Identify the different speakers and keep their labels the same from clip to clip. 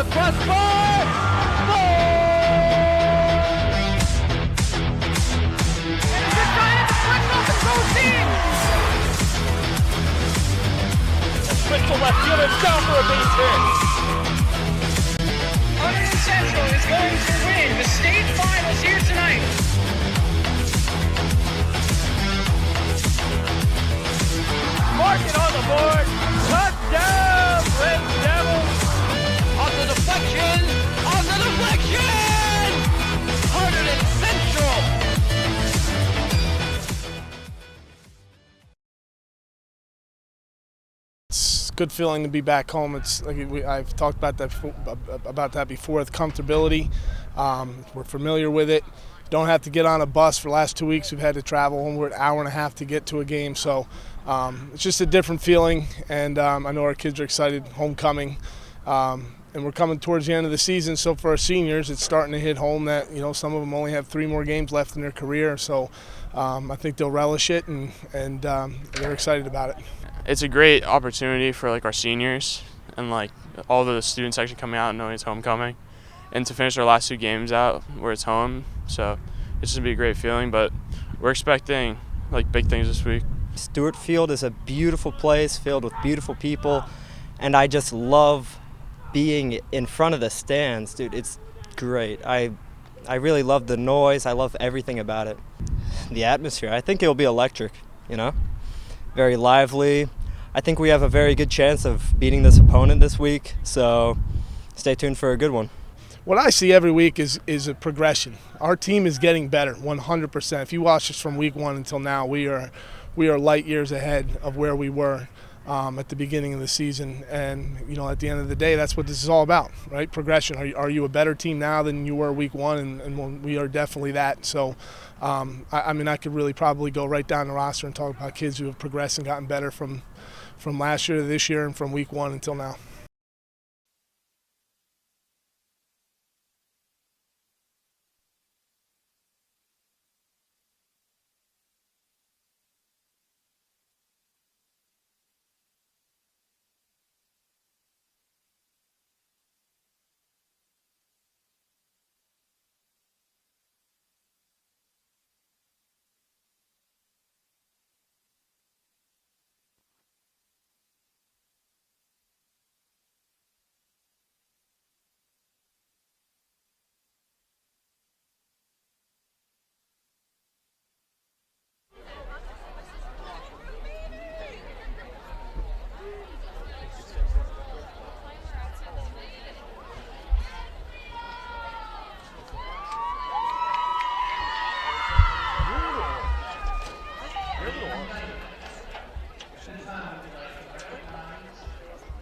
Speaker 1: the crossbar. Goal! And they're trying to deflect off the proceed. Crystal left fielder down for a base hit.
Speaker 2: Hunterdon Central is going to win the state finals here tonight.
Speaker 1: Mark it on the board. Touchdown, Red Devils. On the deflection. On the deflection. Hunterdon Central.
Speaker 3: It's a good feeling to be back home. It's like I've talked about that before. The comfortability, we're familiar with it. Don't have to get on a bus. For the last 2 weeks, we've had to travel homeward an hour and a half to get to a game. So it's just a different feeling, and I know our kids are excited. Homecoming, and we're coming towards the end of the season. So for our seniors, it's starting to hit home that some of them only have 3 more games left in their career. So I think they'll relish it, and they're excited about it.
Speaker 4: It's a great opportunity for our seniors and all the students actually coming out and knowing it's homecoming, and to finish our last 2 games out where it's home. So it's just gonna be a great feeling, but we're expecting big things this week.
Speaker 5: Stewart Field is a beautiful place filled with beautiful people, and I just love being in front of the stands, dude. It's great. I really love the noise. I love everything about it. The atmosphere, I think it'll be electric, very lively. I think we have a very good chance of beating this opponent this week, so stay tuned for a good one.
Speaker 3: What I see every week is a progression. Our team is getting better, 100%. If you watch us from week 1 until now, we are light years ahead of where we were at the beginning of the season. And at the end of the day, that's what this is all about, right? Progression. Are you a better team now than you were week 1? And we are definitely that. So, I could really probably go right down the roster and talk about kids who have progressed and gotten better from last year to this year and from week 1 until now.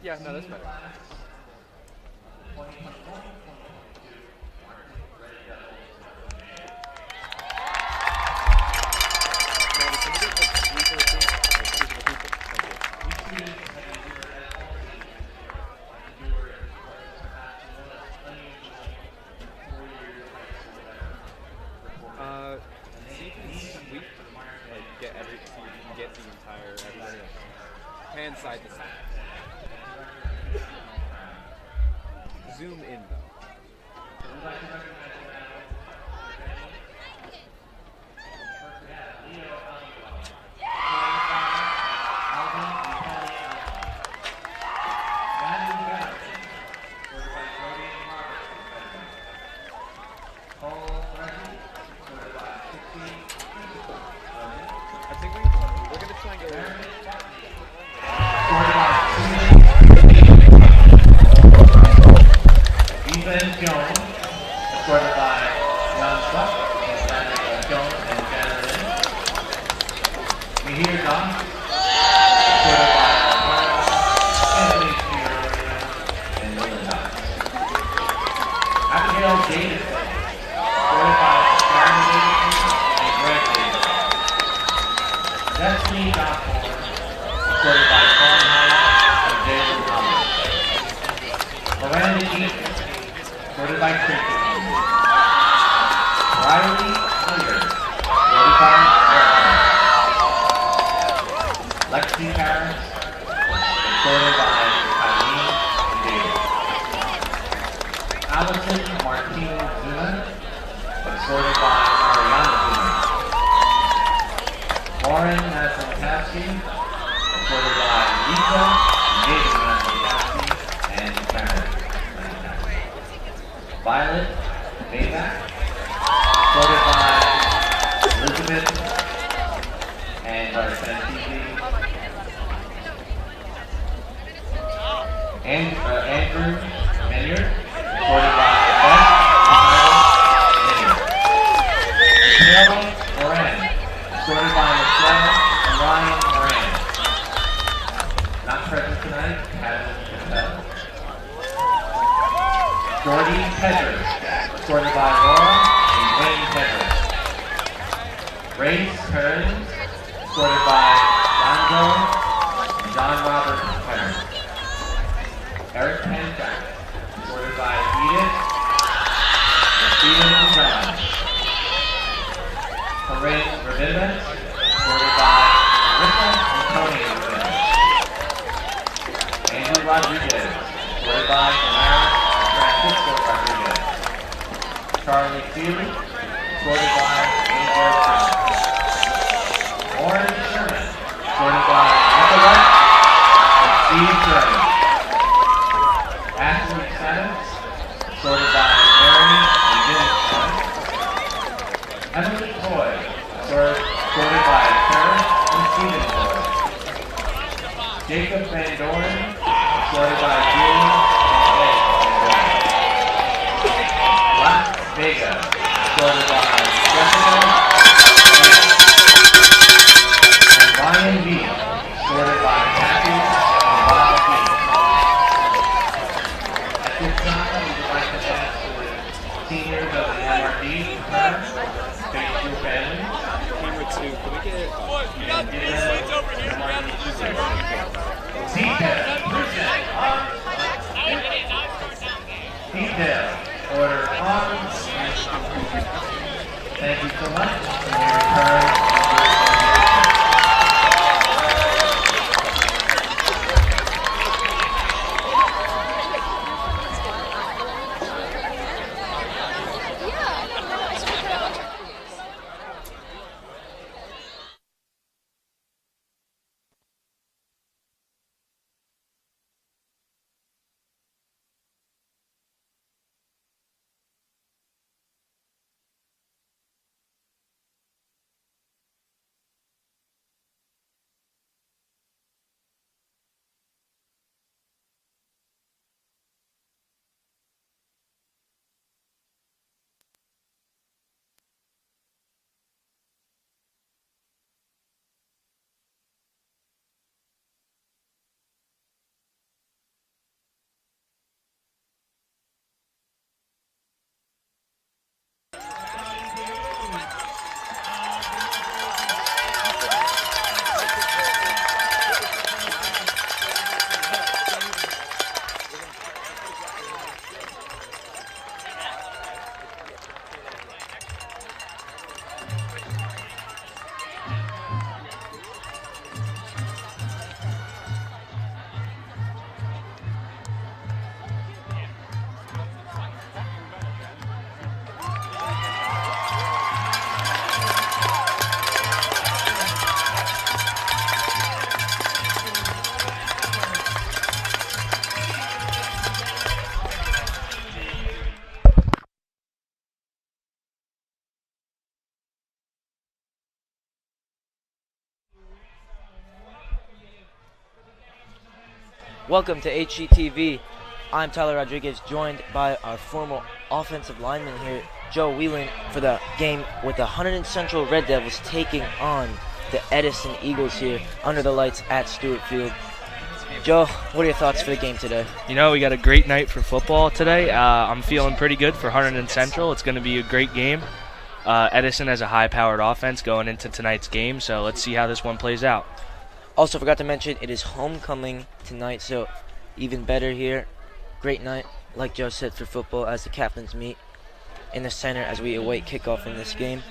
Speaker 6: Yeah, no, that's better. Get the entire everything. Hand side to side. Zoom in though. I think we're gonna try and go.
Speaker 7: Ethan Jones, escorted by Jan Schluck, and Jones and Janet Lynn. Mihir John, escorted by Anthony Spear and William Knox. Abigail Davidson, escorted by Sharon Davidson and Greg Davidson. Destiny Dockmore, escorted by Sean Hyatt and Jason Thomas. Miranda Keith, escorted by Christian. Riley Hilliard, escorted by Erica. Lexi Harris, escorted by Eileen and David. Allison Martinez Zuma, escorted by Mariana Zuma. Lauren Maslakowski, escorted by Lisa, David Maslakowski, and Karen Maslakowski. Violet Bayback, escorted by Elizabeth and Santisi. Andrew Menyard, escorted by Beth Menyard. Michaela Moran, escorted by Michelle and Ryan Moran. Not present tonight, Kevin Cassell. Jordy Pedras, escorted by Laura and Wayne Pedras. Grace Kearns, escorted by Lonzo and John Robert Kearns. Eric Panchak, escorted by Edith and Stephen John. Corinne Rabinovich, escorted by Marissa and Tony Rabinovich. Andrew Rodriguez, escorted by Tamara and Francisco Rodriguez. Charlie Feely, escorted by Angel Brown. Orange Sherman, escorted by Nicolette and Steve Sherman. Ashley Sennett, escorted by Mary and Jim Sennett. Emily Toy, escorted by Karen and Stephen Toy. Jacob Van Doren, escorted by Julie and Ed Van Doren. Las Vega, escorted by Jessica and Ryan V, escorted by Kathy and Bob V. This time, we would like to ask the seniors of the MRD to turn, face your families.
Speaker 6: Camera 2, can we get
Speaker 1: Look, you got 3 seats over here. Grab the other seat.
Speaker 7: Detail, Detail, order on. Thank you so much. And we return.
Speaker 8: Welcome to HGTV. I'm Tyler Rodriguez, joined by our former offensive lineman here, Joe Whelan, for the game with the Hunterdon Central Red Devils taking on the Edison Eagles here under the lights at Stewart Field. Joe, what are your thoughts for the game today?
Speaker 9: You know, we got a great night for football today. I'm feeling pretty good for Hunterdon Central. It's going to be a great game. Edison has a high-powered offense going into tonight's game, so let's see how this one plays out.
Speaker 8: Also forgot to mention, it is homecoming tonight, so even better here. Great night, like Joe said, for football as the captains meet in the center as we await kickoff in this game.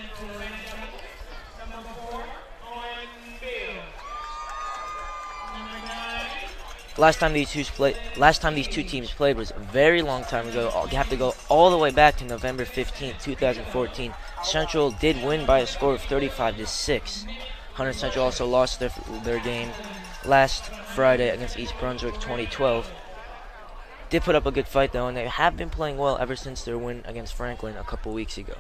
Speaker 8: Last time these two teams played was a very long time ago. You have to go all the way back to November 15th, 2014. Central did win by a score of 35-6. Hunterdon Central also lost their game last Friday against East Brunswick 2012. Did put up a good fight though, and they have been playing well ever since their win against Franklin a couple weeks ago.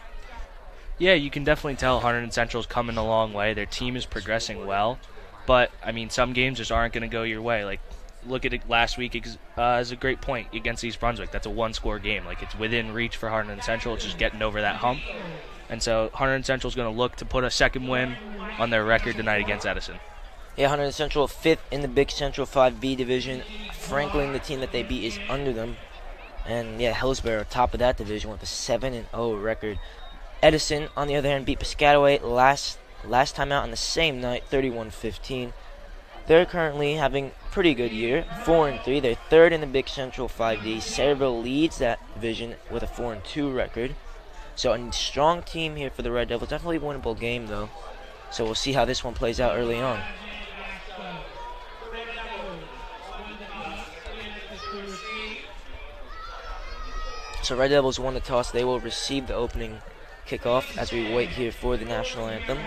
Speaker 9: Yeah, you can definitely tell Hunterdon Central's coming a long way. Their team is progressing well, but I mean, some games just aren't going to go your way. Like, look at it last week as a great point against East Brunswick. That's a one-score game. Like, it's within reach for Hunterdon Central. It's just getting over that hump. And so Hunterdon Central's going to look to put a second win on their record tonight against Edison.
Speaker 8: Yeah, Hunterdon Central 5th in the Big Central 5B division. Franklin, the team that they beat, is under them. And yeah, Hillsborough top of that division with a 7-0 record. Edison, on the other hand, beat Piscataway last time out on the same night, 31-15. They're currently having a pretty good year, 4-3. They're 3rd in the Big Central 5D. Sayreville leads that division with a 4-2 record. So a strong team here for the Red Devils. Definitely a winnable game, though. So we'll see how this one plays out early on. So Red Devils won the toss. They will receive the opening kickoff as we wait here for the national anthem.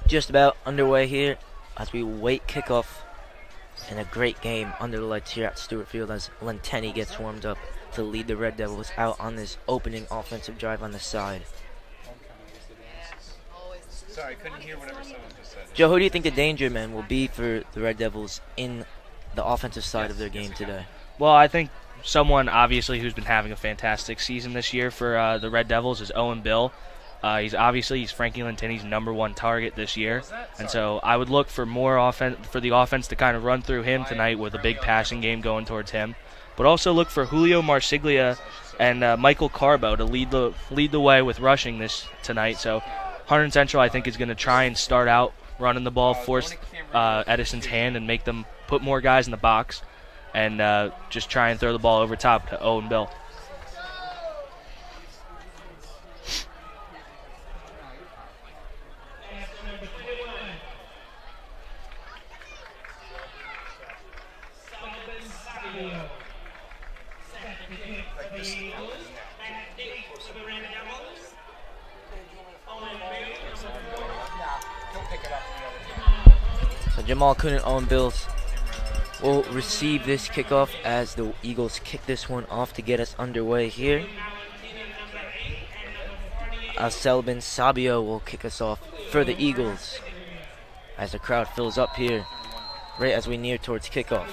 Speaker 8: Just about underway here as we wait kickoff in a great game under the lights here at Stewart Field as Lenteni gets warmed up to lead the Red Devils out on this opening offensive drive on the side.
Speaker 6: Sorry, I couldn't hear whatever someone just said.
Speaker 8: Joe, who do you think the danger man will be for the Red Devils in the offensive side of their game today?
Speaker 9: Well, I think someone obviously who's been having a fantastic season this year for the Red Devils is Owen Bill. He's Frankie Lenteni's #1 target this year, and so I would look for more offense for the offense to kind of run through him tonight with a big passing game going towards him. But also look for Julio Marsiglia and Michael Carbo to lead the way with rushing this tonight. So Hunterdon Central, I think, is going to try and start out running the ball, force Edison's hand, and make them put more guys in the box, and just try and throw the ball over top to Owen Bill.
Speaker 8: So Jamal Kuhn, Owen Bills will receive this kickoff as the Eagles kick this one off to get us underway here. Selbin Sabio will kick us off for the Eagles as the crowd fills up here right as we near towards kickoff.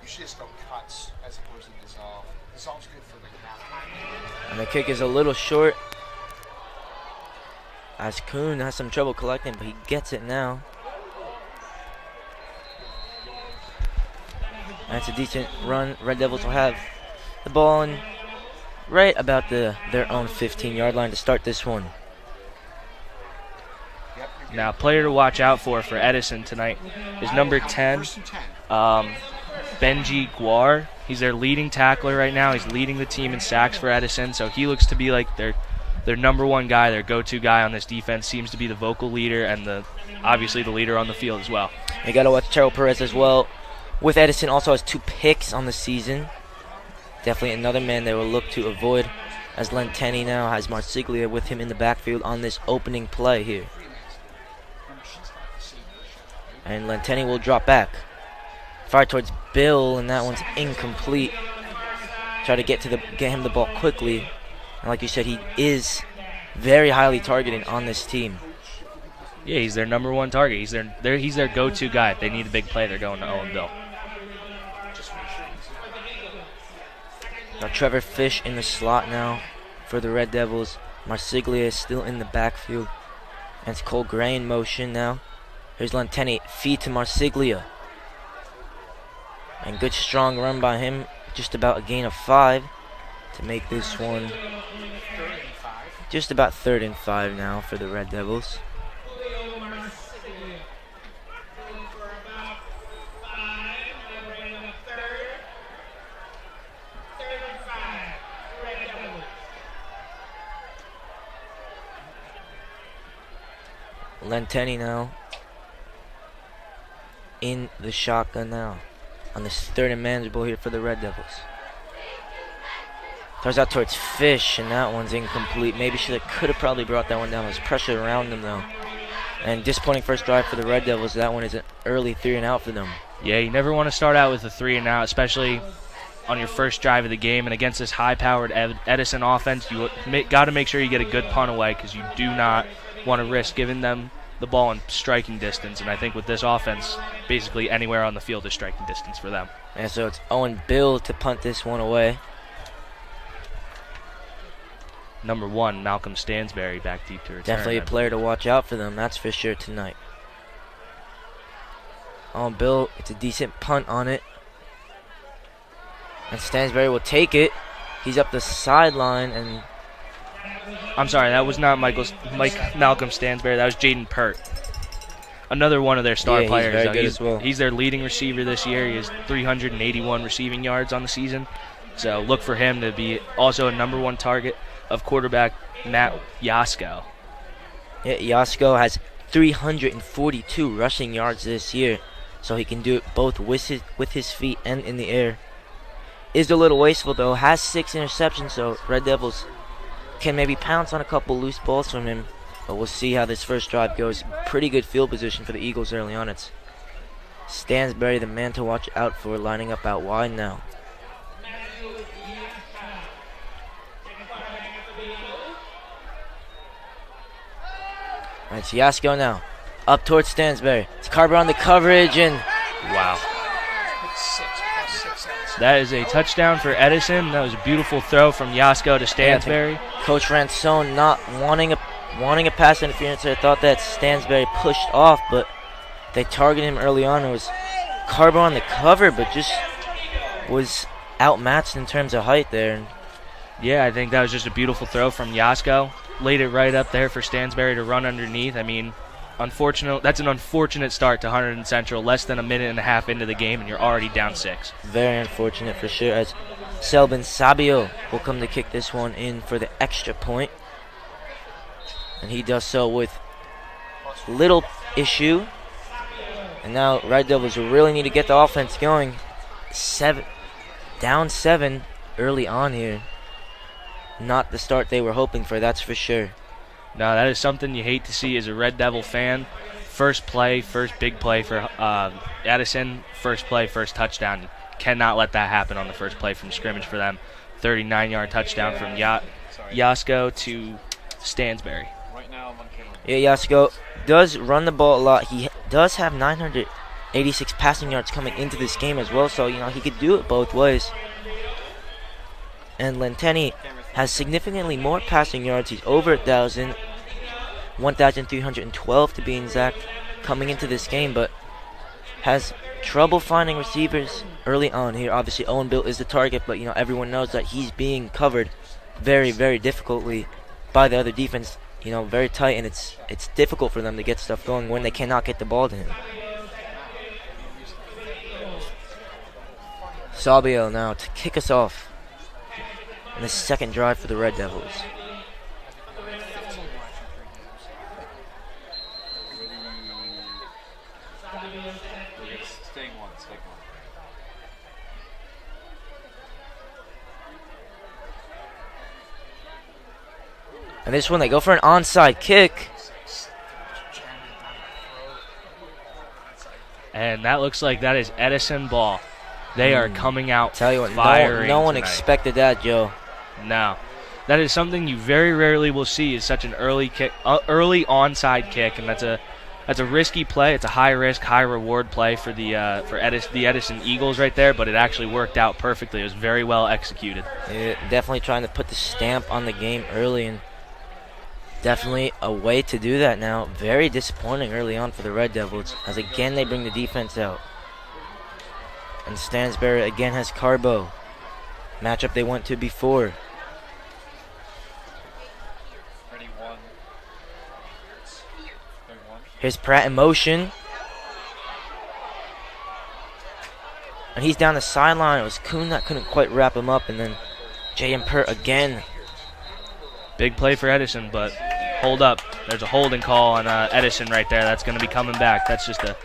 Speaker 10: You should just go cuts as opposed to dissolve. Dissolve's good for like half.
Speaker 8: And the kick is a little short as Kuhn has some trouble collecting, but he gets it now. That's a decent run. Red Devils will have the ball in right about their own 15-yard line to start this one.
Speaker 9: Now, player to watch out for Edison tonight is number 10. Benji Guar. He's their leading tackler right now. He's leading the team in sacks for Edison, so he looks to be like their number one guy, their go-to guy on this defense. Seems to be the vocal leader and obviously the leader on the field as well.
Speaker 8: You got to watch Terrell Perez as well. With Edison, also has 2 picks on the season. Definitely another man they will look to avoid, as Lenteni now has Marsiglia with him in the backfield on this opening play here. And Lenteni will drop back. Fire towards Bill, and that one's incomplete. Try to get him the ball quickly. And like you said, he is very highly targeted on this team.
Speaker 9: Yeah, he's their number one target. He's their go-to guy. If they need a big play, they're going to Owen Bill.
Speaker 8: Now Trevor Fish in the slot now for the Red Devils. Marsiglia is still in the backfield. And it's Cole Gray in motion now. Here's Lenteni, feed to Marsiglia. And good strong run by him. Just about a gain of 5 to make this one just about 3rd and 5 now for the Red Devils. Lenteni now in the shotgun now on this 3rd and manageable here for the Red Devils. Throws out towards Fish, and that one's incomplete. Maybe could have probably brought that one down. There's pressure around them though. And disappointing first drive for the Red Devils. That one is an early 3 and out for them.
Speaker 9: Yeah, you never want to start out with a 3 and out, especially on your first drive of the game. And against this high-powered Edison offense, you got to make sure you get a good punt away, because you do not want to risk giving them the ball in striking distance. And I think with this offense, basically anywhere on the field is striking distance for them.
Speaker 8: And so it's Owen Bill to punt this one away.
Speaker 9: Number 1, Malcolm Stansberry, back deep to return.
Speaker 8: Definitely a player to watch out for them, that's for sure tonight. Owen Bill, it's a decent punt on it. And Stansberry will take it. He's up the sideline, and
Speaker 9: I'm sorry, that was not Malcolm Stansberry. That was Jaden Pert. Another one of their star players.
Speaker 8: He's very good as well.
Speaker 9: He's their leading receiver this year. He has 381 receiving yards on the season. So look for him to be also a number 1 target of quarterback Matt Yasko.
Speaker 8: Yeah, Yasko has 342 rushing yards this year, so he can do it both with his feet and in the air. Is a little wasteful though, has 6 interceptions, so Red Devils can maybe pounce on a couple loose balls from him, but we'll see how this first drive goes. Pretty good field position for the Eagles early on. It's Stansberry, the man to watch out for, lining up out wide now. It's Yasko now, up towards Stansberry. It's Carver on the coverage, and
Speaker 9: wow. That is a touchdown for Edison. That was a beautiful throw from Yasko to Stansberry.
Speaker 8: Coach Ransone not wanting a pass interference. I thought that Stansberry pushed off, but they targeted him early on. It was Carver on the cover, but just was outmatched in terms of height there.
Speaker 9: Yeah, I think that was just a beautiful throw from Yasko. Laid it right up there for Stansberry to run underneath. I mean, that's an unfortunate start to Hunterdon Central. Less than a minute and a half into the game, and you're already down 6.
Speaker 8: Very unfortunate for sure, as Selbin Sabio will come to kick this one in for the extra point. And he does so with little issue. And now Red Devils really need to get the offense going. Down 7 early on here. Not the start they were hoping for, that's for sure.
Speaker 9: No, that is something you hate to see as a Red Devil fan. First big play for Edison. First play, first touchdown. You cannot let that happen on the first play from scrimmage for them. 39-yard touchdown from Yasko to Stansberry.
Speaker 8: Yeah, Yasko does run the ball a lot. He does have 986 passing yards coming into this game as well, so he could do it both ways. And Lenteni has significantly more passing yards. He's over 1,000, 1,312 to be exact, coming into this game, but has trouble finding receivers early on here. Obviously, Owen Bill is the target, but everyone knows that he's being covered very, very difficultly by the other defense. Very tight, and it's difficult for them to get stuff going when they cannot get the ball to him. Sabio now to kick us off in the second drive for the Red Devils.
Speaker 6: Staying one.
Speaker 8: And this one, they go for an onside kick.
Speaker 9: And that looks like that is Edison ball. They are coming out
Speaker 8: Tell you what,
Speaker 9: firing
Speaker 8: no one
Speaker 9: tonight.
Speaker 8: expected that, Joe.
Speaker 9: No. That is something you very rarely will see, is such an early kick, early onside kick, and that's a risky play. It's a high risk, high reward play for the Edison Eagles right there, but it actually worked out perfectly. It was very well executed.
Speaker 8: Yeah, definitely trying to put the stamp on the game early, and definitely a way to do that now. Very disappointing early on for the Red Devils, as again they bring the defense out. And Stansbury again has Carbo. Matchup they went to before. Here's Pratt in motion. And he's down the sideline. It was Kuhn that couldn't quite wrap him up. And then J.M. Pert again.
Speaker 9: Big play for Edison, but hold up. There's a holding call on Edison right there. That's going to be coming back. That's just a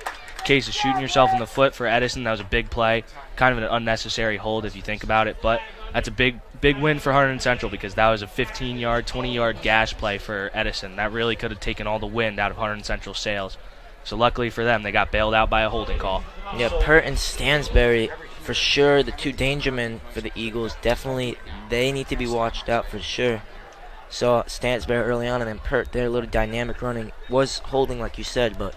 Speaker 9: case of shooting yourself in the foot for Edison. That was a big play. Kind of an unnecessary hold if you think about it. But that's a big win for Hunterdon Central, because that was a 15-yard, 20-yard gash play for Edison. That really could have taken all the wind out of Hunterdon Central's sails. So luckily for them, they got bailed out by a holding call.
Speaker 8: Yeah, Pert and Stansbury, for sure, the two danger men for the Eagles. Definitely, they need to be watched out for sure. Saw Stansbury early on, and then Pert, their little dynamic running, was holding like you said, but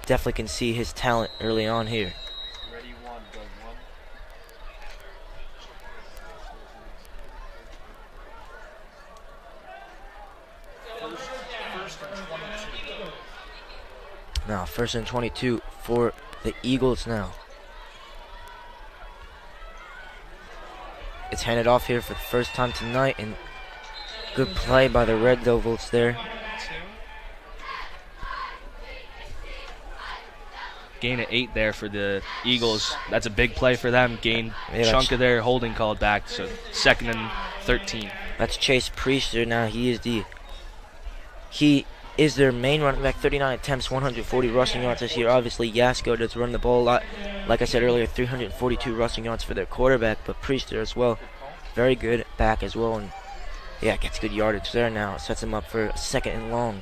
Speaker 8: definitely can see his talent early on here. Now, 1st and 22 for the Eagles now. It's handed off here for the first time tonight, and good play by the Red Devils there.
Speaker 9: Gain of 8 there for the Eagles. That's a big play for them. Gain chunk of their holding called back, so 2nd and 13.
Speaker 8: That's Chase Priester now. He is their main running back. 39 attempts, 140 rushing yards this year. Obviously, Yasko does run the ball a lot. Like I said earlier, 342 rushing yards for their quarterback, but Priester as well. Very good back as well, and yeah, gets good yardage there now. It sets him up for 2nd and long.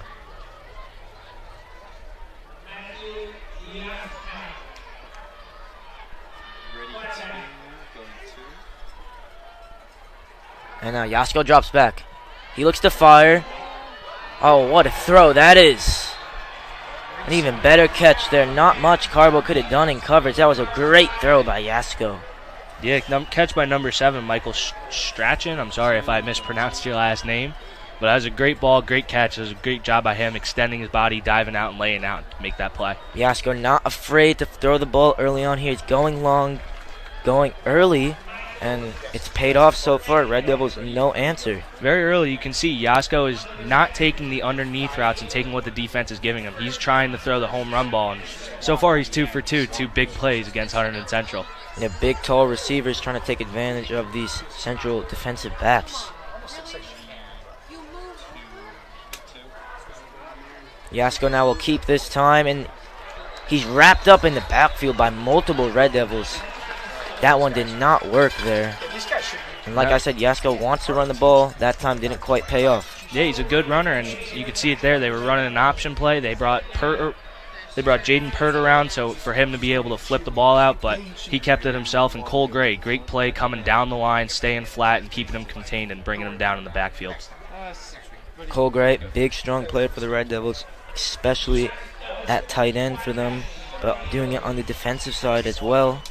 Speaker 8: And now Yasko drops back. He looks to fire. Oh, what a throw that is. An even better catch there. Not much Carbo could have done in coverage. That was a great throw by Yasko.
Speaker 9: Yeah, catch by number 7, Michael Strachan. I'm sorry if I mispronounced your last name. But that was a great ball, great catch. It was a great job by him extending his body, diving out, and laying out to make that play.
Speaker 8: Yasko not afraid to throw the ball early on here. He's going long, going early, and it's paid off so far. Red Devils, no answer.
Speaker 9: Very early, you can see Yasko is not taking the underneath routes and taking what the defense is giving him. He's trying to throw the home run ball, and so far he's 2 for 2, 2 big plays against Hunterdon Central.
Speaker 8: Yeah, big, tall receivers trying to take advantage of these Central defensive backs. Yasko now will keep this time, and he's wrapped up in the backfield by multiple Red Devils. That one did not work there. And like I said, Yasko wants to run the ball. That time didn't quite pay off.
Speaker 9: Yeah, he's a good runner, and you could see it there. They were running an option play. They brought Jaden Pert around, so for him to be able to flip the ball out, but he kept it himself. And Cole Gray, great play coming down the line, staying flat, and keeping him contained and bringing him down in the backfield.
Speaker 8: Cole Gray, big, strong player for the Red Devils, especially at tight end for them, but doing it on the defensive side as well.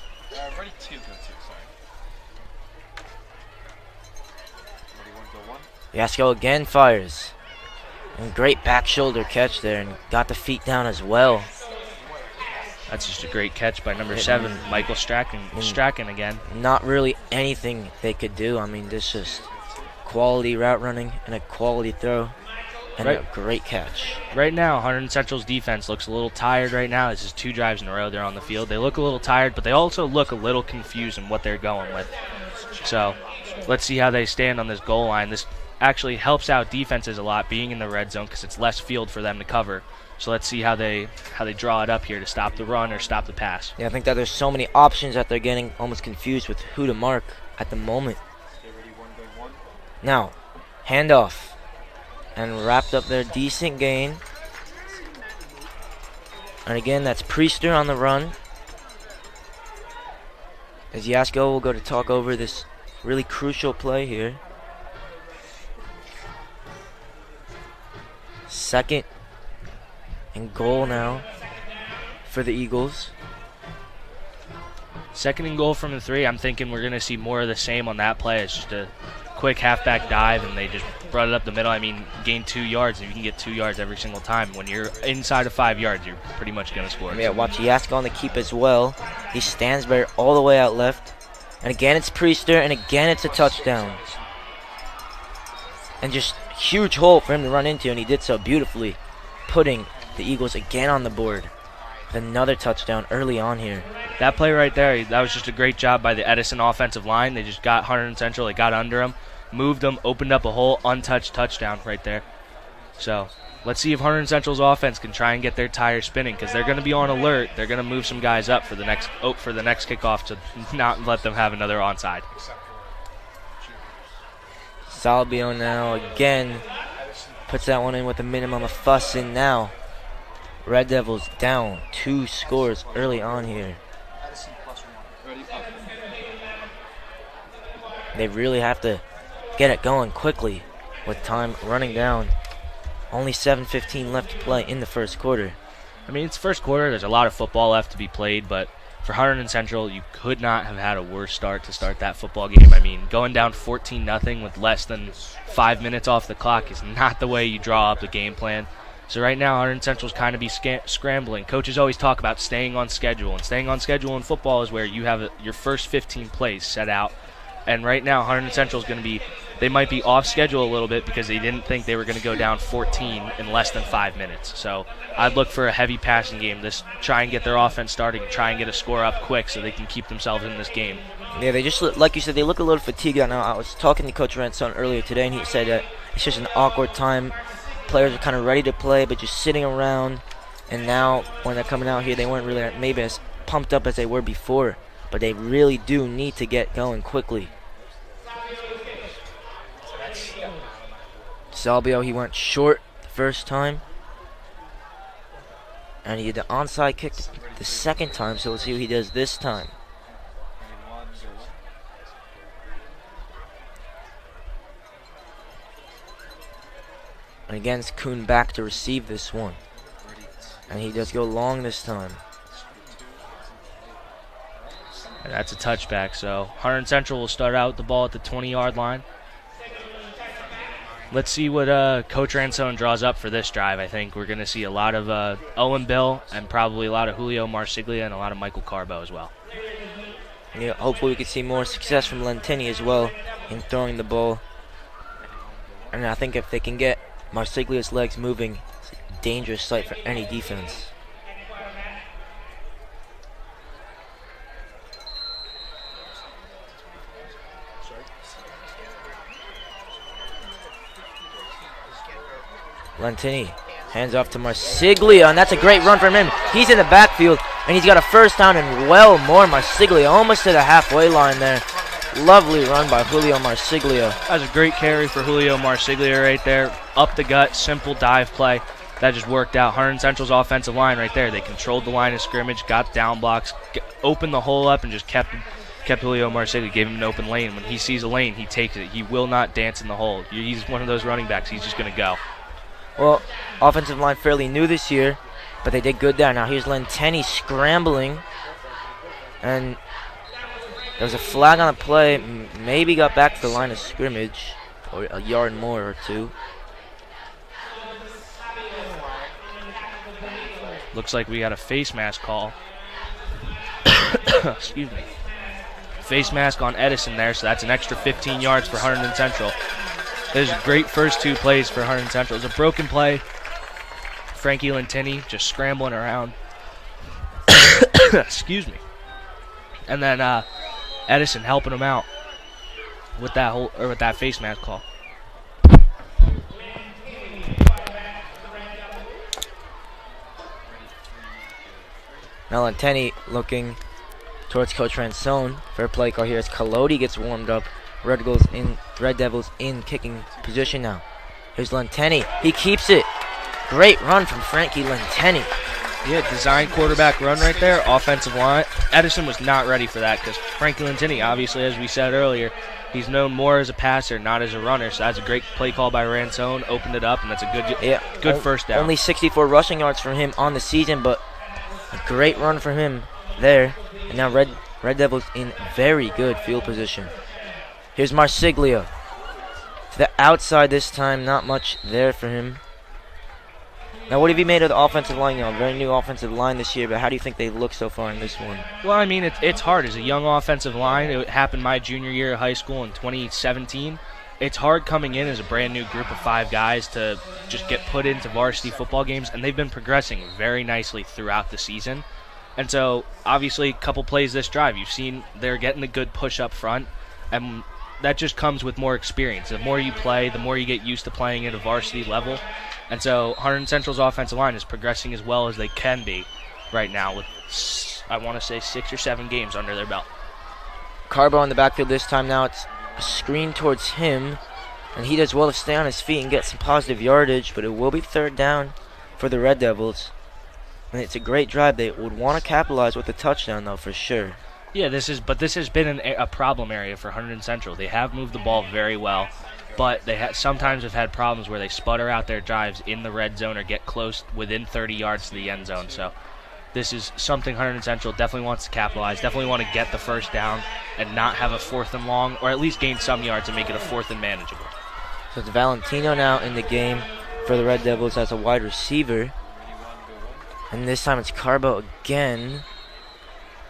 Speaker 8: Yasko again fires. And great back shoulder catch there, and got the feet down as well.
Speaker 9: That's just a great catch by number 7, Michael Strachan again.
Speaker 8: Not really anything they could do. I mean, this just quality route running and a quality throw. And a great catch.
Speaker 9: Right now, Hunterdon Central's defense looks a little tired right now. This is 2 drives in a row they're on the field. They look a little tired, but they also look a little confused in what they're going with. So let's see how they stand on this goal line. This actually helps out defenses a lot being in the red zone because it's less field for them to cover. So let's see how they draw it up here to stop the run or stop the pass.
Speaker 8: Yeah, I think that there's so many options that they're getting almost confused with who to mark at the moment. Now, handoff. And wrapped up their decent gain. And again, that's Priester on the run. As Yasko will go to talk over this really crucial play here. 2nd and goal now for the Eagles.
Speaker 9: 2nd and goal from the 3. I'm thinking we're going to see more of the same on that play. It's just a quick halfback dive, and they just brought it up the middle. I mean, gain 2 yards, and you can get 2 yards every single time. When you're inside of 5 yards, you're pretty much going to score.
Speaker 8: Yeah, watch Yasko on the keep as well. He stands there all the way out left. And again, it's Priester, and again, it's a touchdown. And just huge hole for him to run into, and he did so beautifully, putting the Eagles again on the board with another touchdown early on here.
Speaker 9: That play right there, that was just a great job by the Edison offensive line. They just got Hunterdon Central, they got under him, moved them, opened up a whole untouched touchdown right there. So let's see if Hunterdon Central's offense can try and get their tires spinning because they're going to be on alert. They're going to move some guys up for the next kickoff to not let them have another onside.
Speaker 8: Salvio now again puts that one in with a minimum of fuss in now. Red Devils down 2 scores early on here. They really have to get it going quickly with time running down. Only 7:15 left to play in the first quarter.
Speaker 9: I mean, it's first quarter. There's a lot of football left to be played, but for Hunterdon Central, you could not have had a worse start to start that football game. I mean, going down 14-0 with less than 5 minutes off the clock is not the way you draw up the game plan. So right now, Hunterdon Central's kind of be scrambling. Coaches always talk about staying on schedule, and staying on schedule in football is where you have your first 15 plays set out. And right now, Hunterdon Central's going to be, they might be off schedule a little bit because they didn't think they were going to go down 14 in less than 5 minutes. So I'd look for a heavy passing game. This try and get their offense starting, try and get a score up quick so they can keep themselves in this game.
Speaker 8: Yeah, they just, like you said, they look a little fatigued right now. I was talking to Coach Ranson earlier today, and he said that it's just an awkward time. Players are kind of ready to play, but just sitting around. And now, when they're coming out here, they weren't really maybe as pumped up as they were before. But they really do need to get going quickly. Salvio, he went short the first time. And he did the onside kick the second time, so let's see what he does this time. And again, it's Kuhn back to receive this one. And he does go long this time.
Speaker 9: And that's a touchback, so Hunterdon Central will start out with the ball at the 20-yard line. Let's see what Coach Ransone draws up for this drive. I think we're going to see a lot of Owen Bill and probably a lot of Julio Marsiglia and a lot of Michael Carbo as well.
Speaker 8: Yeah, hopefully we can see more success from Lentini as well in throwing the ball. And I think if they can get Marsiglia's legs moving, it's a dangerous sight for any defense. Lentini hands off to Marsiglia, and that's a great run from him. He's in the backfield, and he's got a first down and well more. Marsiglia almost to the halfway line there. Lovely run by Julio Marsiglia.
Speaker 9: That was a great carry for Julio Marsiglia right there. Up the gut, simple dive play. That just worked out. Hunterdon Central's offensive line right there. They controlled the line of scrimmage, got down blocks, opened the hole up, and just kept Julio Marsiglia, gave him an open lane. When he sees a lane, he takes it. He will not dance in the hole. He's one of those running backs. He's just going to go.
Speaker 8: Well, offensive line fairly new this year, but they did good there. Now here's Lentini scrambling, and there was a flag on the play. Maybe got back to the line of scrimmage, or a yard more or two.
Speaker 9: Looks like we got a face mask call. Excuse me. Face mask on Edison there, so that's an extra 15 yards for Hunterdon Central. There's great first 2 plays for Hunterdon Central. It was a broken play. Frankie Lentini just scrambling around. Excuse me. And then Edison helping him out with that face mask call.
Speaker 8: Now Lentini looking towards Coach Ransone for a play call here as Kalodi gets warmed up. Red Devils in kicking position now. Here's Lentini. He keeps it. Great run from Frankie Lentini.
Speaker 9: Yeah, design quarterback run right there. Offensive line. Edison was not ready for that because Frankie Lentini, obviously, as we said earlier, he's known more as a passer, not as a runner. So that's a great play call by Ransone. Opened it up, and that's a good first down.
Speaker 8: Only 64 rushing yards from him on the season, but a great run for him there. And now Red Devils in very good field position. Here's Marsiglia. To the outside this time, not much there for him. Now, what have you made of the offensive line? You know, very new offensive line this year, but how do you think they look so far in this one?
Speaker 9: Well, I mean, it's hard. As a young offensive line, it happened my junior year of high school in 2017. It's hard coming in as a brand new group of 5 guys to just get put into varsity football games, and they've been progressing very nicely throughout the season. And so, obviously, a couple plays this drive, you've seen they're getting a good push up front, and that just comes with more experience. The more you play, the more you get used to playing at a varsity level. And so Hunterdon Central's offensive line is progressing as well as they can be right now with, I want to say, 6 or 7 games under their belt.
Speaker 8: Carbo in the backfield this time now. It's a screen towards him, and he does well to stay on his feet and get some positive yardage, but it will be 3rd down for the Red Devils. And it's a great drive. They would want to capitalize with a touchdown, though, for sure.
Speaker 9: Yeah, this has been a problem area for Hunterdon Central. They have moved the ball very well, but they sometimes have had problems where they sputter out their drives in the red zone or get close within 30 yards to the end zone. So this is something Hunterdon Central definitely wants to capitalize, definitely want to get the first down and not have a 4th and long, or at least gain some yards and make it a 4th and manageable.
Speaker 8: So it's Valentino now in the game for the Red Devils as a wide receiver. And this time it's Carbo again.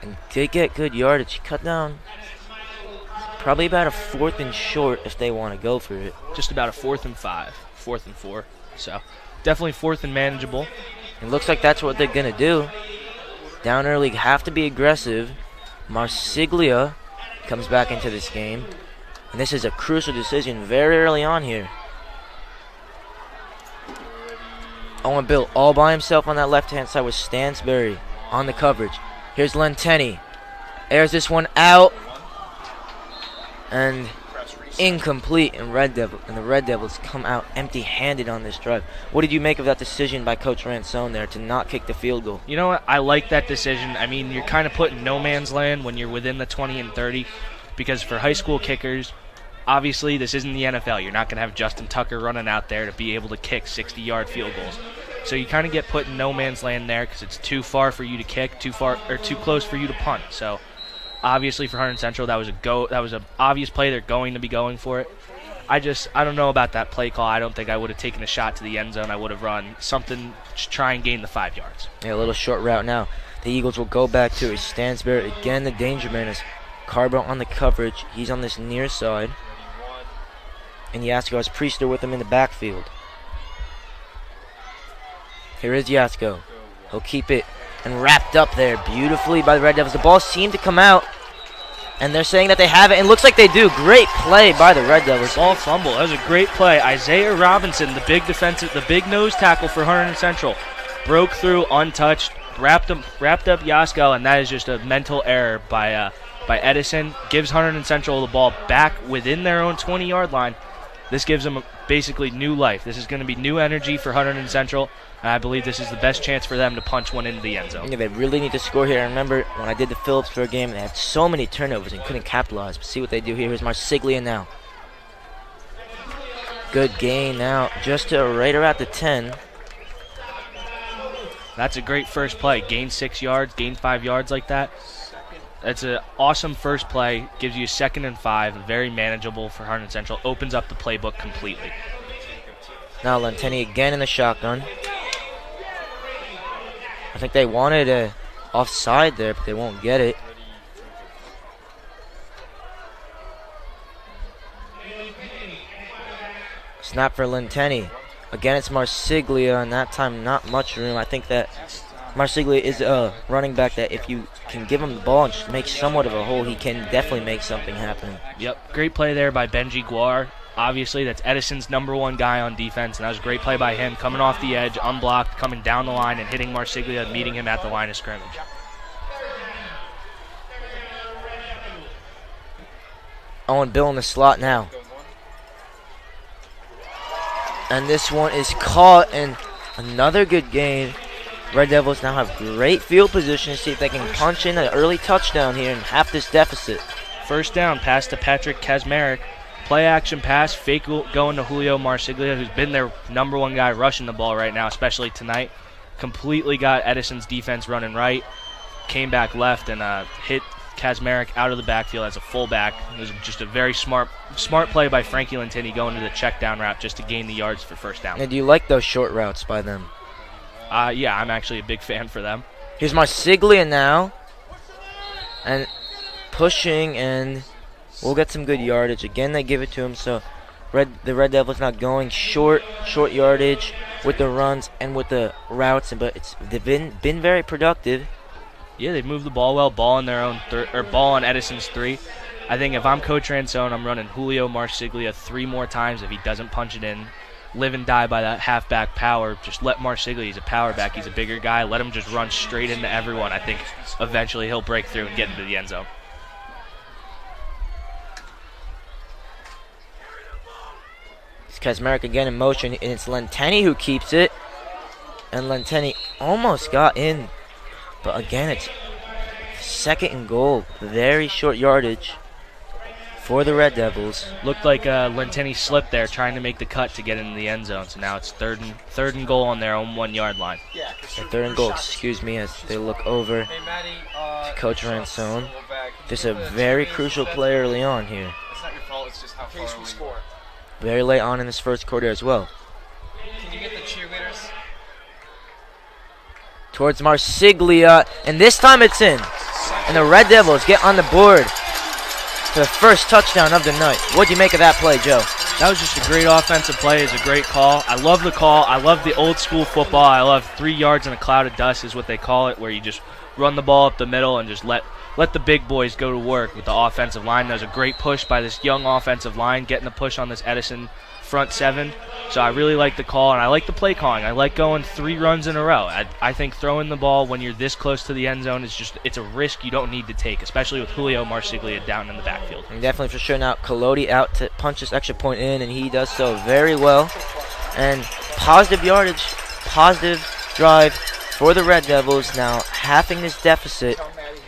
Speaker 8: And did get good yardage. Cut down probably about a 4th and short if they want to go for it.
Speaker 9: Just about a 4th and 5, 4th and 4. So definitely 4th and manageable.
Speaker 8: It looks like that's what they're going to do. Down early, have to be aggressive. Marsiglia comes back into this game. And this is a crucial decision very early on here. Owen Bill all by himself on that left-hand side with Stansberry on the coverage. Here's Lentini. Airs this one out. And incomplete. And the Red Devils come out empty-handed on this drive. What did you make of that decision by Coach Ransone there to not kick the field goal?
Speaker 9: You know what? I like that decision. I mean, you're kind of put in no man's land when you're within the 20 and 30. Because for high school kickers, obviously this isn't the NFL. You're not going to have Justin Tucker running out there to be able to kick 60-yard field goals. So you kind of get put in no man's land there because it's too far for you to kick, too close for you to punt. So obviously for Hunterdon Central, that was an obvious play. They're going to be going for it. I don't know about that play call. I don't think I would have taken a shot to the end zone. I would have run something to try and gain the 5 yards.
Speaker 8: Yeah, a little short route now. The Eagles will go back to his Stansberry. Again, the danger man is Carbo on the coverage. He's on this near side. And Yasko has Priester with him in the backfield. Here is Yasko. He'll keep it and wrapped up there beautifully by the Red Devils. The ball seemed to come out, and they're saying that they have it, and looks like they do. Great play by the Red Devils.
Speaker 9: Ball fumble. That was a great play. Isaiah Robinson, the big nose tackle for Hunterdon Central, broke through untouched, wrapped up Yasko, and that is just a mental error by Edison. Gives Hunterdon Central the ball back within their own 20-yard line. This gives them basically new life. This is going to be new energy for Hunterdon Central, and I believe this is the best chance for them to punch one into the end zone.
Speaker 8: Yeah, they really need to score here. I remember when I did the Phillipsburg game, they had so many turnovers and couldn't capitalize. But see what they do here. Here's Marsiglia now. Good gain now, just to right around the 10.
Speaker 9: That's a great first play. Gain 6 yards, gain 5 yards like that. That's an awesome first play. Gives you a 2nd and 5. Very manageable for Hunterdon Central. Opens up the playbook completely.
Speaker 8: Now Lentini again in the shotgun. I think they wanted a offside there, but they won't get it. Snap for Lenteni. Again, it's Marsiglia, and that time not much room. I think that Marsiglia is a running back that if you can give him the ball and just make somewhat of a hole, he can definitely make something happen.
Speaker 9: Yep, great play there by Benji Guar. Obviously, that's Edison's #1 guy on defense, and that was a great play by him, coming off the edge, unblocked, coming down the line, and hitting Marsiglia, meeting him at the line of scrimmage.
Speaker 8: Owen Bill in the slot now. And this one is caught, and another good gain. Red Devils now have great field position to see if they can punch in an early touchdown here and half this deficit.
Speaker 9: First down, pass to Patrick Kazmarek. Play action pass, fake going to Julio Marsiglia, who's been their #1 guy rushing the ball right now, especially tonight. Completely got Edison's defense running right, came back left, and hit Kazmarek out of the backfield as a fullback. It was just a very smart play by Frankie Lentini going to the check down route just to gain the yards for first down.
Speaker 8: And do you like those short routes by them?
Speaker 9: Yeah, I'm actually a big fan for them.
Speaker 8: Here's Marsiglia now. And pushing, and we'll get some good yardage. Again, they give it to him, so the Red Devils not going short yardage with the runs and with the routes, but they've been very productive.
Speaker 9: Yeah, they've moved the ball well, ball on their own ball on Edison's 3. I think if I'm Coach Ransone, I'm running Julio Marsiglia 3 more times if he doesn't punch it in. Live and die by that halfback power. Just let Marsiglia, he's a power back, he's a bigger guy, let him just run straight into everyone. I think eventually he'll break through and get into the end zone.
Speaker 8: It's Kazmarek again in motion, and it's Lenteni who keeps it. And Lenteni almost got in. But again, it's 2nd and goal. Very short yardage for the Red Devils.
Speaker 9: Looked like Lenteni slipped there trying to make the cut to get into the end zone. So now it's third and goal on their own 1-yard line.
Speaker 8: Yeah, 3rd and goal, excuse me, as they look over to Coach Ransone. This is a very crucial play early on here.
Speaker 6: It's not your fault, it's just how far we score.
Speaker 8: Very late on in this first quarter as well.
Speaker 6: Can you get the cheerleaders?
Speaker 8: Towards Marsiglia, and this time it's in. And the Red Devils get on the board for the first touchdown of the night. What do you make of that play, Joe?
Speaker 9: That was just a great offensive play. It's a great call. I love the call. I love the old school football. I love 3 yards in a cloud of dust is what they call it, where you just run the ball up the middle and just let the big boys go to work with the offensive line. That was a great push by this young offensive line, getting the push on this Edison front 7. So I really like the call, and I like the play calling. I like going 3 runs in a row. I think throwing the ball when you're this close to the end zone it's a risk you don't need to take, especially with Julio Marsiglia down in the backfield.
Speaker 8: And definitely for sure now Collodi out to punch this extra point in, and he does so very well. And positive yardage, positive drive for the Red Devils, now halving this deficit.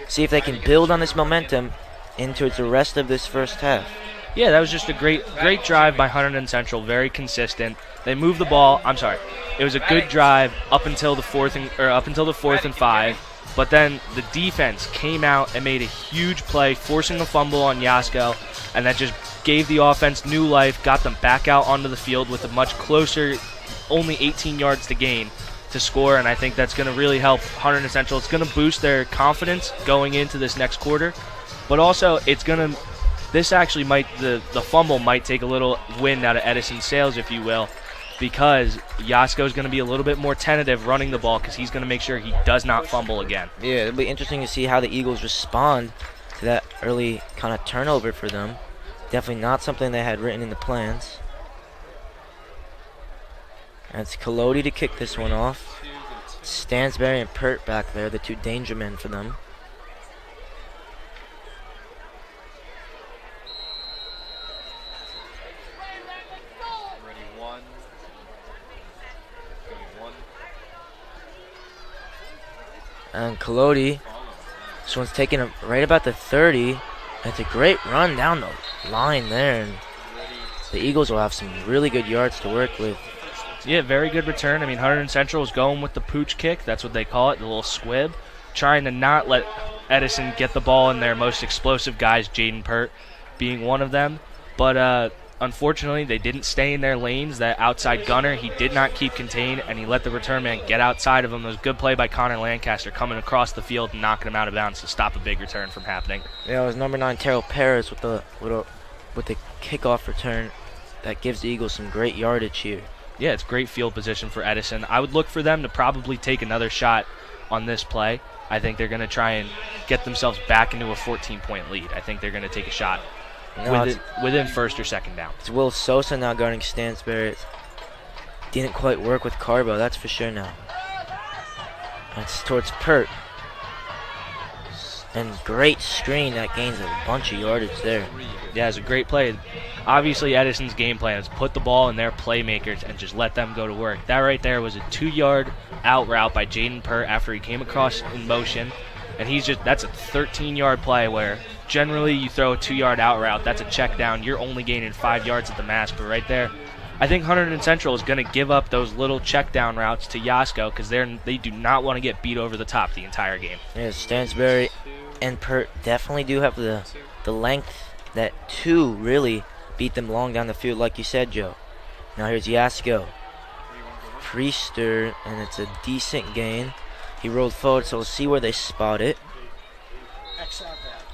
Speaker 8: See if they can build on this momentum into the rest of this first half.
Speaker 9: Yeah, that was just a great drive by Hunterdon Central, very consistent. They moved the ball. I'm sorry. It was a good drive up until the fourth and 5, but then the defense came out and made a huge play, forcing a fumble on Yasko, and that just gave the offense new life, got them back out onto the field with a much closer, only 18 yards to gain to score, and I think that's going to really help Hunterdon Central. It's going to boost their confidence going into this next quarter, but also it's going to the fumble might take a little wind out of Edison's sails, if you will, because Yasko is going to be a little bit more tentative running the ball because he's going to make sure he does not fumble again.
Speaker 8: Yeah, it'll be interesting to see how the Eagles respond to that early kind of turnover for them. Definitely not something they had written in the plans. And it's Collodi to kick this one off. Stansberry and Pert back there, the 2 danger men for them. And Collodi, this one's taken right about the 30. It's a great run down the line there, and the Eagles will have some really good yards to work with.
Speaker 9: Yeah, very good return. I mean, Hunterdon Central is going with the pooch kick. That's what they call it, the little squib. Trying to not let Edison get the ball in their most explosive guys, Jaden Pert being one of them. But unfortunately, they didn't stay in their lanes. That outside gunner, he did not keep contained, and he let the return man get outside of him. It was a good play by Connor Lancaster coming across the field and knocking him out of bounds to stop a big return from happening.
Speaker 8: Yeah, it was number 9 Terrell Perez with the kickoff return. that gives the Eagles some great yardage here.
Speaker 9: Yeah, it's great field position for Edison. I would look for them to probably take another shot on this play. I think they're going to try and get themselves back into a 14-point lead. I think they're going to take a shot within first or second down.
Speaker 8: It's Will Sosa now guarding Stansberry. Didn't quite work with Carbo, that's for sure now. That's towards Pert. And great screen that gains a bunch of yardage there.
Speaker 9: Yeah, it's a great play. Obviously, Edison's game plan is put the ball in their playmakers and just let them go to work. That right there was a 2-yard out route by Jaden Pert after he came across in motion. And that's a 13-yard play where generally you throw a 2-yard out route. That's a check down. You're only gaining 5 yards at the max. But right there, I think Hunterdon Central is going to give up those little check down routes to Yasko because they do not want to get beat over the top the entire game.
Speaker 8: Yeah, Stansberry and Pert definitely do have the length that two really beat them long down the field, like you said, Joe. Now here's Yasko. Priester, and it's a decent gain. He rolled forward, so we'll see where they spot it.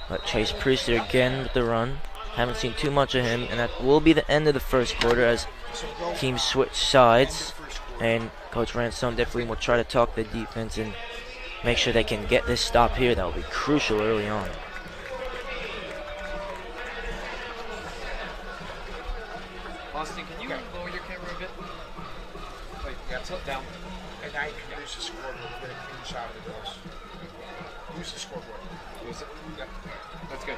Speaker 8: But Chase Priester again with the run. Haven't seen too much of him, and that will be the end of the first quarter as teams switch sides. And Coach Ransome definitely will try to talk the defense and make sure they can get this stop here. That will be crucial early on.
Speaker 6: Austin, can you lower your camera a bit?
Speaker 10: Like, yeah, tilt down. And now you can use the scoreboard to get a clean shot of the goals. Use the scoreboard.
Speaker 6: Use it? Yeah. That's good.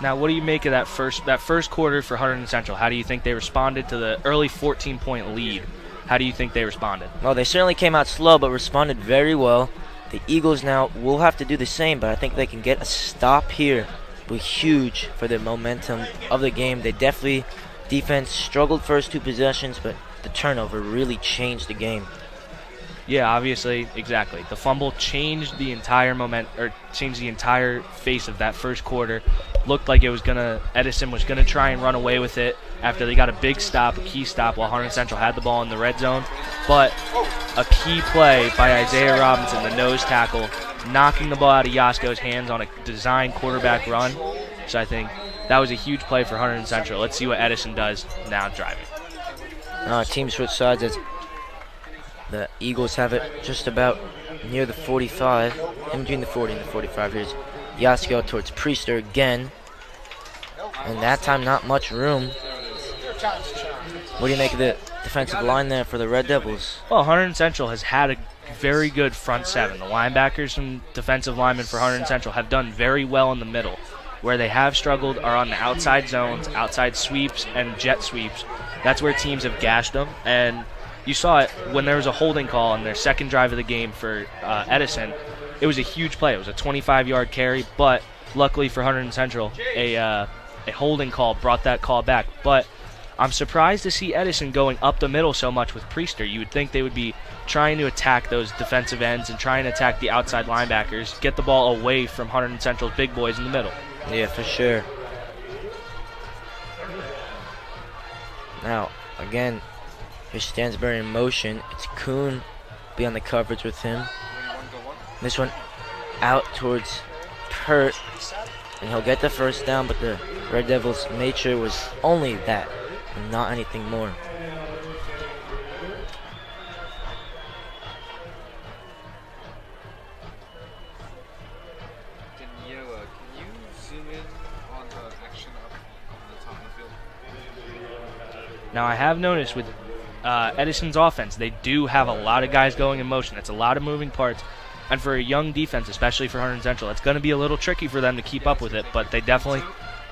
Speaker 9: Now, what do you make of that first quarter for Hunterdon Central? How do you think they responded to the early 14-point lead? How do you think they responded?
Speaker 8: Well, they certainly came out slow, but responded very well. The Eagles now will have to do the same, but I think they can get a stop here. Will be huge for the momentum of the game. They definitely, defense struggled first 2 possessions, but the turnover really changed the game.
Speaker 9: Yeah, obviously, exactly. The fumble changed the entire changed the entire face of that first quarter. Looked like Edison was gonna try and run away with it after they got a big stop, a key stop, while Hunterdon Central had the ball in the red zone. But a key play by Isaiah Robinson, the nose tackle, knocking the ball out of Yasko's hands on a designed quarterback run. So I think that was a huge play for Hunterdon Central. Let's see what Edison does now driving.
Speaker 8: Team switch sides as the Eagles have it just about near the 45, in between the 40 and the 45. Here's Yasko towards Priester again. And that time not much room. What do you make of the defensive line there for the Red Devils?
Speaker 9: Well, Hunterdon Central has had a very good front seven. The linebackers and defensive linemen for Hunterdon Central have done very well in the middle. Where they have struggled are on the outside zones, outside sweeps, and jet sweeps. That's where teams have gashed them. And you saw it when there was a holding call on their second drive of the game for Edison. It was a huge play. It was a 25-yard carry, but luckily for Hunterdon Central, a holding call brought that call back. But I'm surprised to see Edison going up the middle so much with Priester. You would think they would be trying to attack those defensive ends and trying to attack the outside linebackers, get the ball away from Hunterdon Central's big boys in the middle.
Speaker 8: Yeah, for sure. Now, again, here's Stansberry in motion. It's Kuhn be on the coverage with him. This one out towards Pert, and he'll get the first down, but the Red Devils' nature was only that, and not anything more.
Speaker 6: Can you zoom in on the action up on the top of the field?
Speaker 9: Now, I have noticed with Edison's offense, they do have a lot of guys going in motion. It's a lot of moving parts. And for a young defense, especially for Hunterdon Central, it's going to be a little tricky for them to keep up with it. But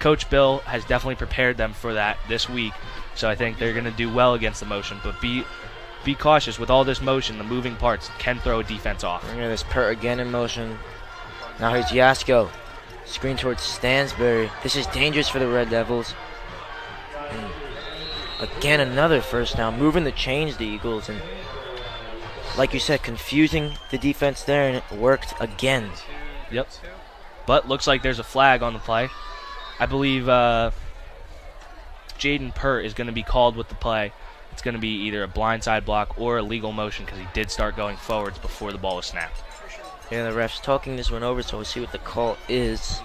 Speaker 9: Coach Bill has definitely prepared them for that this week. So I think they're going to do well against the motion. But be cautious with all this motion. The moving parts can throw a defense off.
Speaker 8: There's Pert again in motion. Now here's Yasko. Screen towards Stansberry. This is dangerous for the Red Devils. And again, another first down. Moving the chains, the Eagles. And like you said, confusing the defense there, and it worked again.
Speaker 9: Yep. But looks like there's a flag on the play. I believe Jaden Pert is going to be called with the play. It's going to be either a blindside block or a legal motion because he did start going forwards before the ball was snapped.
Speaker 8: Yeah, the ref's talking this one over, so we'll see what the call is.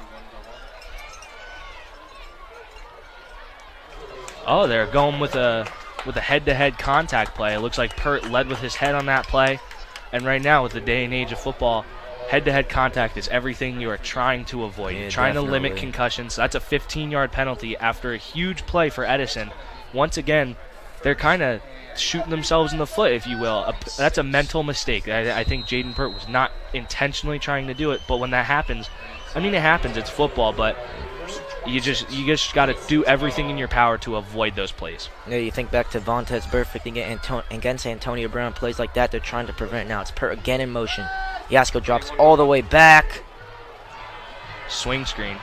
Speaker 9: Oh, they're going with a head-to-head contact play. It looks like Pert led with his head on that play. And right now, with the day and age of football, head-to-head contact is everything you are trying to avoid.
Speaker 8: Yeah,
Speaker 9: trying to limit
Speaker 8: definitely.
Speaker 9: concussions. That's a 15-yard penalty after a huge play for Edison. Once again, they're kind of shooting themselves in the foot, if you will. That's a mental mistake. I think Jaden Pert was not intentionally trying to do it, but when that happens, I mean, it happens. It's football, but you just got to do everything in your power to avoid those plays.
Speaker 8: Yeah, you think back to Vontez Burfict against Antonio Brown, plays like that they're trying to prevent now. It's Pert again in motion. Yasko drops all the way back,
Speaker 9: Swing screen.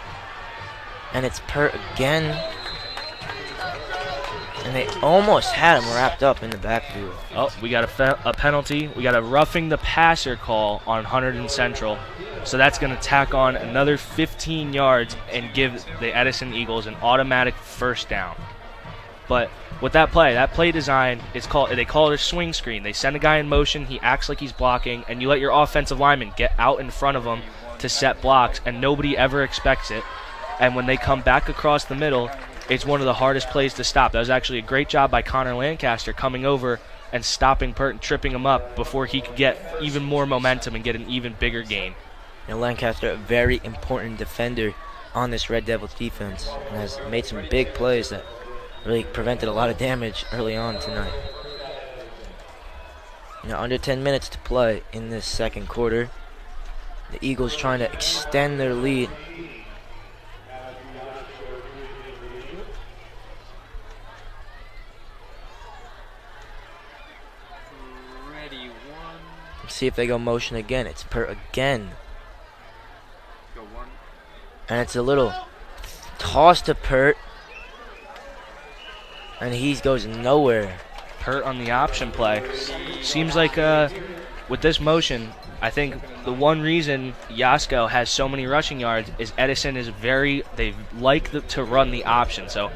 Speaker 8: and it's Pert again. And they almost had him wrapped up in the backfield.
Speaker 9: Oh, we got a penalty. We got a roughing the passer call on Hunterdon Central. So that's going to tack on another 15 yards and give the Edison Eagles an automatic first down. But with that play design, they call it a swing screen. They send a guy in motion, he acts like he's blocking, and you let your offensive lineman get out in front of him to set blocks, and nobody ever expects it. And when they come back across the middle, it's one of the hardest plays to stop. That was actually a great job by Connor Lancaster coming over and stopping Pert and tripping him up before he could get even more momentum and get an even bigger gain.
Speaker 8: And Lancaster, a very important defender on this Red Devils defense, and has made some big plays that really prevented a lot of damage early on tonight. Now under 10 minutes to play in this second quarter. The Eagles trying to extend their lead.
Speaker 6: Ready, one.
Speaker 8: Let's see if they go motion again. It's Pert again.
Speaker 6: Go one.
Speaker 8: And it's a little toss to Pert. And he goes nowhere.
Speaker 9: Pert on the option play. Seems like with this motion, I think the one reason Yasko has so many rushing yards is Edison is they like to run the option. So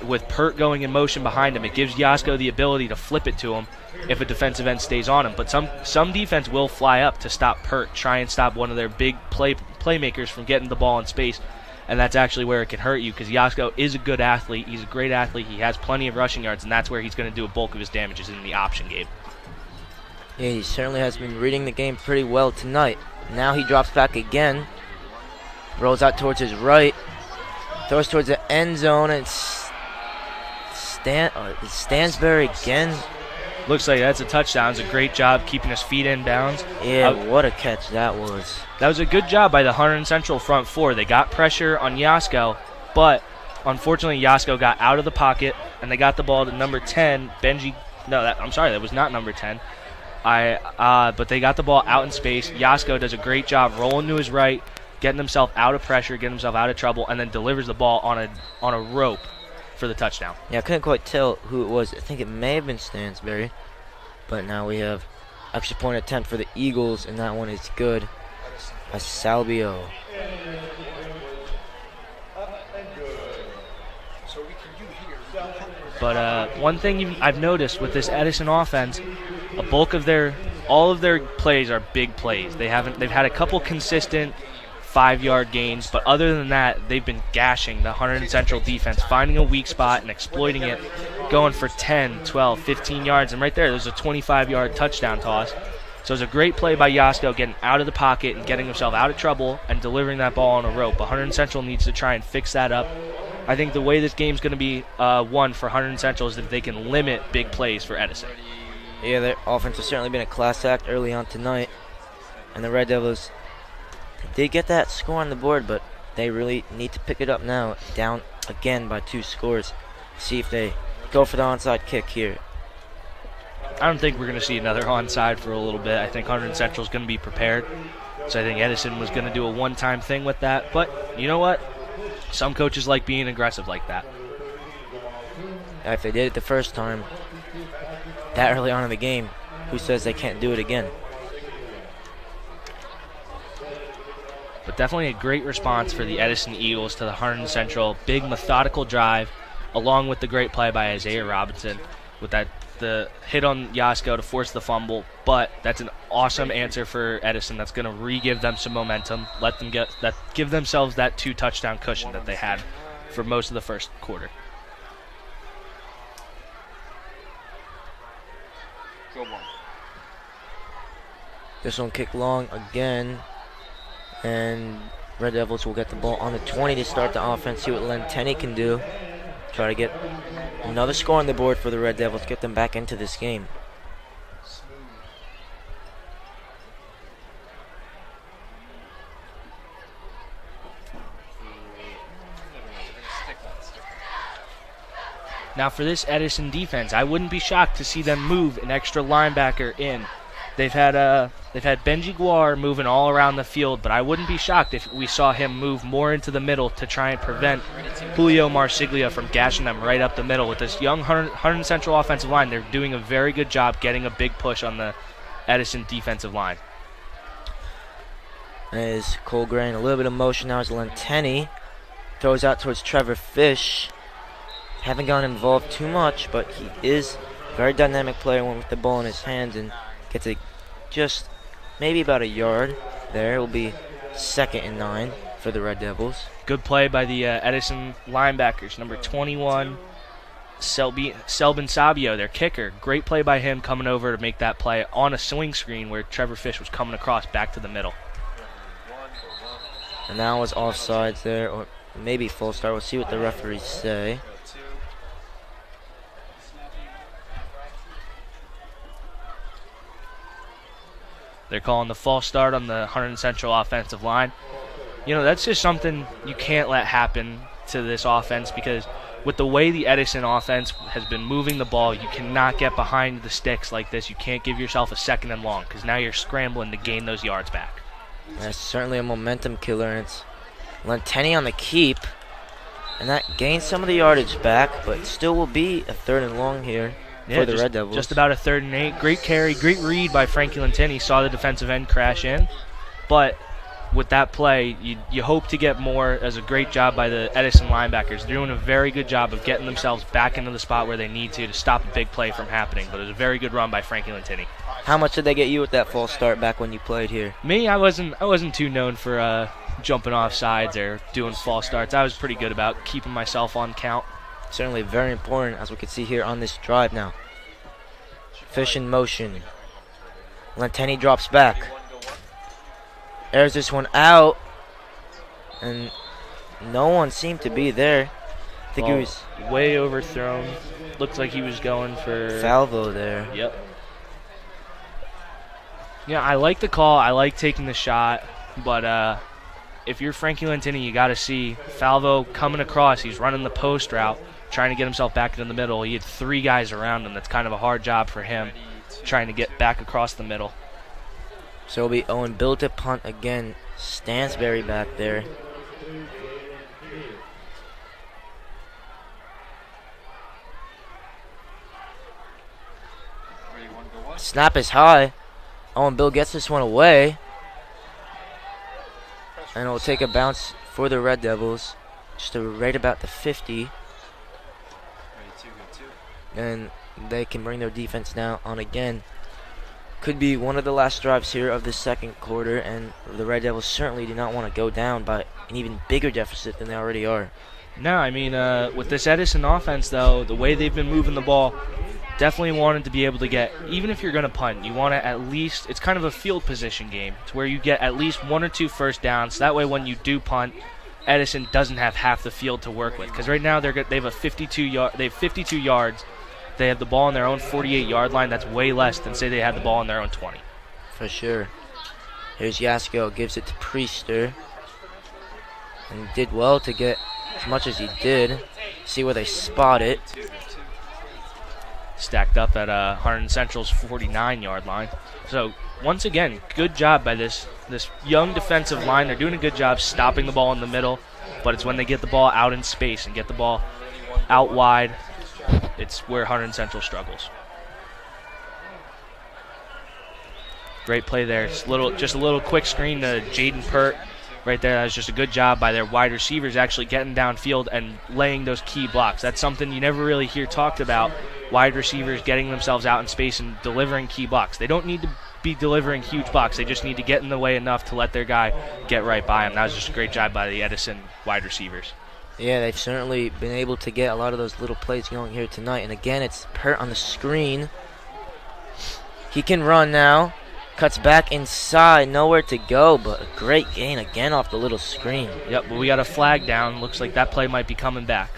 Speaker 9: with Pert going in motion behind him, it gives Yasko the ability to flip it to him if a defensive end stays on him. But some defense will fly up to stop Pert, try and stop one of their big playmakers from getting the ball in space. And that's actually where it can hurt you, because Yasko is a good athlete. He's a great athlete. He has plenty of rushing yards, and that's where he's going to do a bulk of his damages in the option game.
Speaker 8: Yeah, he certainly has been reading the game pretty well tonight. Now he drops back again. Rolls out towards his right. Throws towards the end zone, and it's Stansbury again.
Speaker 9: Looks like that's a touchdown. It's a great job keeping his feet in bounds.
Speaker 8: Yeah, what a catch that was.
Speaker 9: That was a good job by the Hunterdon Central front four. They got pressure on Yasko, but unfortunately Yasko got out of the pocket, and they got the ball to number 10, Benji. No, I'm sorry, that was not number 10. But they got the ball out in space. Yasko does a great job rolling to his right, getting himself out of pressure, getting himself out of trouble, and then delivers the ball on a rope for the touchdown.
Speaker 8: Yeah, I couldn't quite tell who it was. I think it may have been Stansbury, but now we have extra point attempt for the Eagles, and that one is good. A Salvio.
Speaker 9: But one thing I've noticed with this Edison offense, a bulk of all of their plays are big plays. They've had a couple consistent 5-yard gains, but other than that, they've been gashing the Hunterdon Central defense, finding a weak spot and exploiting it, going for 10, 12, 15 yards, and right there's a 25-yard touchdown toss. So it's a great play by Yasko, getting out of the pocket and getting himself out of trouble and delivering that ball on a rope. But Hunterdon Central needs to try and fix that up. I think the way this game's going to be won for Hunterdon Central is that they can limit big plays for Edison.
Speaker 8: Yeah, their offense has certainly been a class act early on tonight. And the Red Devils did get that score on the board, but they really need to pick it up now. Down again by 2 scores. See if they go for the onside kick here.
Speaker 9: I don't think we're going to see another onside for a little bit. I think Hunterdon Central is going to be prepared. So I think Edison was going to do a one-time thing with that. But you know what? Some coaches like being aggressive like that.
Speaker 8: If they did it the first time, that early on in the game, who says they can't do it again?
Speaker 9: But definitely a great response for the Edison Eagles to the Hunterdon Central. Big methodical drive, along with the great play by Isaiah Robinson with the hit on Yasko to force the fumble. But that's an awesome answer for Edison. That's going to re-give them some momentum, give themselves that 2-touchdown cushion that they had for most of the first quarter.
Speaker 6: Field one.
Speaker 8: This one kicked long again. And Red Devils will get the ball on the 20 to start the offense. See what Lenteni can do. Try to get another score on the board for the Red Devils. Get them back into this game.
Speaker 9: Now for this Edison defense, I wouldn't be shocked to see them move an extra linebacker in. They've had Benji Guar moving all around the field, but I wouldn't be shocked if we saw him move more into the middle to try and prevent Julio Marsiglia from gashing them right up the middle. With this young Hunterdon Central offensive line, they're doing a very good job getting a big push on the Edison defensive line.
Speaker 8: As Cole Gray in a little bit of motion now as Lenteni throws out towards Trevor Fish. Haven't gotten involved too much, but he is a very dynamic player. Went with the ball in his hands and gets it just maybe about a yard. There it will be 2nd and 9 for the Red Devils.
Speaker 9: Good play by the Edison linebackers. Number 21, Selbin Sabio, their kicker. Great play by him coming over to make that play on a swing screen where Trevor Fish was coming across back to the middle.
Speaker 8: And that was offsides there, or maybe full start. We'll see what the referees say.
Speaker 9: They're calling the false start on the Hunterdon Central offensive line. You know, that's just something you can't let happen to this offense because with the way the Edison offense has been moving the ball, you cannot get behind the sticks like this. You can't give yourself a 2nd and long because now you're scrambling to gain those yards back.
Speaker 8: That's certainly a momentum killer, and it's Lenteni on the keep. And that gains some of the yardage back, but still will be a 3rd and long here. For the Red Devils.
Speaker 9: Just about a 3rd and 8. Great carry, great read by Frankie Lenteni. Saw the defensive end crash in. But with that play, you hope to get more. As a great job by the Edison linebackers. They're doing a very good job of getting themselves back into the spot where they need to stop a big play from happening. But it was a very good run by Frankie Lenteni.
Speaker 8: How much did they get you with that false start back when you played here?
Speaker 9: Me, I wasn't too known for jumping off sides or doing false starts. I was pretty good about keeping myself on count.
Speaker 8: Certainly very important, as we can see here on this drive now. Fish in motion. Lenteni drops back. Airs this one out. And no one seemed to be there. I think he was
Speaker 9: way overthrown. Looked like he was going for
Speaker 8: Falvo there.
Speaker 9: Yep. Yeah, I like the call. I like taking the shot. But if you're Frankie Lenteni, you got to see Falvo coming across. He's running the post route, trying to get himself back into the middle. He had 3 guys around him. That's kind of a hard job for him, trying to get back across the middle.
Speaker 8: So it'll be Owen Bill to punt again. Stansberry back there. Snap is high. Owen Bill gets this one away. And it'll take a bounce for the Red Devils. Just right about the 50. And they can bring their defense now on again. Could be one of the last drives here of the 2nd quarter, and the Red Devils certainly do not want to go down by an even bigger deficit than they already are.
Speaker 9: No, I mean, with this Edison offense, though, the way they've been moving the ball, definitely wanted to be able to get, even if you're going to punt, you want to at least, it's kind of a field position game. It's where you get at least 1 or 2 first downs. That way when you do punt, Edison doesn't have half the field to work with. Because right now they have 52 yards. They have the ball on their own 48-yard line. That's way less than, say, they had the ball on their own 20.
Speaker 8: For sure. Here's Yasko, gives it to Priester. And did well to get as much as he did. See where they spot it.
Speaker 9: Stacked up at Hunterdon Central's 49-yard line. So, once again, good job by this young defensive line. They're doing a good job stopping the ball in the middle, but it's when they get the ball out in space and get the ball out wide, it's where Hunterdon Central struggles. Great play there. Just a little quick screen to Jaden Pert right there. That was just a good job by their wide receivers actually getting downfield and laying those key blocks. That's something you never really hear talked about, wide receivers getting themselves out in space and delivering key blocks. They don't need to be delivering huge blocks. They just need to get in the way enough to let their guy get right by him. That was just a great job by the Edison wide receivers.
Speaker 8: Yeah, they've certainly been able to get a lot of those little plays going here tonight. And again, it's Pert on the screen. He can run now. Cuts back inside, nowhere to go, but a great gain again off the little screen.
Speaker 9: Yep, but we got a flag down. Looks like that play might be coming back.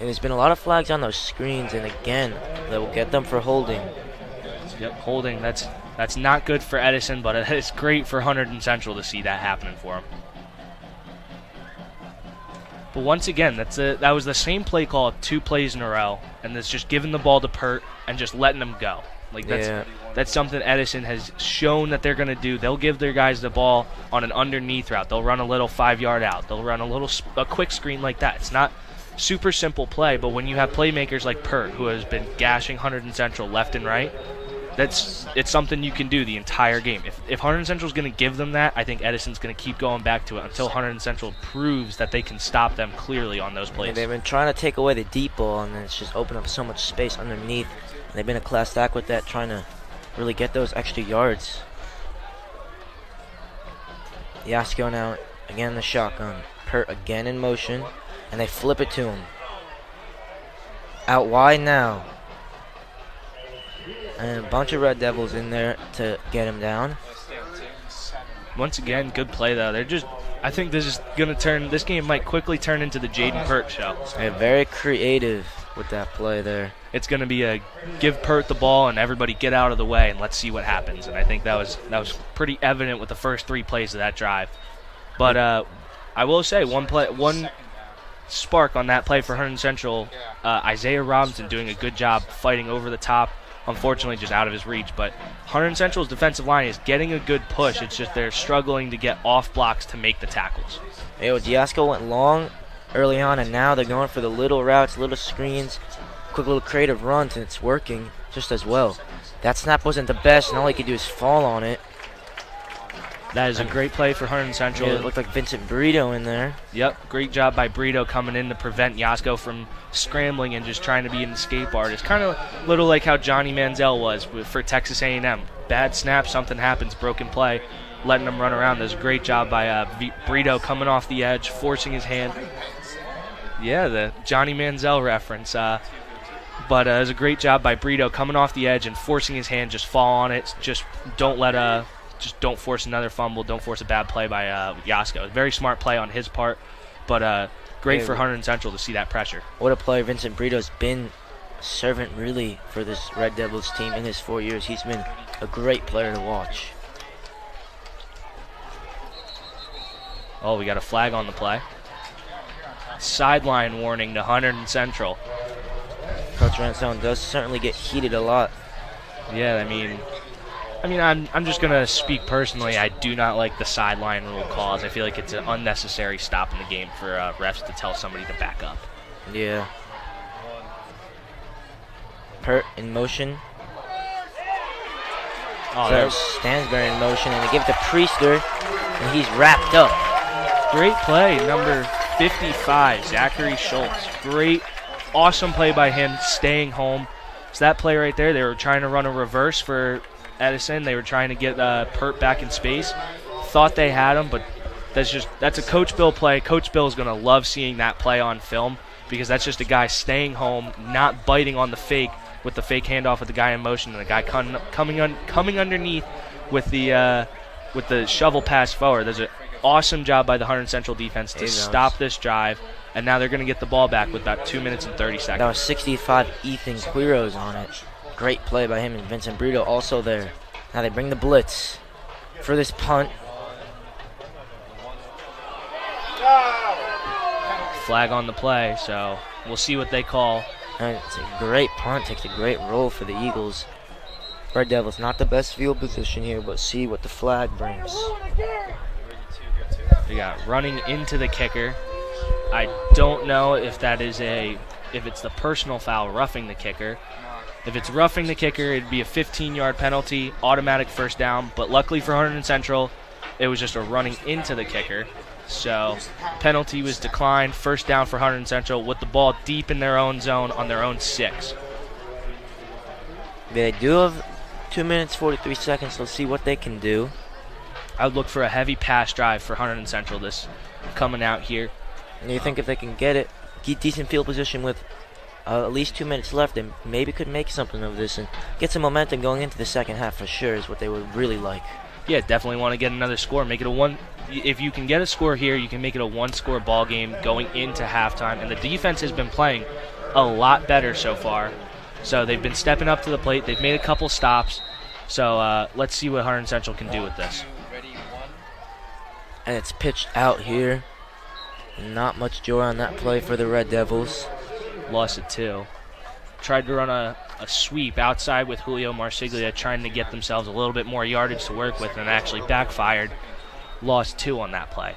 Speaker 8: And there's been a lot of flags on those screens, and again, they will get them for holding.
Speaker 9: Yep, holding. That's not good for Edison, but it's great for Hunterdon Central to see that happening for him. But once again, that was the same play call 2 plays in a row, and it's just giving the ball to Pert and just letting them go. Like that's something Edison has shown that they're going to do. They'll give their guys the ball on an underneath route. They'll run a little 5-yard out. They'll run a quick screen like that. It's not super simple play, but when you have playmakers like Pert, who has been gashing Hunterdon Central left and right, it's something you can do the entire game. If Hunterdon Central is going to give them that, I think Edison's going to keep going back to it until Hunterdon Central proves that they can stop them clearly on those plays.
Speaker 8: And they've been trying to take away the deep ball, and then it's just opened up so much space underneath. And they've been a class act with that, trying to really get those extra yards. Yasko now again in the shotgun. Pert again in motion, and they flip it to him. Out wide now. And a bunch of Red Devils in there to get him down.
Speaker 9: Once again, good play though. I think this game might quickly turn into the Jaden Pert show.
Speaker 8: They're very creative with that play there.
Speaker 9: It's going to be a give Pert the ball and everybody get out of the way and let's see what happens. And I think that was pretty evident with the first 3 plays of that drive. But I will say one spark on that play for Hunterdon Central. Isaiah Robinson doing a good job fighting over the top. Unfortunately, just out of his reach. But Hunterdon Central's defensive line is getting a good push. It's just they're struggling to get off blocks to make the tackles.
Speaker 8: Yasko went long early on, and now they're going for the little routes, little screens, quick little creative runs, and it's working just as well. That snap wasn't the best, and all he could do is fall on it.
Speaker 9: That is a great play for Hunterdon Central.
Speaker 8: Yeah, it looked like Vincent Burrito in there.
Speaker 9: Yep, great job by Burrito coming in to prevent Yasko from scrambling and just trying to be an escape artist. Kind of a little like how Johnny Manziel was for Texas A&M. Bad snap, something happens, broken play, letting them run around. There's a great job by Burrito coming off the edge, forcing his hand. Yeah, the Johnny Manziel reference. But it was a great job by Burrito coming off the edge and forcing his hand, just fall on it. Just don't force another fumble. Don't force a bad play by Yasko. Very smart play on his part, but great for Hunterdon Central to see that pressure.
Speaker 8: What a player Vincent Burrito's been. Servant really for this Red Devils team in his 4 years. He's been a great player to watch.
Speaker 9: Oh, we got a flag on the play. Sideline warning to Hunterdon Central.
Speaker 8: Coach Ransone does certainly get heated a lot.
Speaker 9: Yeah, I mean, I'm just going to speak personally. I do not like the sideline rule calls. I feel like it's an unnecessary stop in the game for refs to tell somebody to back up.
Speaker 8: Yeah. Pert in motion.
Speaker 9: Oh,
Speaker 8: there's Stansbury in motion, and they give it to Priester, and he's wrapped up.
Speaker 9: Great play, number 55, Zachary Schultz. Great, awesome play by him, staying home. So that play right there, they were trying to run a reverse for Edison. They were trying to get Pert back in space. Thought they had him, but that's a Coach Bill play. Coach Bill is going to love seeing that play on film because that's just a guy staying home, not biting on the fake with the fake handoff with the guy in motion and the guy coming underneath with the shovel pass forward. There's an awesome job by the Hunterdon Central defense to stop this drive, and now they're going to get the ball back with about 2 minutes and 30 seconds.
Speaker 8: That was 65 Ethan Quiros on it. Great play by him, and Vincent Burrito also there. Now they bring the blitz for this punt.
Speaker 9: Flag on the play, so we'll see what they call.
Speaker 8: And it's a great punt, takes a great roll for the Eagles. Red Devils, not the best field position here, but see what the flag brings.
Speaker 9: We got running into the kicker. I don't know if it's the personal foul, roughing the kicker. If it's roughing the kicker, it'd be a 15-yard penalty, automatic first down. But luckily for Hunterdon Central, it was just a running into the kicker. So penalty was declined. First down for Hunterdon Central with the ball deep in their own zone on their own 6.
Speaker 8: They do have 2 minutes, 43 seconds. Let's see what they can do.
Speaker 9: I would look for a heavy pass drive for Hunterdon Central this coming out here.
Speaker 8: And you think if they can get it, get decent field position with at least 2 minutes left, and maybe could make something of this and get some momentum going into the second half for sure is what they would really like.
Speaker 9: Yeah, definitely want to get another score. Make it a one. If you can get a score here, you can make it a one-score ball game going into halftime. And the defense has been playing a lot better so far. So they've been stepping up to the plate. They've made a couple stops. So let's see what Hunterdon Central can do with this.
Speaker 8: And it's pitched out here. Not much joy on that play for the Red Devils.
Speaker 9: Lost it 2. Tried to run a sweep outside with Julio Marsiglia, trying to get themselves a little bit more yardage to work with, and actually backfired. Lost 2 on that play.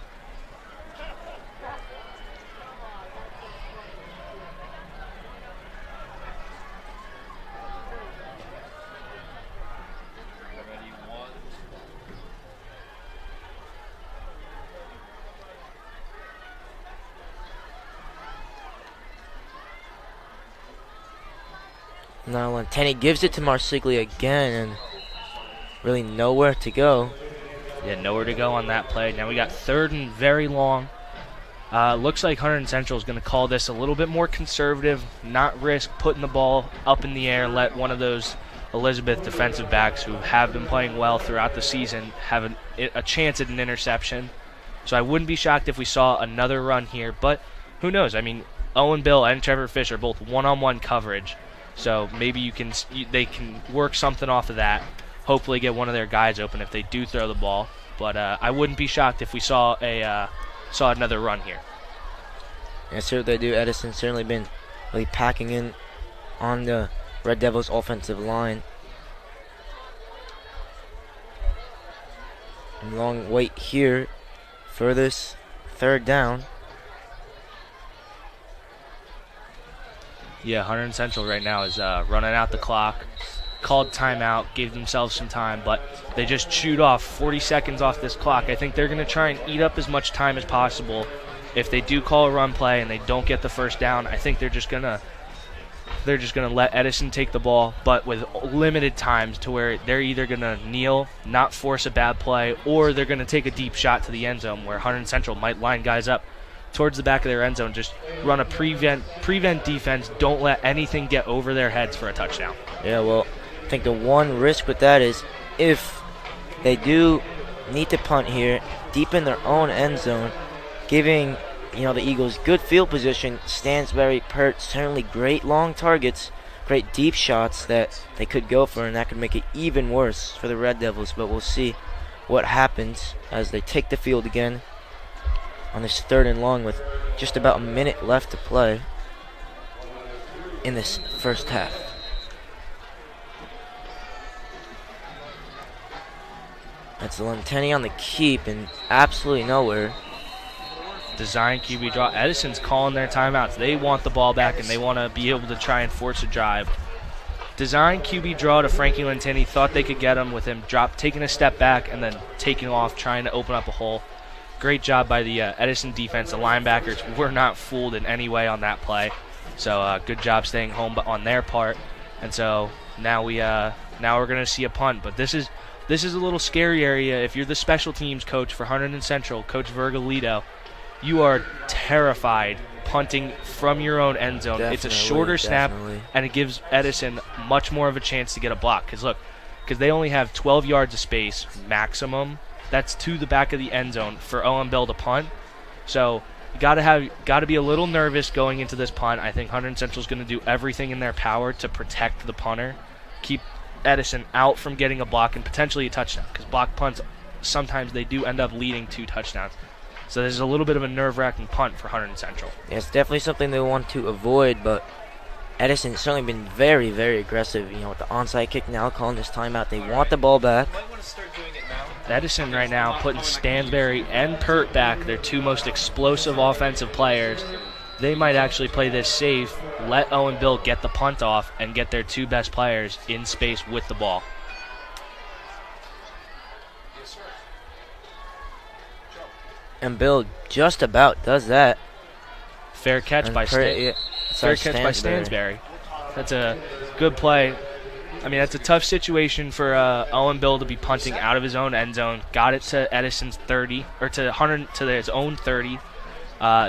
Speaker 8: Now Lenteni gives it to Marsiglia again, and really nowhere to go.
Speaker 9: Yeah, nowhere to go on that play. Now we got 3rd and very long. Looks like Hunterdon Central is going to call this a little bit more conservative, not risk putting the ball up in the air, let one of those Elizabeth defensive backs who have been playing well throughout the season have a chance at an interception. So I wouldn't be shocked if we saw another run here, but who knows? I mean, Owen Bill and Trevor Fish are both one-on-one coverage. So maybe they can work something off of that. Hopefully get one of their guys open if they do throw the ball. But I wouldn't be shocked if we saw another run here.
Speaker 8: And so they do. Edison certainly been really packing in on the Red Devils offensive line. Long wait here for this 3rd down.
Speaker 9: Yeah, Hunterdon Central right now is running out the clock. Called timeout, gave themselves some time, but they just chewed off 40 seconds off this clock. I think they're going to try and eat up as much time as possible. If they do call a run play and they don't get the first down, I think they're just going to let Edison take the ball, but with limited times to where they're either going to kneel, not force a bad play, or they're going to take a deep shot to the end zone where Hunterdon Central might line guys up towards the back of their end zone, just run a prevent defense, don't let anything get over their heads for a touchdown.
Speaker 8: Yeah, well, I think the one risk with that is if they do need to punt here deep in their own end zone, giving the Eagles good field position. Stansberry, Pert, certainly great long targets, great deep shots that they could go for, and that could make it even worse for the Red Devils. But we'll see what happens as they take the field again on this 3rd and long with just about a minute left to play in this first half. That's Lenteni on the keep and absolutely nowhere.
Speaker 9: Design QB draw. Edison's calling their timeouts. They want the ball back and they want to be able to try and force a drive. Design QB draw to Frankie Lenteni. Thought they could get him with him taking a step back and then taking off, trying to open up a hole. Great job by the Edison defense. The linebackers were not fooled in any way on that play. So good job staying home on their part. And so now we're going to see a punt. But this is a little scary area. If you're the special teams coach for Hunterdon Central, Coach Virgolito, you are terrified punting from your own end zone. It's a shorter snap, and it gives Edison much more of a chance to get a block. Because they only have 12 yards of space maximum. That's to the back of the end zone for Owen Bill to punt. So you got to be a little nervous going into this punt. I think Hunterdon Central is going to do everything in their power to protect the punter, keep Edison out from getting a block and potentially a touchdown. Because block punts, sometimes they do end up leading to touchdowns. So there's a little bit of a nerve-wracking punt for Hunterdon Central.
Speaker 8: Yeah, it's definitely something they want to avoid, but Edison's certainly been very, very aggressive. With the onside kick now calling this timeout. They want the ball back.
Speaker 9: Edison right now putting Stansberry and Pert back, their two most explosive offensive players. They might actually play this safe, let Owen Bill get the punt off, and get their two best players in space with the ball.
Speaker 8: And Bill just about does that.
Speaker 9: Fair catch by Stansberry. That's a good play. I mean, that's a tough situation for Owen Bill to be punting out of his own end zone. Got it to Edison's 30, or to his own 30.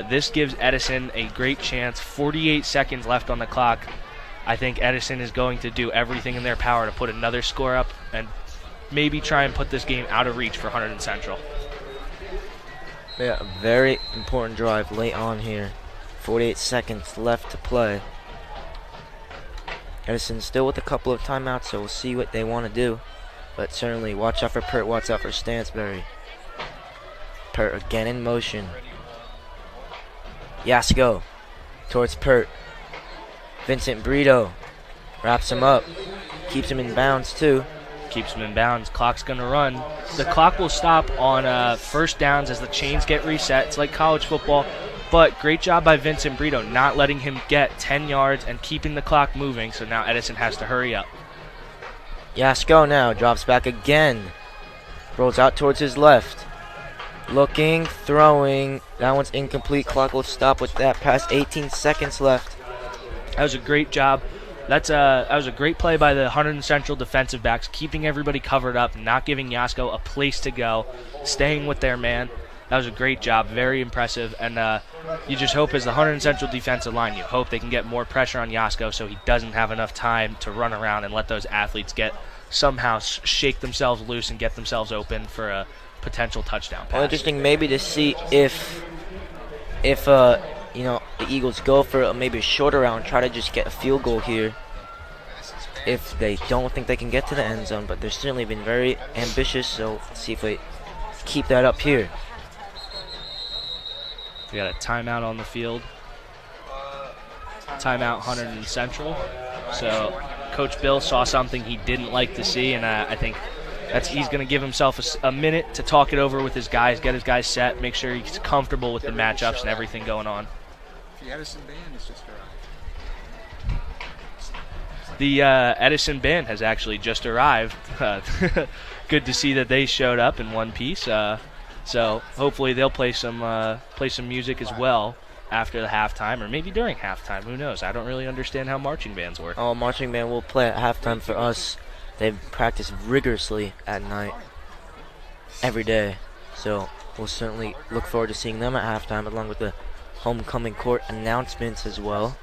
Speaker 9: This gives Edison a great chance. 48 seconds left on the clock. I think Edison is going to do everything in their power to put another score up and maybe try and put this game out of reach for Hunterdon Central.
Speaker 8: Yeah, a very important drive late on here. 48 seconds left to play. Edison still with a couple of timeouts, so we'll see what they want to do. But certainly watch out for Pert, watch out for Stansberry. Pert again in motion. Yasko towards Pert. Vincent Brito wraps him up. Keeps him in bounds too.
Speaker 9: Keeps him in bounds. Clock's going to run. The clock will stop on first downs as the chains get reset. It's like college football. But great job by Vincent Brito not letting him get 10 yards and keeping the clock moving. So now Edison has to hurry up.
Speaker 8: Yasko now drops back again. Rolls out towards his left. Looking, throwing. That one's incomplete. Clock will stop with that pass. 18 seconds left.
Speaker 9: That was a great job. That was a great play by the Hunterdon Central defensive backs, keeping everybody covered up, not giving Yasko a place to go, staying with their man. That was a great job, very impressive. And you just hope as the Hunterdon Central defensive line, you hope they can get more pressure on Yasko so he doesn't have enough time to run around and let those athletes somehow shake themselves loose and get themselves open for a potential touchdown pass.
Speaker 8: Well, interesting maybe to see if the Eagles go for maybe a shorter round, try to just get a field goal here if they don't think they can get to the end zone. But they've certainly been very ambitious, so let's see if they keep that up here.
Speaker 9: We got a timeout on the field. Timeout Hunterdon Central. So Coach Bill saw something he didn't like to see, and I think he's going to give himself a minute to talk it over with his guys, get his guys set, make sure he's comfortable with the matchups and everything going on.
Speaker 10: The Edison band has just arrived.
Speaker 9: The Edison band has actually just arrived. Good to see that they showed up in one piece. So hopefully they'll play some music as well after the halftime, or maybe during halftime. Who knows? I don't really understand how marching bands work.
Speaker 8: Oh, marching band will play at halftime for us. They practice rigorously at night, every day. So we'll certainly look forward to seeing them at halftime, along with the homecoming court announcements as well.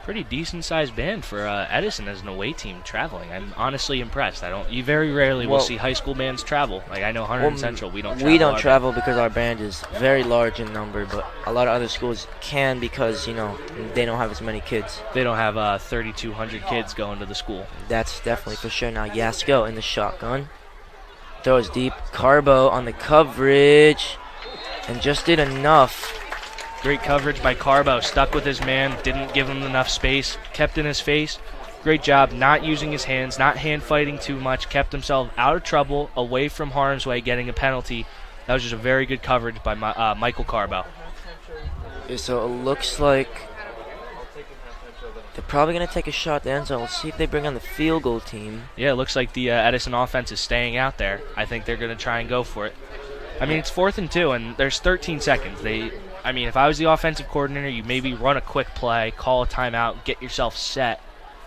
Speaker 9: Pretty decent-sized band for Edison as an away team traveling. I'm honestly impressed. You very rarely will see high school bands travel. Like I know Hunterdon Central, we don't travel.
Speaker 8: We don't travel because our band is very large in number, but a lot of other schools can because, they don't have as many kids.
Speaker 9: They don't have 3,200 kids going to the school.
Speaker 8: That's definitely for sure. Now Yasko in the shotgun. Throws deep. Carbo on the coverage. And just did enough.
Speaker 9: Great coverage by Carbo. Stuck with his man. Didn't give him enough space. Kept in his face. Great job not using his hands, not hand fighting too much. Kept himself out of trouble, away from harm's way, getting a penalty. That was just a very good coverage by Michael Carbo.
Speaker 8: Okay, so it looks like they're probably going to take a shot at the end zone. We'll see if they bring on the field goal team.
Speaker 9: Yeah, it looks like the Edison offense is staying out there. I think they're going to try and go for it. I mean, it's 4th and 2, and there's 13 seconds. If I was the offensive coordinator, you maybe run a quick play, call a timeout, get yourself set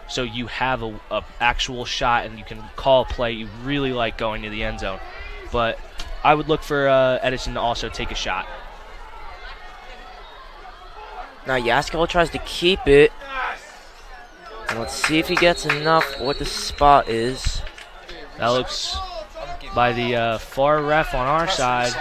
Speaker 9: so you have a actual shot and you can call a play you really like going to the end zone. But I would look for Edison to also take a shot.
Speaker 8: Now Yasko tries to keep it. And let's see if he gets enough what the spot is.
Speaker 9: That looks by the far ref on our side.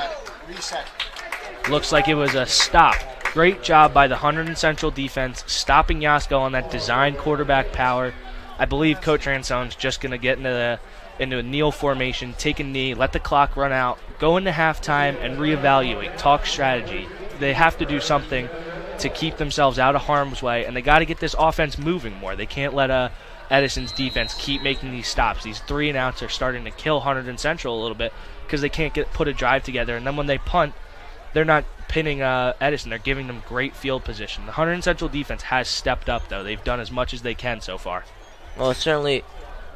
Speaker 9: Looks like it was a stop. Great job by the Hunterdon Central defense, stopping Yasko on that design quarterback power. I believe Coach Ransone's just going to get into a kneel formation, take a knee, let the clock run out, go into halftime, and reevaluate, talk strategy. They have to do something to keep themselves out of harm's way, and they got to get this offense moving more. They can't let Edison's defense keep making these stops. These 3-and-outs are starting to kill Hunterdon Central a little bit because they can't put a drive together, and then when they punt, they're not pinning Edison. They're giving them great field position. The Hunterdon Central defense has stepped up, though. They've done as much as they can so far.
Speaker 8: Well, it certainly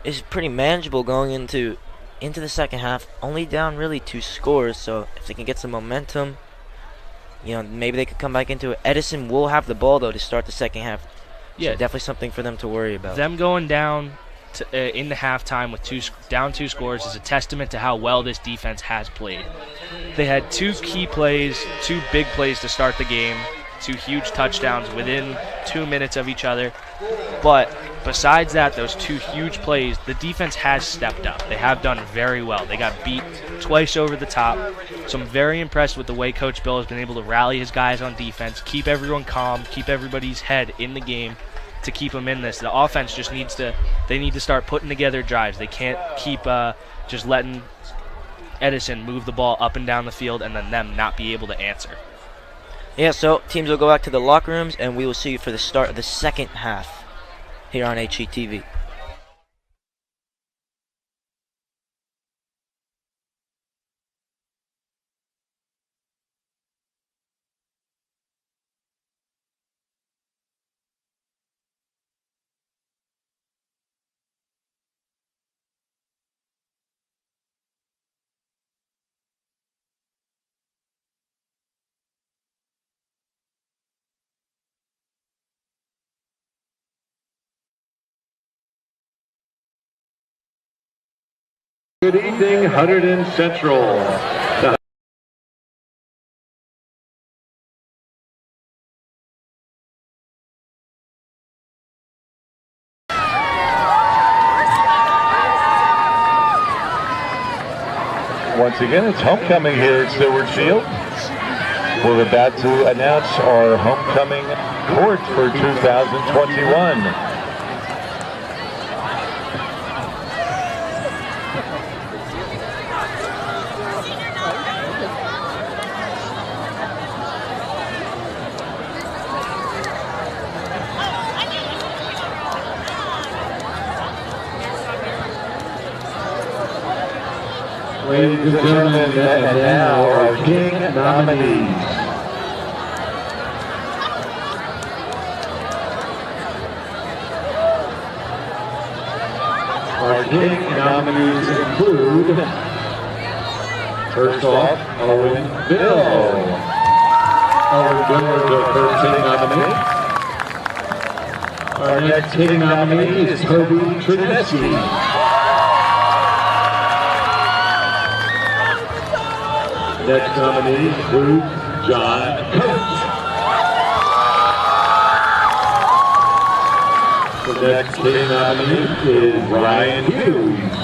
Speaker 8: is pretty manageable going into the second half. Only down really 2 scores, so if they can get some momentum, maybe they could come back into it. Edison will have the ball, though, to start the second half.
Speaker 9: Yeah,
Speaker 8: so definitely something for them to worry about.
Speaker 9: Them going down in the halftime with down 2 scores is a testament to how well this defense has played. They had 2 key plays, 2 big plays to start the game, 2 huge touchdowns within 2 minutes of each other. But besides that, those 2 huge plays, the defense has stepped up. They have done very well. They got beat twice over the top. So I'm very impressed with the way Coach Bill has been able to rally his guys on defense, keep everyone calm, keep everybody's head in the game to keep them in this. The offense just need to start putting together drives. They can't keep just letting Edison move the ball up and down the field and then them not be able to answer.
Speaker 8: Yeah, so teams will go back to the locker rooms, and we will see you for the start of the second half here on HETV.
Speaker 7: Good evening, Hunterdon Central. Once again, it's homecoming here at Stewart Field. We're about to announce our homecoming court for 2021. Ladies and gentlemen, and now our King nominees. Our King nominees include, first off, Owen Bill. Owen Bill is the first King nominee. Our next King nominee is Toby Trineski. Next nominee includes John Coates. The next King nominee is Ryan Hughes.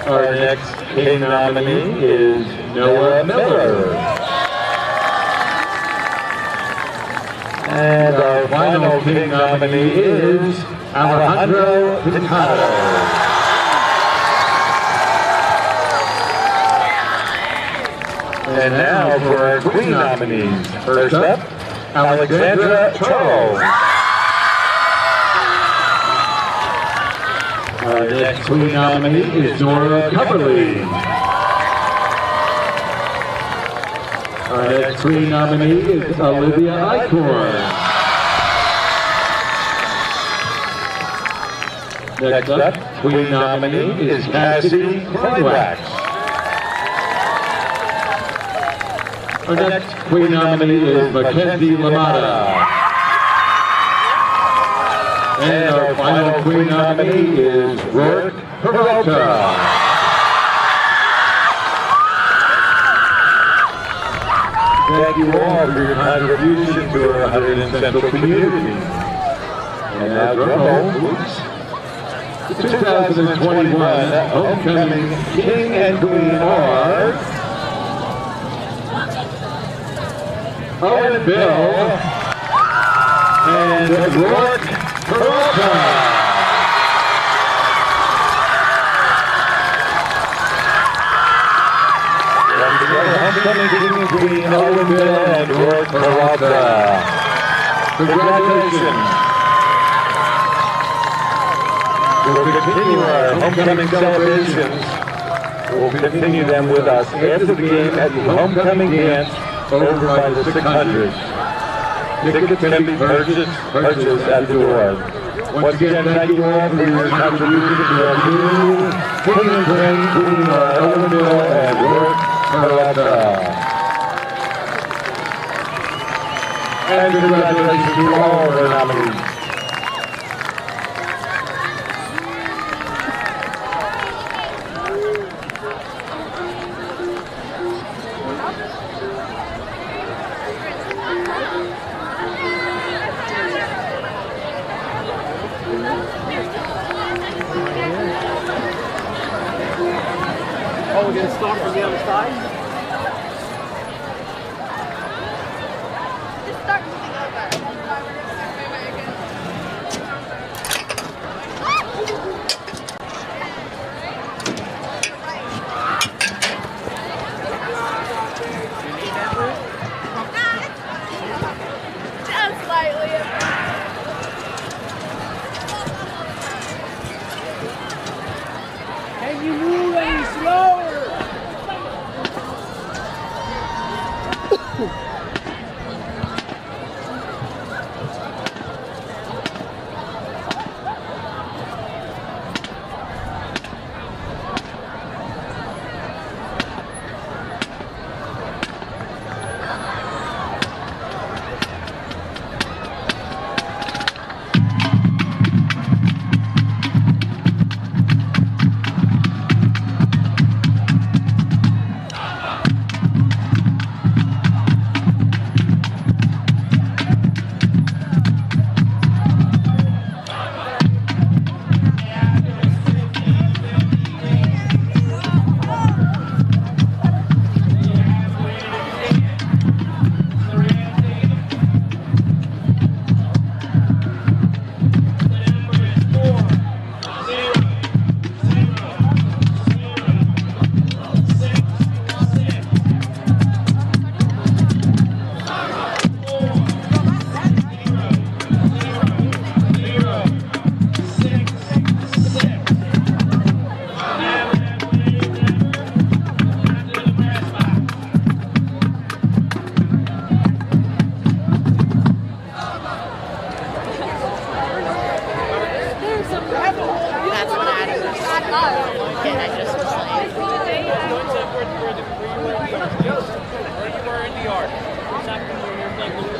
Speaker 7: Our next King nominee is Noah Miller. And our final King nominee is Alejandro Pintado. And now for our Queen nominees. First up, Alexandra Charles. Our next Queen nominee is Nora Coverly. Our next Queen nominee is Olivia Eichhorn. Next up, Queen nominee is Cassie Kleinwax. Our next Queen nominee is Mackenzie Lamada. And our final Queen nominee is Rourke Peralta. Thank you all for your contribution to our Hunterdon Central community. And now, drum roll, please. The 2021 Homecoming King and Queen are Owen Bill and Rourke Peralta. Homecoming King and Queen, Owen Bill and Rourke Peralta. Congratulations. We'll continue our homecoming celebrations. We'll continue them with us after the game at the homecoming dance over by the 600. Tickets can be purchased at the door. Once again, thank you all for your contribution to our new King and Queen, Owen Bill and Rourke Peralta. And congratulations to all of our nominees.
Speaker 1: Oh, we're going to start from the other side?
Speaker 11: Just start moving over. That's why we're going to start moving again. Just slightly.
Speaker 1: Can you move any slower?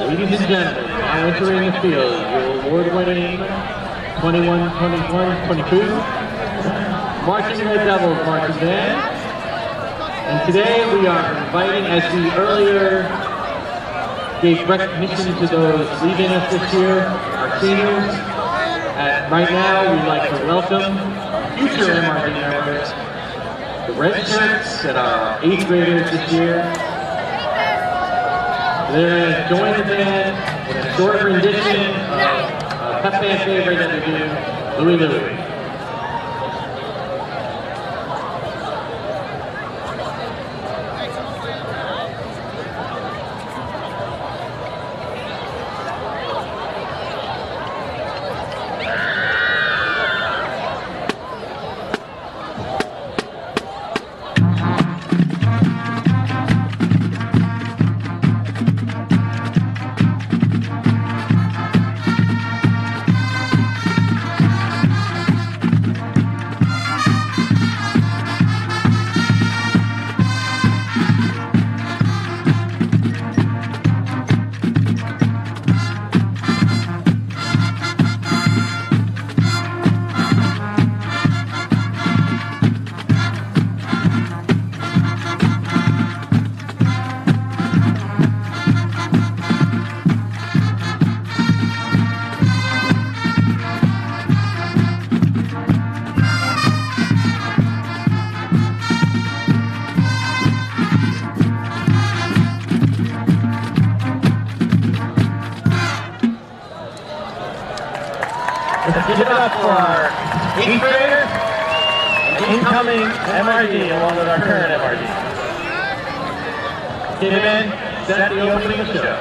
Speaker 7: Ladies and gentlemen, now entering the field, your award-winning 21-21-22 Marching Red Devils marching band. And today we are inviting, as we earlier gave recognition to those leaving us this year, our seniors. Right now, we'd like to welcome future MRD members, the red shirts that are 8th graders this year. They're going to join the band with a short rendition of a pep band favorite that we do, Louie Louie. Give it up for our 8th graders, incoming MRD along with our current MRD. Get him in, set the opening of the show.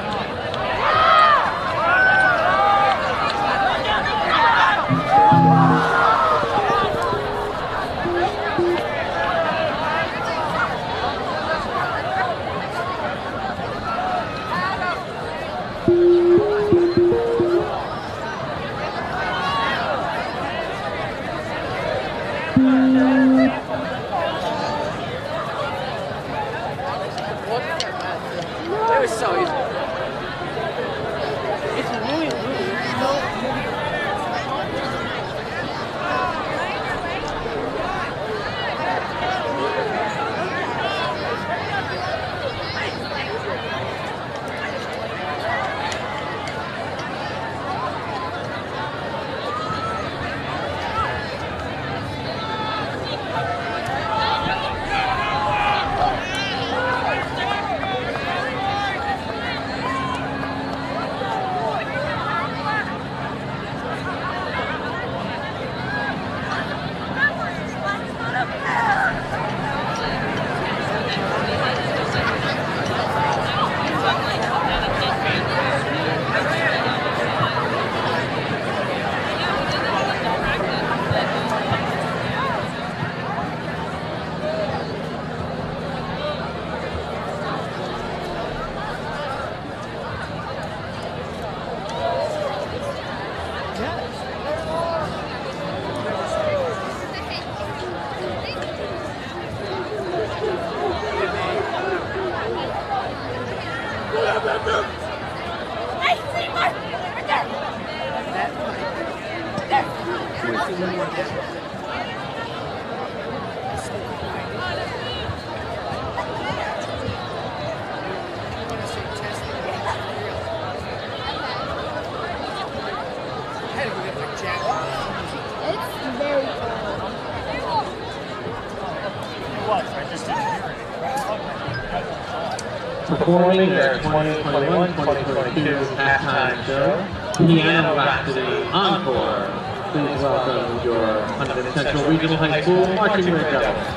Speaker 7: performing their 2021-2022 halftime show, Piano Rhapsody Encore. Please welcome your Hunterdon Central Regional High School Marching Red Devils.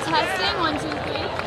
Speaker 11: Testing, 1, 2, 3.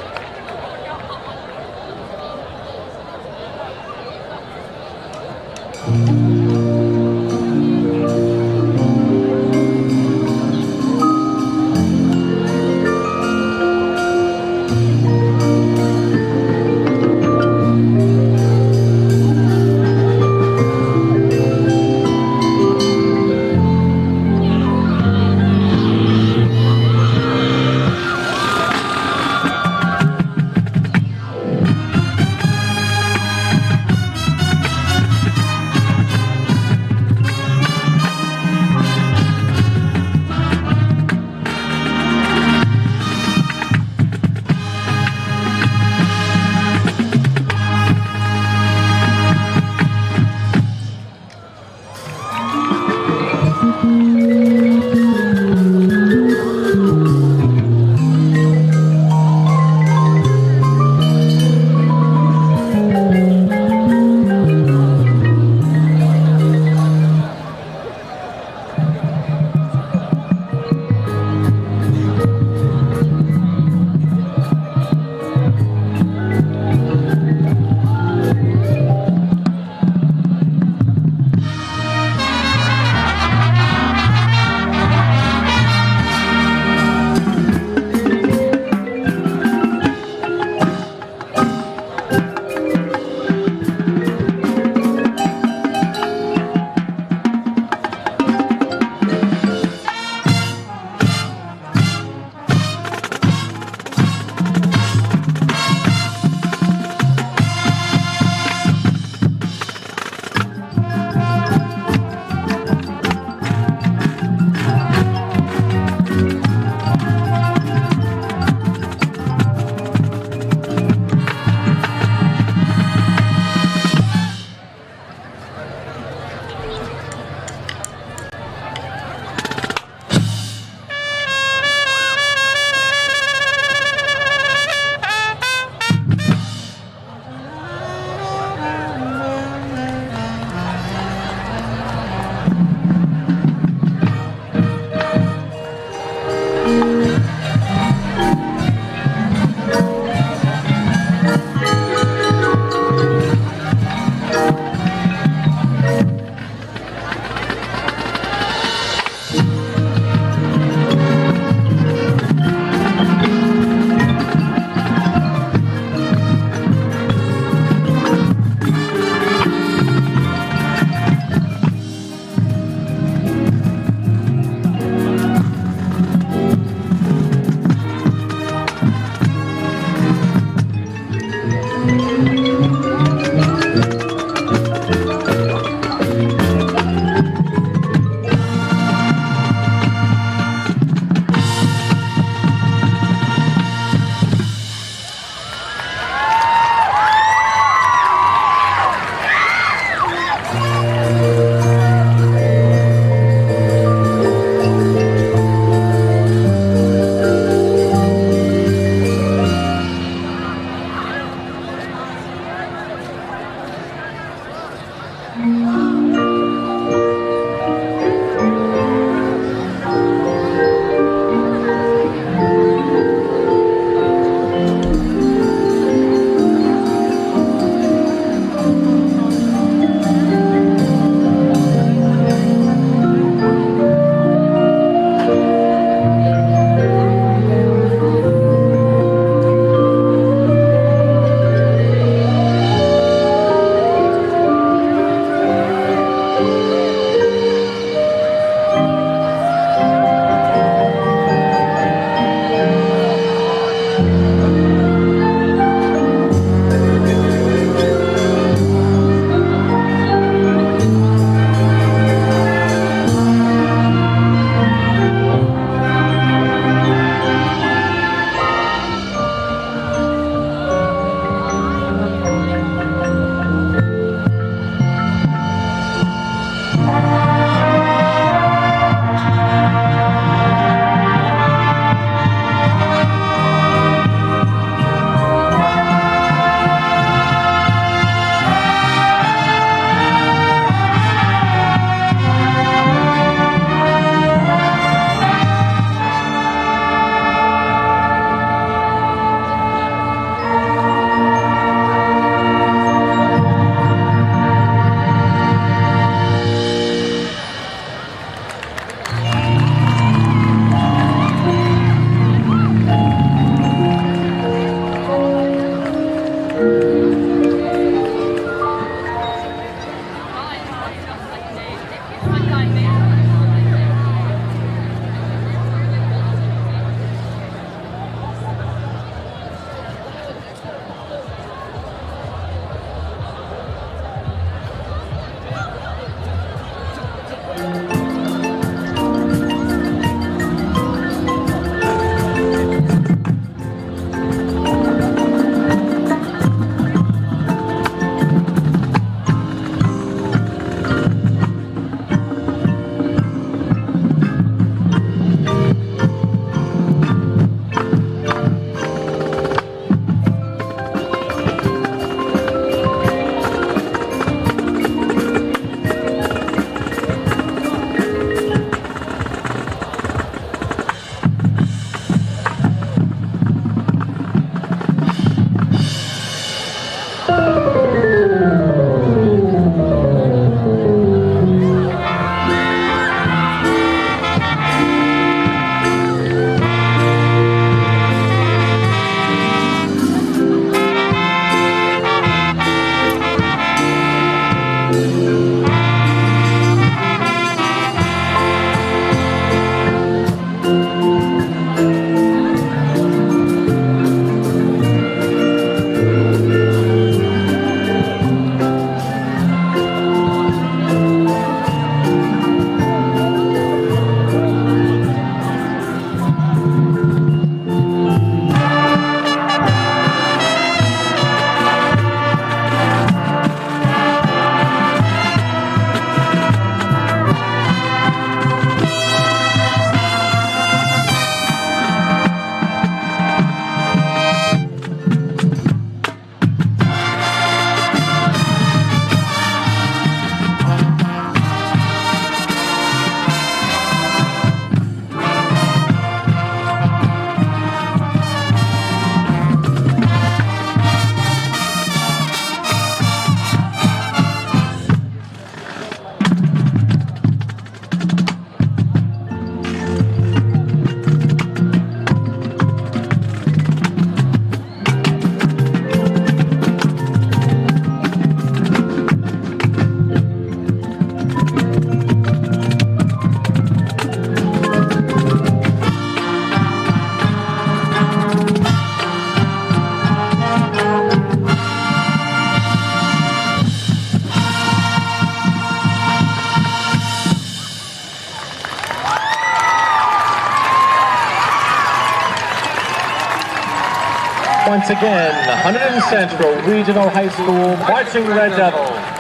Speaker 7: Once again, the Hunterdon Central Regional High School Marching Red Devils.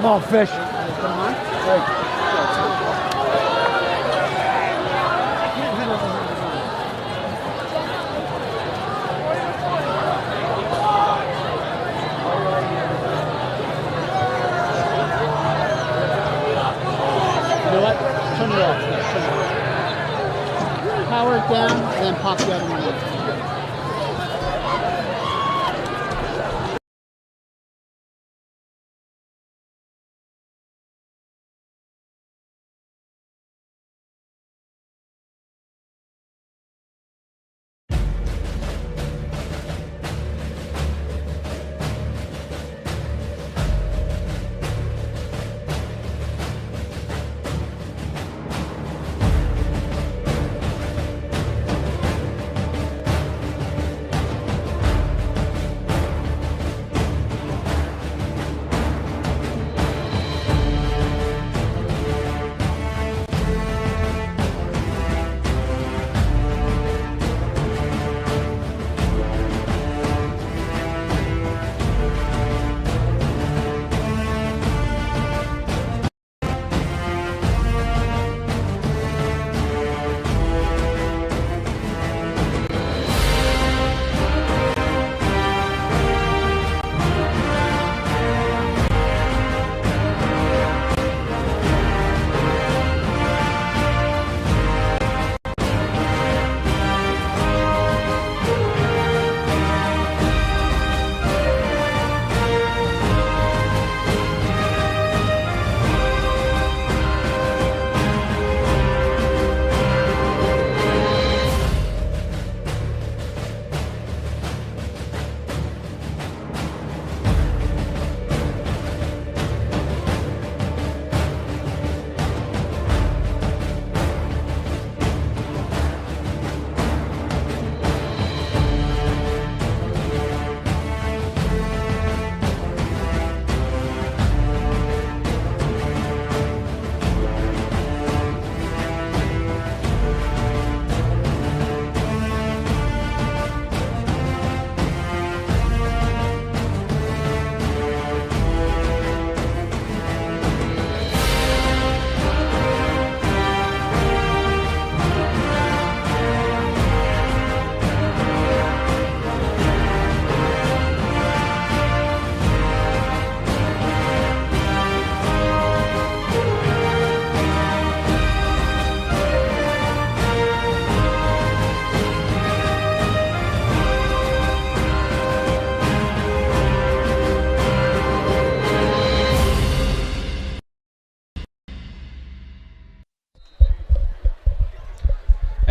Speaker 12: Come on, fish. Come on. You know what? Turn it off. Power it down, and then pop the other one in.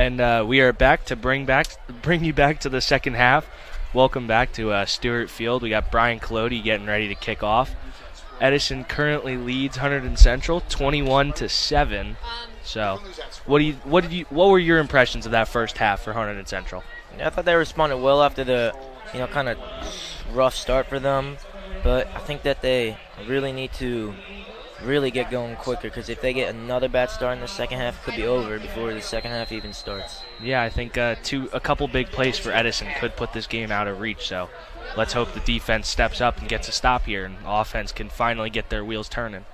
Speaker 9: And we are back to bring you back to the second half. Welcome back to Stewart Field. We got Brian Colodi getting ready to kick off. Edison currently leads Hunterdon Central 21-7. So, what were your impressions of that first half for Hunterdon Central?
Speaker 8: Yeah, I thought they responded well after the, kind of rough start for them. But I think that they really need to really get going quicker, because if they get another bad start in the second half, it could be over before the second half even starts.
Speaker 9: Yeah, I think a couple big plays for Edison could put this game out of reach. So let's hope the defense steps up and gets a stop here, and the offense can finally get their wheels turning.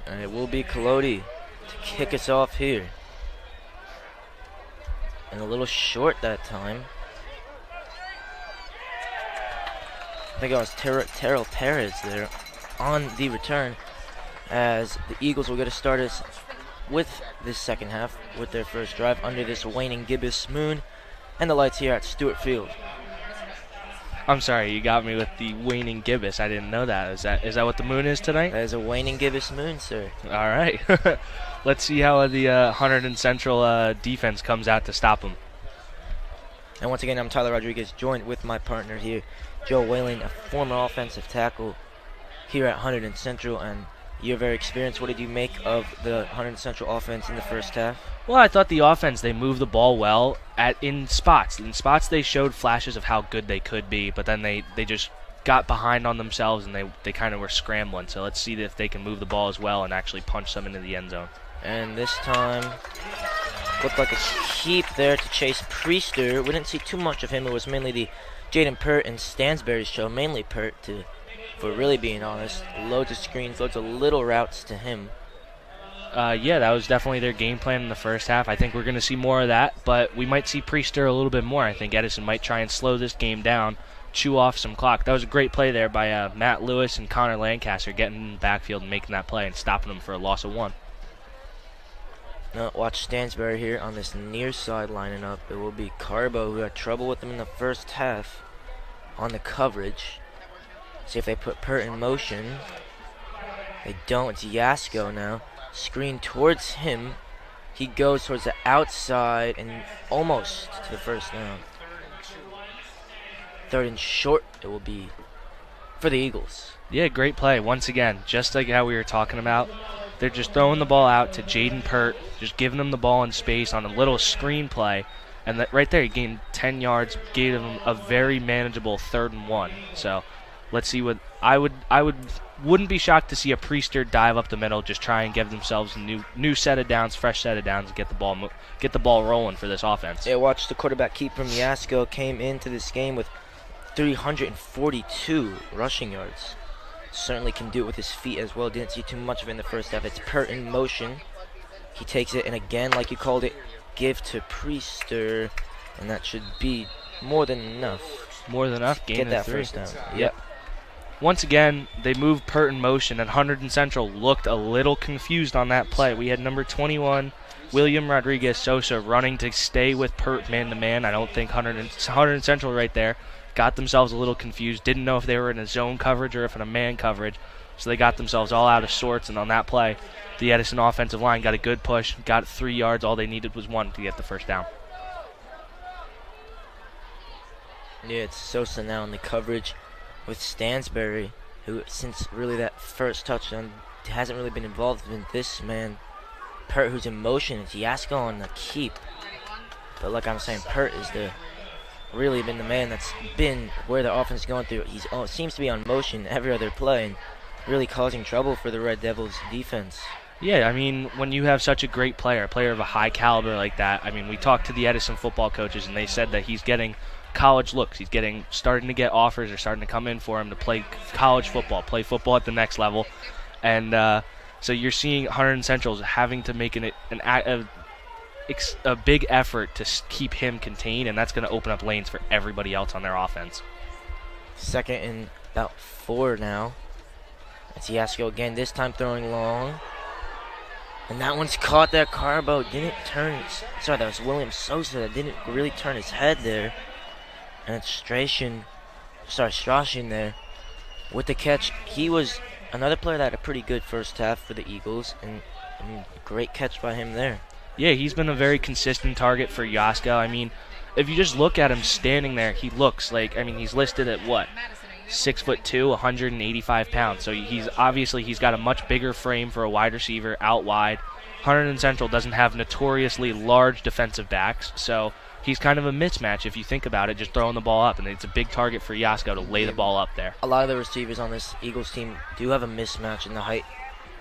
Speaker 8: And it will be Colodi to kick us off here. And a little short that time. I think it was Terrell Perez there on the return, as the Eagles will get to start us with this second half with their first drive under this waning gibbous moon and the lights here at Stewart Field.
Speaker 9: I'm sorry, you got me with the waning gibbous. I didn't know that. Is that what the moon is tonight?
Speaker 8: That is a waning gibbous moon, sir.
Speaker 9: All right. Let's see how the Hunterdon Central defense comes out to stop them.
Speaker 8: And once again, I'm Tyler Rodriguez, joined with my partner here, Joe Whalen, a former offensive tackle here at Hunterdon Central, and you're very experienced. What did you make of the Hunterdon Central offense in the first half?
Speaker 9: Well, I thought the offense, they moved the ball well in spots. In spots, they showed flashes of how good they could be, but then they just got behind on themselves, and they kind of were scrambling. So let's see if they can move the ball as well and actually punch some into the end zone.
Speaker 8: And this time, looked like a keep there to Chase Priester. We didn't see too much of him. It was mainly the Jaden Pert and Stansberry's show, mainly Pert, for really being honest. Loads of screens, loads of little routes to him.
Speaker 9: Yeah, that was definitely their game plan in the first half. I think we're going to see more of that, but we might see Priester a little bit more. I think Edison might try and slow this game down, chew off some clock. That was a great play there by Matt Lewis and Connor Lancaster, getting in the backfield and making that play and stopping them for a loss of 1.
Speaker 8: Now watch Stansberry here on this near side lining up. It will be Carbo, who had trouble with them in the first half on the coverage. See if they put Pert in motion. They don't. It's Yasko now. Screen towards him. He goes towards the outside and almost to the first down. Third and short it will be for the Eagles.
Speaker 9: Yeah, great play. Once again, just like how we were talking about. They're just throwing the ball out to Jaden Pert, just giving him the ball in space on a little screen play. And that right there, he gained 10 yards, gave him a very manageable 3rd and 1. So let's see what wouldn't be shocked to see a Priester dive up the middle, just try and give themselves a new set of downs, fresh set of downs, and get the ball rolling for this offense.
Speaker 8: Yeah, watch the quarterback keep from Yasko came into this game with 342 rushing yards. Certainly can do it with his feet as well. Didn't see too much of it in the first half. It's Pert in motion. He takes it, and again, like you called it, give to Priester, and that should be more than enough.
Speaker 9: More than enough. Gain
Speaker 8: get that
Speaker 9: 3.
Speaker 8: first down.
Speaker 9: Yep. Once again, they moved Pert in motion, and Hunterdon Central looked a little confused on that play. We had number 21, William Rodriguez Sosa, running to stay with Pert man-to-man. I don't think Hunterdon Central right there got themselves a little confused, didn't know if they were in a zone coverage or if in a man coverage, so they got themselves all out of sorts, and on that play, the Edison offensive line got a good push, got 3 yards. All they needed was 1 to get the first down.
Speaker 8: Yeah, it's Sosa now in the coverage with Stansberry, who since really that first touchdown hasn't really been involved in this man. Pert, who's in motion, it's Yasko on the keep. But like I'm saying, Pert is really been the man that's been where the offense is going through. He seems to be on motion every other play and really causing trouble for the Red Devils defense.
Speaker 9: Yeah, I mean, when you have such a great player, a player of a high caliber like that, I mean, we talked to the Edison football coaches, and they said that he's getting college looks. He's starting to get offers. They're starting to come in for him to play college football, play football at the next level. And so you're seeing Hunterdon Central's having to make a big effort to keep him contained, and that's going to open up lanes for everybody else on their offense.
Speaker 8: 2nd and about 4 now. It's Yasko again, this time throwing long. And that one's caught there. Carbo didn't turn. Sorry, that was William Sosa that didn't really turn his head there. And it's Strachan there with the catch. He was another player that had a pretty good first half for the Eagles, and great catch by him there.
Speaker 9: Yeah, he's been a very consistent target for Yasko. I mean, if you just look at him standing there, he looks like, I mean, he's listed at what? 6'2", 185 pounds. So he's got a much bigger frame for a wide receiver out wide. Hunterdon Central doesn't have notoriously large defensive backs, so he's kind of a mismatch if you think about it, just throwing the ball up, and it's a big target for Yasko to lay the ball up there.
Speaker 8: A lot of the receivers on this Eagles team do have a mismatch in the height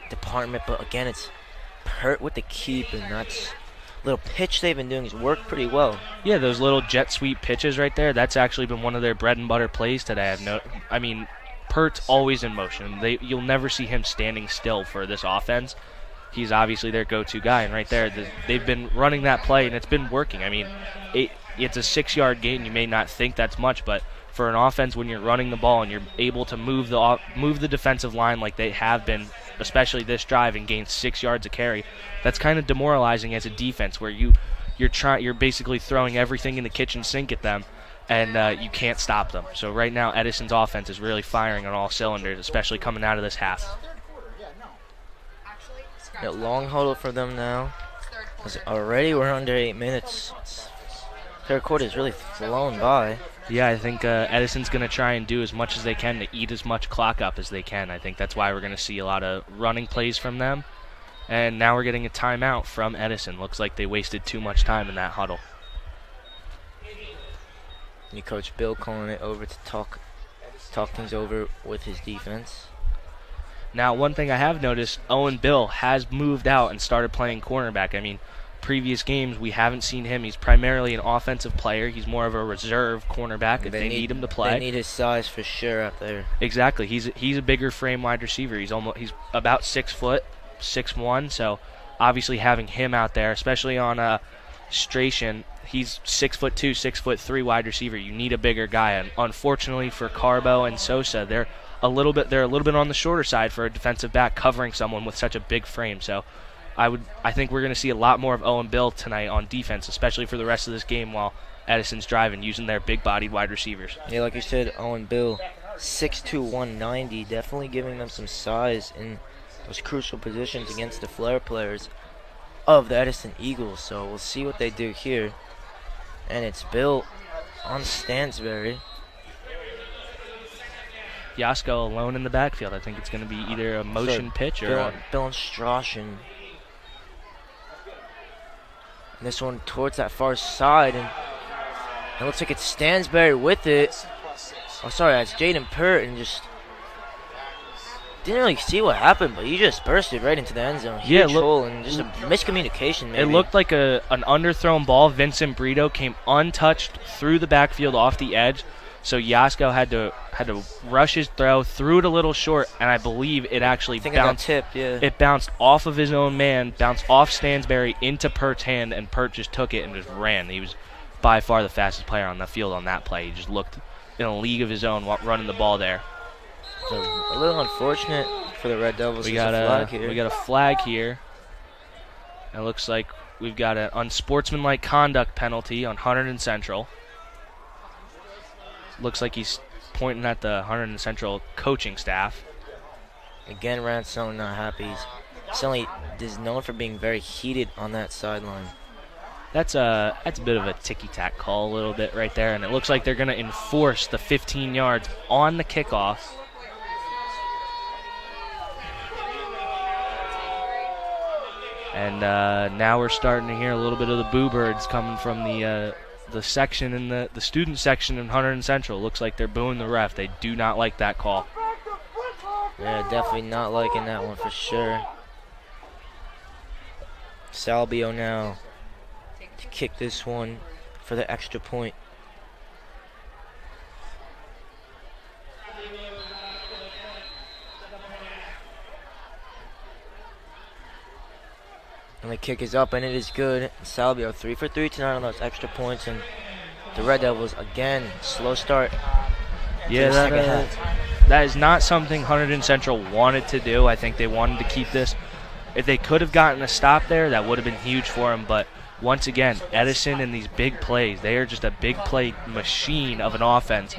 Speaker 8: department, but again, it's Pert with the keep, and that's little pitch they've been doing has worked pretty well.
Speaker 9: Yeah, those little jet sweep pitches right there, that's actually been one of their bread and butter plays today. Pert's always in motion. You'll never see him standing still for this offense. He's obviously their go-to guy, and right there, they've been running that play, and it's been working. I mean, it's a 6-yard gain. You may not think that's much, but for an offense, when you're running the ball and you're able to move the defensive line like they have been, especially this drive, and gain 6 yards a carry, that's kind of demoralizing as a defense, where you're basically throwing everything in the kitchen sink at them, and you can't stop them. So right now, Edison's offense is really firing on all cylinders, especially coming out of this half.
Speaker 8: Long huddle for them now. Already we're under 8 minutes. Third quarter has really flown by.
Speaker 9: Yeah, I think Edison's going to try and do as much as they can to eat as much clock up as they can. I think that's why we're going to see a lot of running plays from them. And now we're getting a timeout from Edison. Looks like they wasted too much time in that huddle.
Speaker 8: New coach Bill calling it over to talk things over with his defense.
Speaker 9: Now, one thing I have noticed, Owen Bill has moved out and started playing cornerback. I mean, previous games, we haven't seen him. He's primarily an offensive player. He's more of a reserve cornerback if they need him to play.
Speaker 8: They need his size for sure out there.
Speaker 9: Exactly. He's a bigger frame wide receiver. He's about 6 foot, 6'1", so obviously having him out there, especially on Stration, he's 6'2", 6'3" wide receiver. You need a bigger guy, and unfortunately for Carbo and Sosa, they're a little bit on the shorter side for a defensive back covering someone with such a big frame. So I think we're going to see a lot more of Owen Bill tonight on defense, especially for the rest of this game while Edison's driving, using their big-bodied wide receivers.
Speaker 8: Yeah, like you said, Owen Bill, 6'2", 190, definitely giving them some size in those crucial positions against the flair players of the Edison Eagles. So we'll see what they do here. And it's Bill on Stansberry.
Speaker 9: Yasko alone in the backfield. I think it's going to be either a motion pitch or
Speaker 8: Bill and Strauchen. And this one towards that far side, and it looks like it's Stansberry with it. Oh, sorry, that's Jaden Pert, and just didn't really see what happened, but he just bursted right into the end zone. Huge hole, and just a miscommunication, maybe.
Speaker 9: It looked like an underthrown ball. Vincent Brito came untouched through the backfield off the edge. So Yasko had to rush his throw, threw it a little short, and I believe it actually bounced.
Speaker 8: Tipped, yeah.
Speaker 9: It bounced off of his own man, bounced off Stansberry into Pert's hand, and Pert just took it and just ran. He was by far the fastest player on the field on that play. He just looked in a league of his own running the ball there.
Speaker 8: So a little unfortunate for the Red Devils.
Speaker 9: We got a flag here. It looks like we've got an unsportsmanlike conduct penalty on Hunterdon Central. Looks like he's pointing at the Hunterdon Central coaching staff.
Speaker 8: Again, Ransone not happy. Stanley is known for being very heated on that sideline.
Speaker 9: That's a bit of a ticky-tack call a little bit right there, and it looks like they're going to enforce the 15 yards on the kickoff. And now we're starting to hear a little bit of the boo birds coming from the section in the student section in Hunterdon Central. Looks like they're booing the ref. They do not like that call.
Speaker 8: Yeah, definitely not liking that one for sure. Salvio now to kick this one for the extra point. And the kick is up, and it is good. Salvio 3 for 3 tonight on those extra points, and the Red Devils again slow start.
Speaker 9: Yeah, that is not something Hunterdon Central wanted to do. I think they wanted to keep this. If they could have gotten a stop there, that would have been huge for them. But once again, Edison and these big plays, they are just a big play machine of an offense.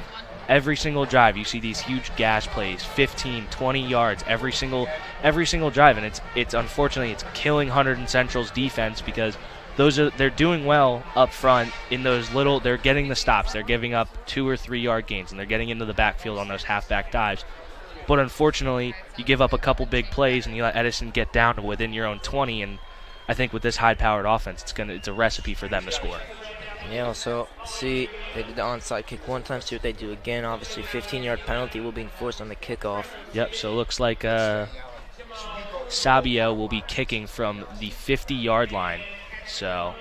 Speaker 9: every single drive you see these huge gas plays, 15, 20 yards every single drive, and it's unfortunately it's killing Hunterdon Central's defense because they're doing well up front in those little. They're getting the stops. They're giving up 2 or 3 yard gains, and they're getting into the backfield on those halfback dives. But unfortunately, you give up a couple big plays and you let Edison get down to within your own 20, and I think with this high-powered offense, it's a recipe for them to score.
Speaker 8: Yeah, also, see, they did the onside kick one time, see what they do again. Obviously, 15-yard penalty will be enforced on the kickoff.
Speaker 9: Yep, so it looks like Sabio will be kicking from the 50-yard line. So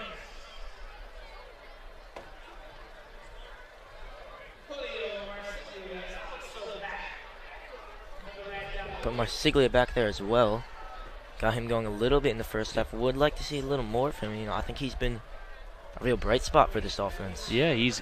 Speaker 8: put Marsiglia back there as well. Got him going a little bit in the first half. Would like to see a little more from him. I think he's been a real bright spot for this offense.
Speaker 9: Yeah, he's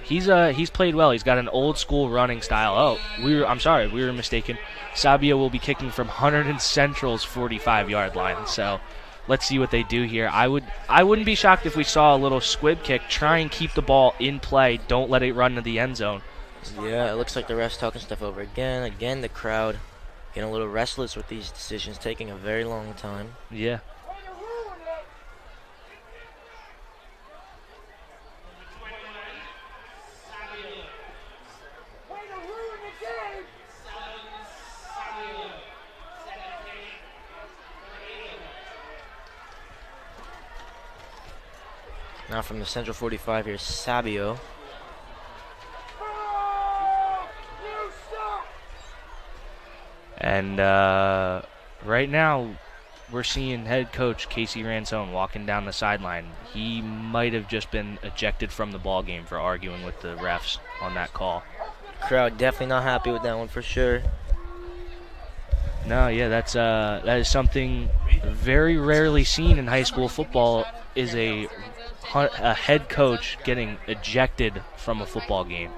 Speaker 9: played well. He's got an old school running style. We were mistaken. Sabio will be kicking from Hunterdon Central's 45-yard line. So let's see what they do here. I wouldn't be shocked if we saw a little squib kick. Try and keep the ball in play. Don't let it run to the end zone.
Speaker 8: Yeah, it looks like the refs talking stuff over again. Again, the crowd getting a little restless with these decisions, taking a very long time.
Speaker 9: Yeah.
Speaker 8: Now from the Central 45, here's Sabio.
Speaker 9: And right now, we're seeing head coach Casey Ransone walking down the sideline. He might have just been ejected from the ball game for arguing with the refs on that call.
Speaker 8: Crowd definitely not happy with that one for sure.
Speaker 9: No, yeah, that is something very rarely seen in high school football. Is a head coach getting ejected from a football game.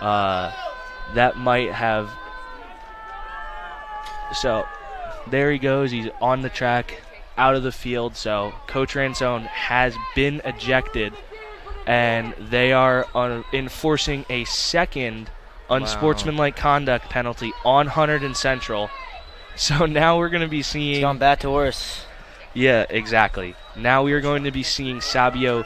Speaker 9: That might have. So there he goes. He's on the track, out of the field. So Coach Ransone has been ejected, and they are enforcing a second unsportsmanlike conduct penalty on Hunterdon Central. So now we're going to be seeing.
Speaker 8: It's gone bad to worse.
Speaker 9: Yeah, exactly. Now we are going to be seeing Sabio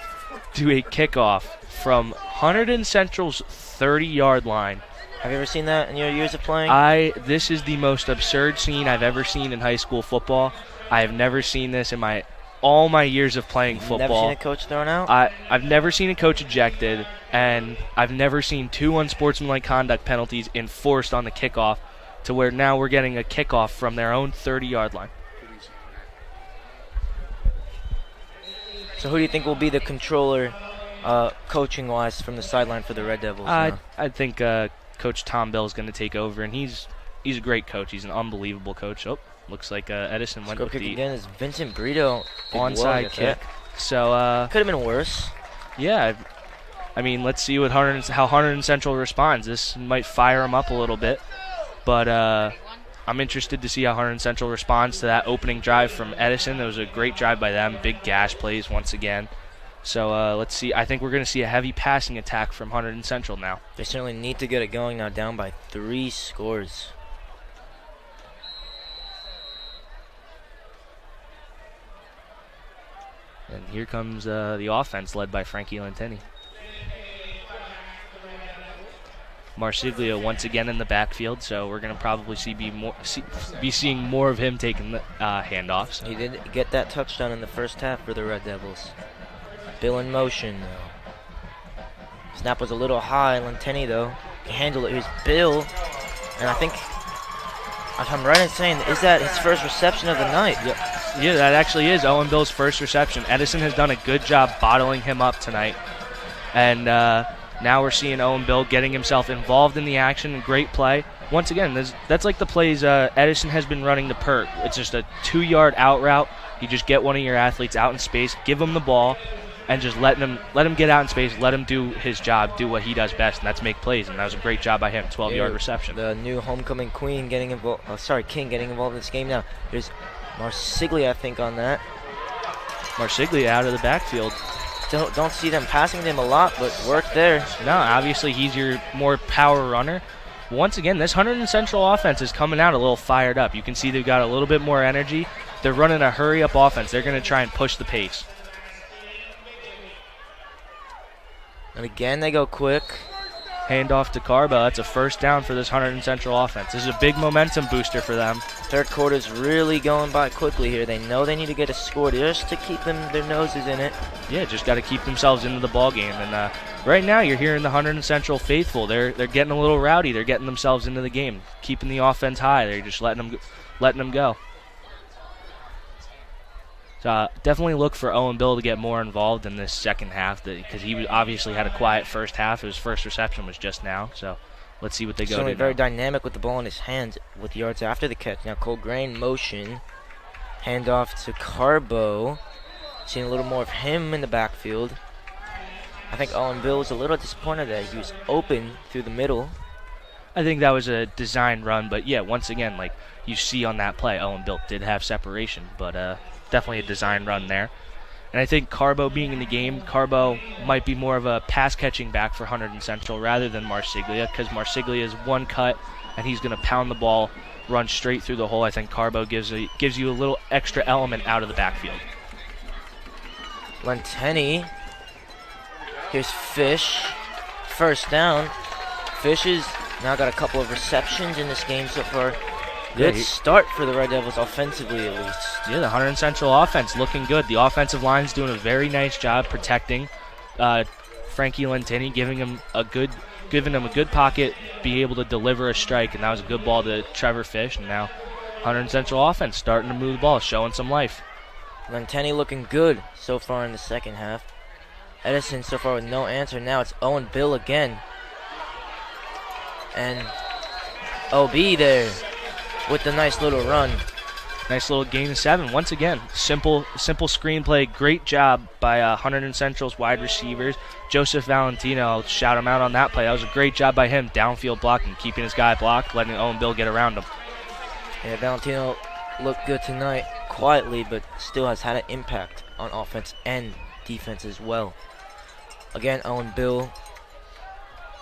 Speaker 9: do a kickoff from Hunterdon Central's 30-yard line.
Speaker 8: Have you ever seen that in your years of playing?
Speaker 9: This is the most absurd scene I've ever seen in high school football. I have never seen this in all my years of playing football.
Speaker 8: Never seen a coach thrown out?
Speaker 9: I've never seen a coach ejected, and I've never seen 2 unsportsmanlike conduct penalties enforced on the kickoff to where now we're getting a kickoff from their own 30-yard line.
Speaker 8: So who do you think will be the controller coaching-wise from the sideline for the Red Devils?
Speaker 9: I think Coach Tom Bell is going to take over, and he's a great coach. He's an unbelievable coach. Oh, looks like Edison went with the
Speaker 8: again is Vincent Brito
Speaker 9: onside kick. So
Speaker 8: could have been worse.
Speaker 9: Yeah, I mean, let's see how Hunterdon Central responds. This might fire them up a little bit, but I'm interested to see how Hunterdon Central responds to that opening drive from Edison. It was a great drive by them, big gash plays once again. So let's see. I think we're going to see a heavy passing attack from Hunterdon Central now.
Speaker 8: They certainly need to get it going now, down by 3 scores.
Speaker 9: And here comes the offense led by Frankie Lentini. Marsiglia once again in the backfield, so we're going to probably be seeing more of him taking the handoffs.
Speaker 8: He did get that touchdown in the first half for the Red Devils. Bill in motion. Snap was a little high. Lentini, though, can handle it. Here's Bill. And I think, if I'm right in saying, is that his first reception of the night?
Speaker 9: Yeah, that actually is Owen Bill's first reception. Edison has done a good job bottling him up tonight. And now we're seeing Owen Bill getting himself involved in the action. Great play. Once again, that's like the plays Edison has been running the PERT. It's just a 2-yard out route. You just get one of your athletes out in space, give him the ball, and just let him get out in space, let him do his job, do what he does best, and that's make plays. And that was a great job by him, 12-yard reception.
Speaker 8: The new homecoming queen getting involved. King getting involved in this game now. There's Marsiglia, I think, on that.
Speaker 9: Marsiglia out of the backfield.
Speaker 8: don't see them passing him a lot, but work there.
Speaker 9: No, obviously he's your more power runner. Once again, this Hunterdon Central offense is coming out a little fired up. You can see they've got a little bit more energy. They're running a hurry-up offense. They're going to try and push the pace.
Speaker 8: And again, they go quick.
Speaker 9: Hand off to Carbo. That's a first down for this Hunterdon Central offense. This is a big momentum booster for them.
Speaker 8: Third quarter's really going by quickly here. They know they need to get a score just to keep their noses in it.
Speaker 9: Yeah, just got to keep themselves into the ball game. And right now, you're hearing the Hunterdon Central faithful. They're getting a little rowdy. They're getting themselves into the game, keeping the offense high. They're just letting them go. So definitely look for Owen Bill to get more involved in this second half because he obviously had a quiet first half. His first reception was just now. So let's see what they go to.
Speaker 8: Very dynamic with the ball in his hands with yards after the catch. Now Cole Grain motion. Handoff to Carbo. Seeing a little more of him in the backfield. I think Owen Bill was a little disappointed that he was open through the middle.
Speaker 9: I think that was a design run, but yeah, once again, like you see on that play, Owen Bill did have separation, but definitely a design run there. And I think Carbo being in the game, Carbo might be more of a pass-catching back for Hunterdon Central rather than Marsiglia, because Marsiglia is one cut, and he's going to pound the ball, run straight through the hole. I think Carbo gives you a little extra element out of the backfield.
Speaker 8: Lenteni. Here's Fish. First down. Fish has now got a couple of receptions in this game so far. Good start for the Red Devils offensively, at least.
Speaker 9: Yeah, the Hunterdon Central offense looking good. The offensive line's doing a very nice job protecting Frankie Lentini, giving him a good pocket, be able to deliver a strike, and that was a good ball to Trevor Fish. And now Hunterdon Central offense starting to move the ball, showing some life.
Speaker 8: Lentini looking good so far in the second half. Edison so far with no answer. Now it's Owen Bill again. And OB there with the nice little run.
Speaker 9: Nice little gain of 7. Once again, simple screenplay. Great job by Hunterdon Central's wide receivers. Joseph Valentino, I'll shout him out on that play. That was a great job by him, downfield blocking, keeping his guy blocked, letting Owen Bill get around him.
Speaker 8: Yeah, Valentino looked good tonight, quietly, but still has had an impact on offense and defense as well. Again, Owen Bill,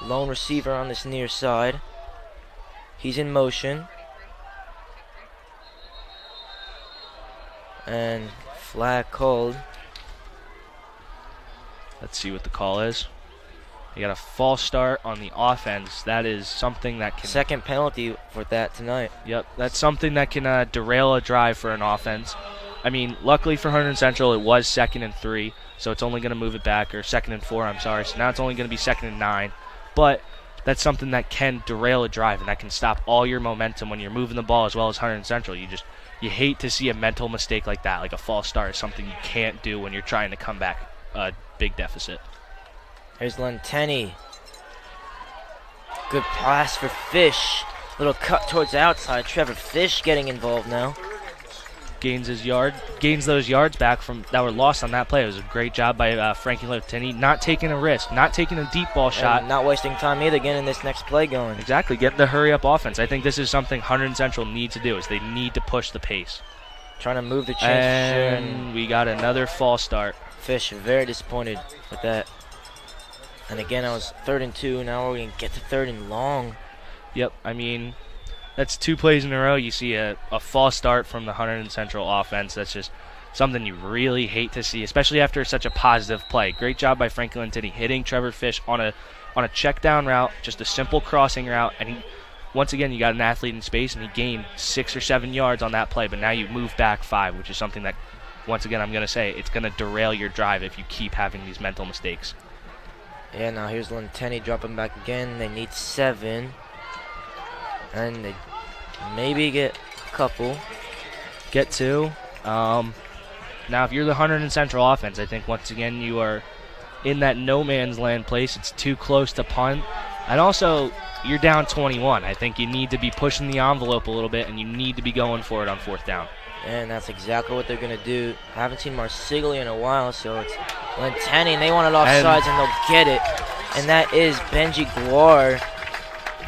Speaker 8: lone receiver on this near side. He's in motion. And flag called.
Speaker 9: Let's see what the call is. You got a false start on the offense. That is something that can...
Speaker 8: Second penalty for that tonight.
Speaker 9: Yep, that's something that can derail a drive for an offense. I mean, luckily for Hunterdon Central, it was 2nd and 3, so it's only going to move it back, or 2nd and 4, I'm sorry. So now it's only going to be 2nd and 9. But that's something that can derail a drive, and that can stop all your momentum when you're moving the ball as well as Hunterdon Central. You hate to see a mental mistake like that, like a false start is something you can't do when you're trying to come back a big deficit.
Speaker 8: Here's Lenteni. Good pass for Fish. Little cut towards the outside. Trevor Fish getting involved now.
Speaker 9: Gains those yards back that were lost on that play. It was a great job by Frankie Lenteni, not taking a risk, not taking a deep ball shot.
Speaker 8: And not wasting time either, getting this next play going.
Speaker 9: Exactly, getting the hurry-up offense. I think this is something Hunterdon Central need to do, is they need to push the pace.
Speaker 8: Trying to move the chains.
Speaker 9: And we got another false start.
Speaker 8: Fish very disappointed with that. And again, I was 3rd and 2. Now we're going to get to 3rd and long.
Speaker 9: Yep, I mean, that's 2 plays in a row. You see a false start from the Hunterdon Central offense. That's just something you really hate to see, especially after such a positive play. Great job by Frankie Lentini hitting Trevor Fish on a check down route, just a simple crossing route. And once again, you got an athlete in space, and he gained 6 or 7 yards on that play. But now you move back 5, which is something that, once again, I'm going to say, it's going to derail your drive if you keep having these mental mistakes.
Speaker 8: Yeah, now here's Lenteni dropping back again. They need 7. And they maybe get a couple.
Speaker 9: Get 2. Now, if you're the Hunterdon Central offense, I think, once again, you are in that no man's land place. It's too close to punt. And also, you're down 21. I think you need to be pushing the envelope a little bit, and you need to be going for it on 4th down.
Speaker 8: And that's exactly what they're going to do. I haven't seen Marsiglia in a while, so it's Lenteni, and they want it offsides, and they'll get it. And that is Benji Guar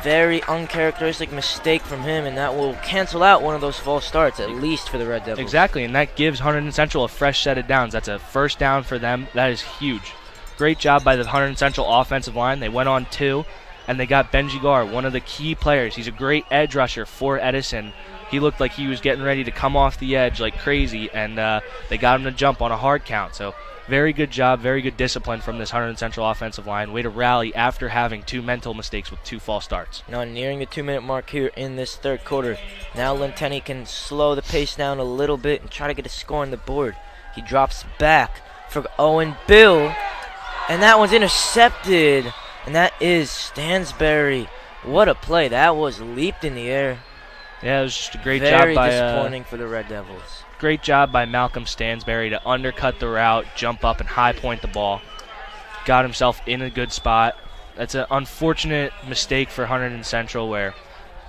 Speaker 8: Very uncharacteristic mistake from him, and that will cancel out one of those false starts, at least for the Red Devils.
Speaker 9: Exactly, and that gives Hunterdon Central a fresh set of downs. That's a first down for them. That is huge. Great job by the Hunterdon Central offensive line. They went on 2, and they got Benji Gar, one of the key players. He's a great edge rusher for Edison. He looked like he was getting ready to come off the edge like crazy, and they got him to jump on a hard count. So very good job, very good discipline from this Hunterdon Central offensive line. Way to rally after having 2 mental mistakes with 2 false starts.
Speaker 8: Now nearing the 2-minute mark here in this third quarter. Now Lenteni can slow the pace down a little bit and try to get a score on the board. He drops back for Owen Bill, and that one's intercepted, and that is Stansberry. What a play. That was leaped in the air.
Speaker 9: Yeah, it was just a great job by...
Speaker 8: Very disappointing for the Red Devils.
Speaker 9: Great job by Malcolm Stansberry to undercut the route, jump up, and high point the ball. Got himself in a good spot. That's an unfortunate mistake for Hunterdon Central, where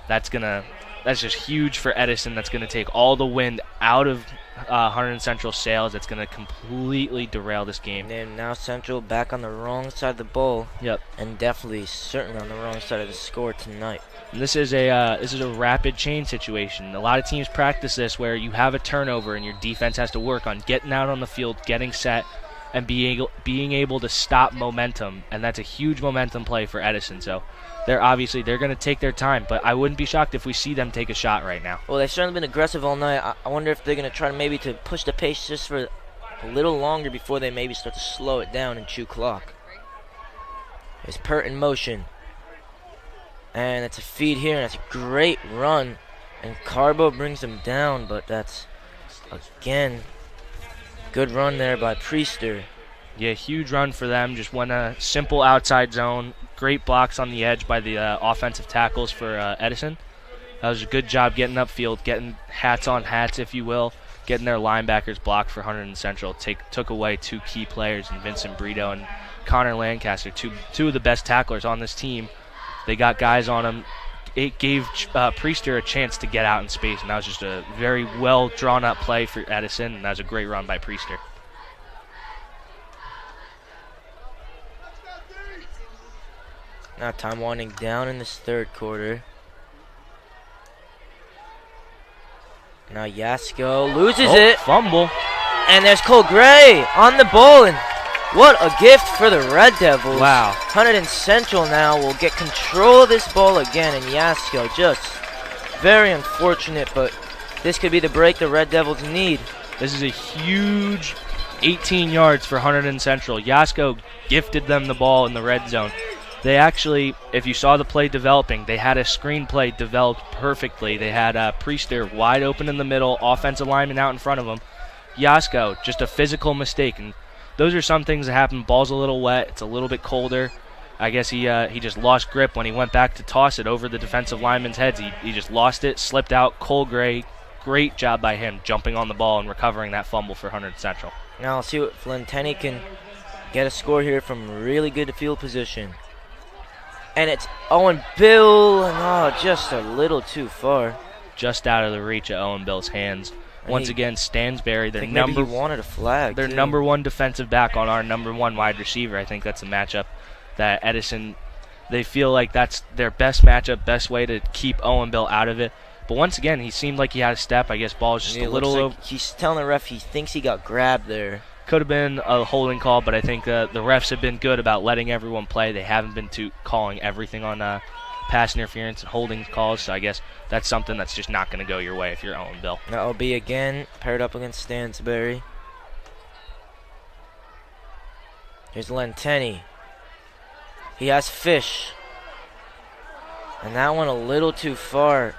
Speaker 9: that's just huge for Edison. That's going to take all the wind out of Hunterdon Central's sails. That's going to completely derail this game.
Speaker 8: And now Central back on the wrong side of the ball.
Speaker 9: Yep.
Speaker 8: And definitely, certainly on the wrong side of the score tonight.
Speaker 9: And this is a rapid change situation. A lot of teams practice this, where you have a turnover and your defense has to work on getting out on the field, getting set, and being able to stop momentum. And that's a huge momentum play for Edison. So they're going to take their time, but I wouldn't be shocked if we see them take a shot right now.
Speaker 8: Well, they've certainly been aggressive all night. I wonder if they're going to try to push the pace just for a little longer before they maybe start to slow it down and chew clock. There's Pert in motion. And it's a feed here, and it's a great run. And Carbo brings him down, but that's, again, good run there by Priester.
Speaker 9: Yeah, huge run for them. Just went a simple outside zone. Great blocks on the edge by the offensive tackles for Edison. That was a good job getting upfield, getting hats on hats, if you will, getting their linebackers blocked for Hunterdon Central. Took away 2 key players, in Vincent Brito and Connor Lancaster, two of the best tacklers on this team. They got guys on him. It gave Priester a chance to get out in space, and that was just a very well drawn up play for Edison, and that was a great run by Priester.
Speaker 8: Now time winding down in this third quarter. Now Yasko loses it.
Speaker 9: Fumble.
Speaker 8: And there's Cole Gray on the ball, and what a gift for the Red Devils.
Speaker 9: Wow.
Speaker 8: Hunterdon Central now will get control of this ball again, and Yasko just very unfortunate, but this could be the break the Red Devils need.
Speaker 9: This is a huge 18 yards for Hunterdon Central. Yasko gifted them the ball in the red zone. They actually, if you saw the play developing, they had a screenplay developed perfectly. They had Priester wide open in the middle, offensive lineman out in front of him. Yasko, just a physical mistake, and those are some things that happen. Ball's a little wet. It's a little bit colder. I guess he just lost grip when he went back to toss it over the defensive lineman's heads. He just lost it, slipped out. Cole Gray, great job by him jumping on the ball and recovering that fumble for Hunterdon Central.
Speaker 8: Now I'll see what Flinteni can get a score here from really good field position. And it's Owen Bill, and just a little too far.
Speaker 9: Just out of the reach of Owen Bill's hands. Once again, Stansberry, their
Speaker 8: maybe he wanted a flag.
Speaker 9: Their number 1 defensive back on our number 1 wide receiver. I think that's a matchup that Edison, they feel like that's their best matchup, best way to keep Owen Bill out of it. But once again, he seemed like he had a step. I guess ball was just a little
Speaker 8: over. He's telling the ref he thinks he got grabbed there.
Speaker 9: Could have been a holding call, but I think the refs have been good about letting everyone play. They haven't been calling everything on pass interference and holding calls, so I guess that's something that's just not going to go your way if you're Owen Bill.
Speaker 8: That will be again paired up against Stansberry. Here's Lenteni. He has Fish. And that one a little too far.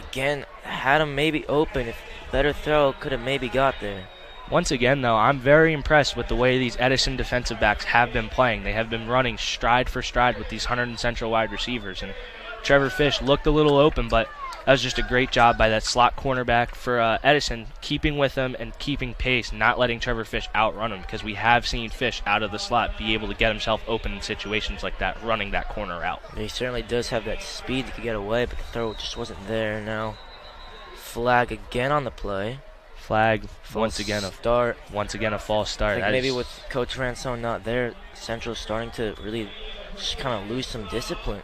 Speaker 8: Again, had him maybe open. If better throw, could have maybe got there.
Speaker 9: Once again, though, I'm very impressed with the way these Edison defensive backs have been playing. They have been running stride for stride with these Hunterdon Central wide receivers. And Trevor Fish looked a little open, but that was just a great job by that slot cornerback for Edison, keeping with him and keeping pace, not letting Trevor Fish outrun him, because we have seen Fish out of the slot be able to get himself open in situations like that, running that corner out.
Speaker 8: He certainly does have that speed to get away, but the throw just wasn't there. Now, flag again on the play.
Speaker 9: Flag once again a false start.
Speaker 8: I think maybe with Coach Ransone not there, Central's starting to really just kind of lose some discipline.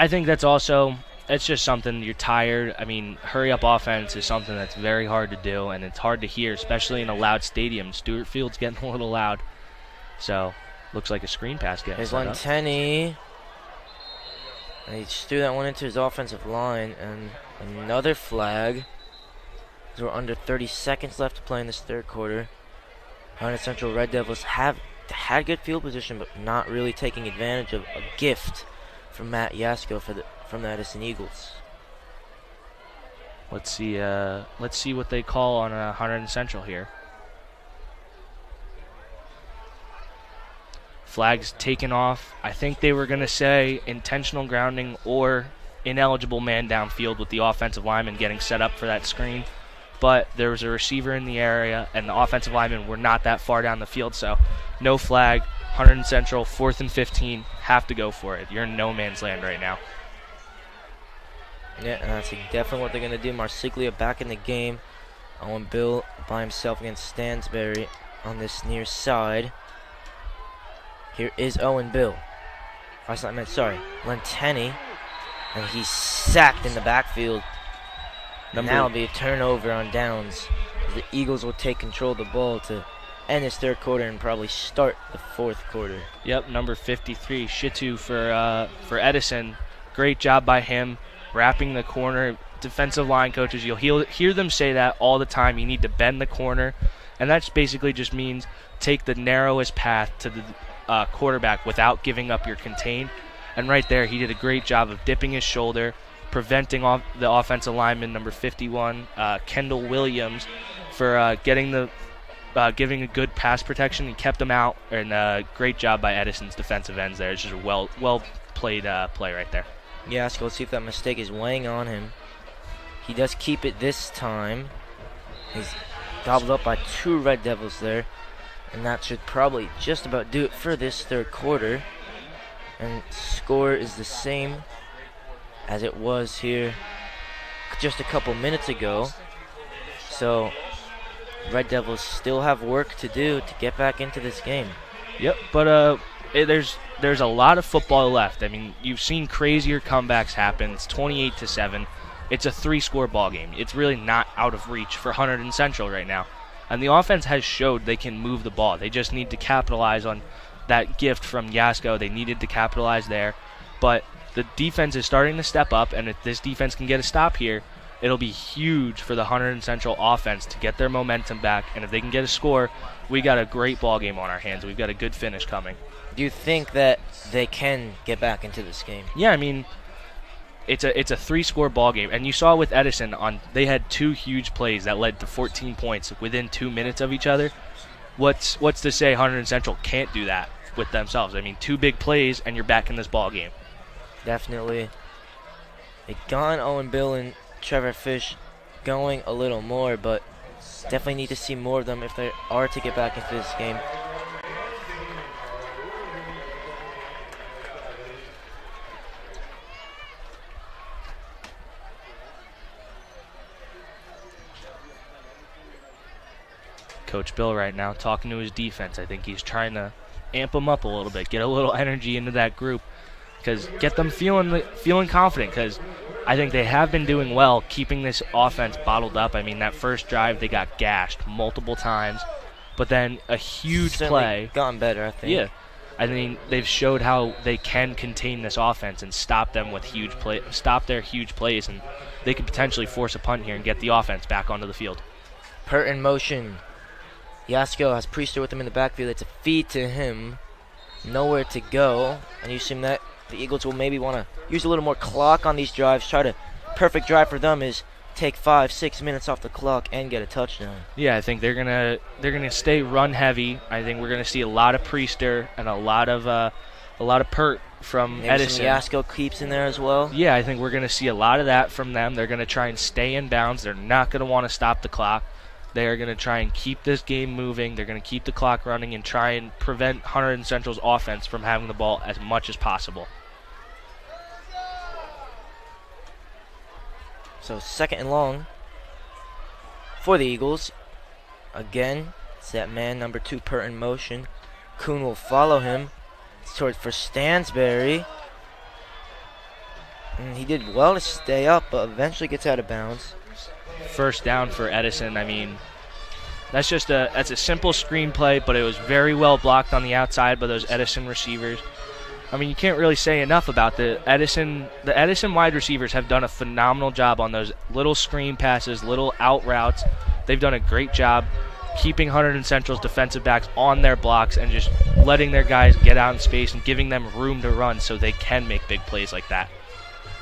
Speaker 9: I think that's also, it's just something you're tired. I mean, hurry-up offense is something that's very hard to do, and it's hard to hear, especially in a loud stadium. Stewart Field's getting a little loud. So, looks like a screen pass getting
Speaker 8: Here's
Speaker 9: set up.
Speaker 8: Lenteni. And he just threw that one into his offensive line, and another flag. We're under 30 seconds left to play in this third quarter. Hunterdon Central Red Devils have had good field position, but not really taking advantage of a gift from Matt Yasko from the Edison Eagles.
Speaker 9: Let's see what they call on Hunterdon Central here. Flags taken off. I think they were going to say intentional grounding or ineligible man downfield with the offensive lineman getting set up for that screen. But there was a receiver in the area, and the offensive linemen were not that far down the field, so no flag. Hunterdon Central, 4th and 15, have to go for it. You're in no man's land right now.
Speaker 8: Yeah, and that's definitely what they're going to do. Marsiglia back in the game. Owen Bill by himself against Stansberry on this near side. Here is Owen Bill. Lenteni. And he's sacked in the backfield. Now it'll be a turnover on downs. The Eagles will take control of the ball to end this third quarter and probably start the fourth quarter.
Speaker 9: Yep, number 53, Shitu for Edison. Great job by him, wrapping the corner. Defensive line coaches, you'll hear them say that all the time. You need to bend the corner, and that basically just means take the narrowest path to the quarterback without giving up your contain. And right there, he did a great job of dipping his shoulder, preventing the offensive lineman, number 51, Kendall Williams, for giving a good pass protection. He kept him out, and great job by Edison's defensive ends there. It's just a well played play right there.
Speaker 8: Yeah, so let's see if that mistake is weighing on him. He does keep it this time. He's gobbled up by 2 Red Devils there, and that should probably just about do it for this third quarter. And score is the same as it was here just a couple minutes ago. So Red Devils still have work to do to get back into this game.
Speaker 9: Yep, but there's a lot of football left. I mean, you've seen crazier comebacks happen. It's 28-7. It's a 3-score ball game. It's really not out of reach for Hunterdon Central right now. And the offense has showed they can move the ball. They just need to capitalize on that gift from Yasko. They needed to capitalize there. But the defense is starting to step up, and if this defense can get a stop here, it'll be huge for the Hunterdon Central offense to get their momentum back. And if they can get a score, we got a great ball game on our hands. We've got a good finish coming.
Speaker 8: Do you think that they can get back into this game?
Speaker 9: Yeah, I mean, it's a 3-score ball game, and you saw with Edison they had 2 huge plays that led to 14 points within 2 minutes of each other. What's to say Hunterdon Central can't do that with themselves? I mean, 2 big plays and you're back in this ball game.
Speaker 8: Definitely. They got Owen Bill and Trevor Fish going a little more, but definitely need to see more of them if they are to get back into this game.
Speaker 9: Coach Bill right now talking to his defense. I think he's trying to amp them up a little bit, get a little energy into that group, because get them feeling confident, because I think they have been doing well keeping this offense bottled up. I mean, that first drive they got gashed multiple times, but then a huge play.
Speaker 8: Gotten better, I think.
Speaker 9: Yeah. I mean, they've showed how they can contain this offense and stop them with stop their huge plays, and they could potentially force a punt here and get the offense back onto the field.
Speaker 8: Pert in motion. Yasko has Priester with him in the backfield. It's a feed to him. Nowhere to go. And you assume that the Eagles will maybe want to use a little more clock on these drives. Perfect drive for them is take 5-6 minutes off the clock and get a touchdown.
Speaker 9: Yeah, I think they're gonna stay run heavy. I think we're gonna see a lot of Priester and a lot of Pert from
Speaker 8: maybe
Speaker 9: Edison.
Speaker 8: Some Yasko keeps in there as well.
Speaker 9: Yeah, I think we're gonna see a lot of that from them. They're gonna try and stay in bounds. They're not gonna want to stop the clock. They are going to try and keep this game moving. They're going to keep the clock running and try and prevent Hunterdon Central's offense from having the ball as much as possible.
Speaker 8: So 2nd and long for the Eagles. Again, it's that man, number 2, Pert in motion. Kuhn will follow him. It's for Stansberry. And he did well to stay up, but eventually gets out of bounds.
Speaker 9: First down for Edison. I mean, that's a simple screenplay, but it was very well blocked on the outside by those Edison receivers. I mean, you can't really say enough about the Edison wide receivers have done a phenomenal job on those little screen passes, little out routes. They've done a great job keeping Hunterdon Central's defensive backs on their blocks and just letting their guys get out in space and giving them room to run so they can make big plays like that.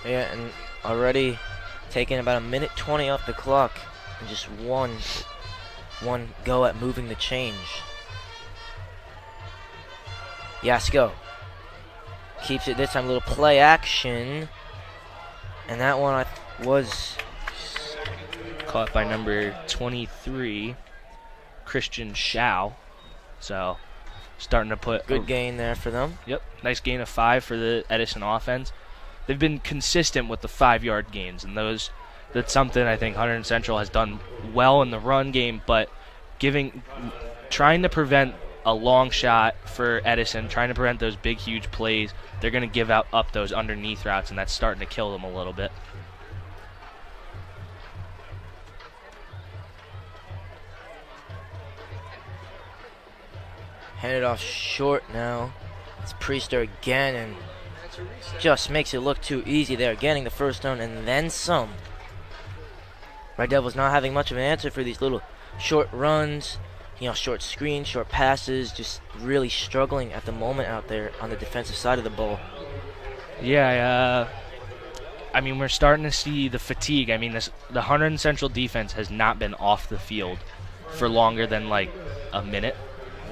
Speaker 8: Yeah, and already taking about 1:20 off the clock and just one go at moving the change. Yasko keeps it this time, a little play action. And that one was
Speaker 9: caught by number 23, Christian Schau. So starting to put
Speaker 8: good gain there for them.
Speaker 9: Yep, nice gain of 5 for the Edison offense. They've been consistent with the 5-yard gains, and that's something I think Hunterdon Central has done well in the run game, but trying to prevent a long shot for Edison, trying to prevent those big, huge plays. They're going to give up those underneath routes, and that's starting to kill them a little bit.
Speaker 8: Handed off short now. It's Priester again, and just makes it look too easy there, getting the first down and then some. Red Devils not having much of an answer for these little short runs, short screens, short passes, just really struggling at the moment out there on the defensive side of the ball.
Speaker 9: Yeah, I mean, we're starting to see the fatigue. I mean, the Hunterdon Central defense has not been off the field for longer than like a minute.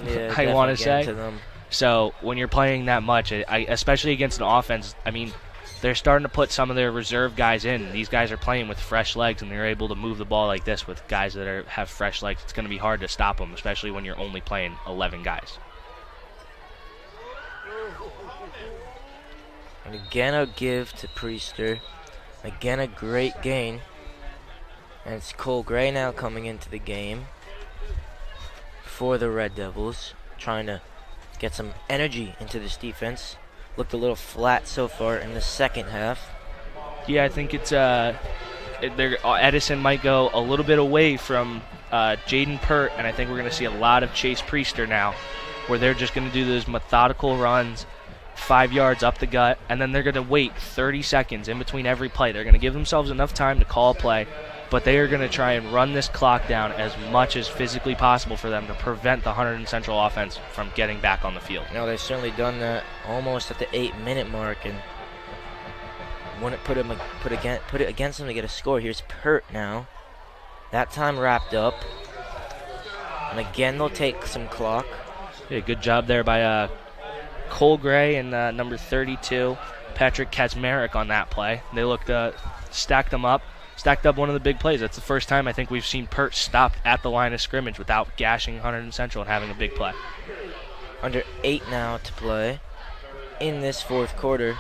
Speaker 8: Yeah,
Speaker 9: I want to say.
Speaker 8: to them.
Speaker 9: So when you're playing that much, especially against an offense, I mean, they're starting to put some of their reserve guys in. These guys are playing with fresh legs, and they're able to move the ball like this with guys that have fresh legs. It's going to be hard to stop them, especially when you're only playing 11 guys.
Speaker 8: And again a give to Priester. Again a great gain. And it's Cole Gray now coming into the game for the Red Devils, trying to get some energy into this defense. Looked a little flat so far in the second half.
Speaker 9: Yeah, I think it's Edison might go a little bit away from Jaden Pert, and I think we're going to see a lot of Chase Priester now, where they're just going to do those methodical runs, 5 yards up the gut, and then they're going to wait 30 seconds in between every play. They're going to give themselves enough time to call a play, but they are going to try and run this clock down as much as physically possible for them to prevent the Hunterdon Central offense from getting back on the field.
Speaker 8: No, they've certainly done that almost at the 8-minute mark, and wouldn't put it against them to get a score. Here's Pert now. That time wrapped up, and again they'll take some clock.
Speaker 9: Yeah, good job there by Cole Gray and number 32, Patrick Kaczmarek on that play. They looked stacked up one of the big plays. That's the first time I think we've seen Pert stopped at the line of scrimmage without gashing Hunterdon Central and having a big play.
Speaker 8: Under 8 now to play in this fourth quarter.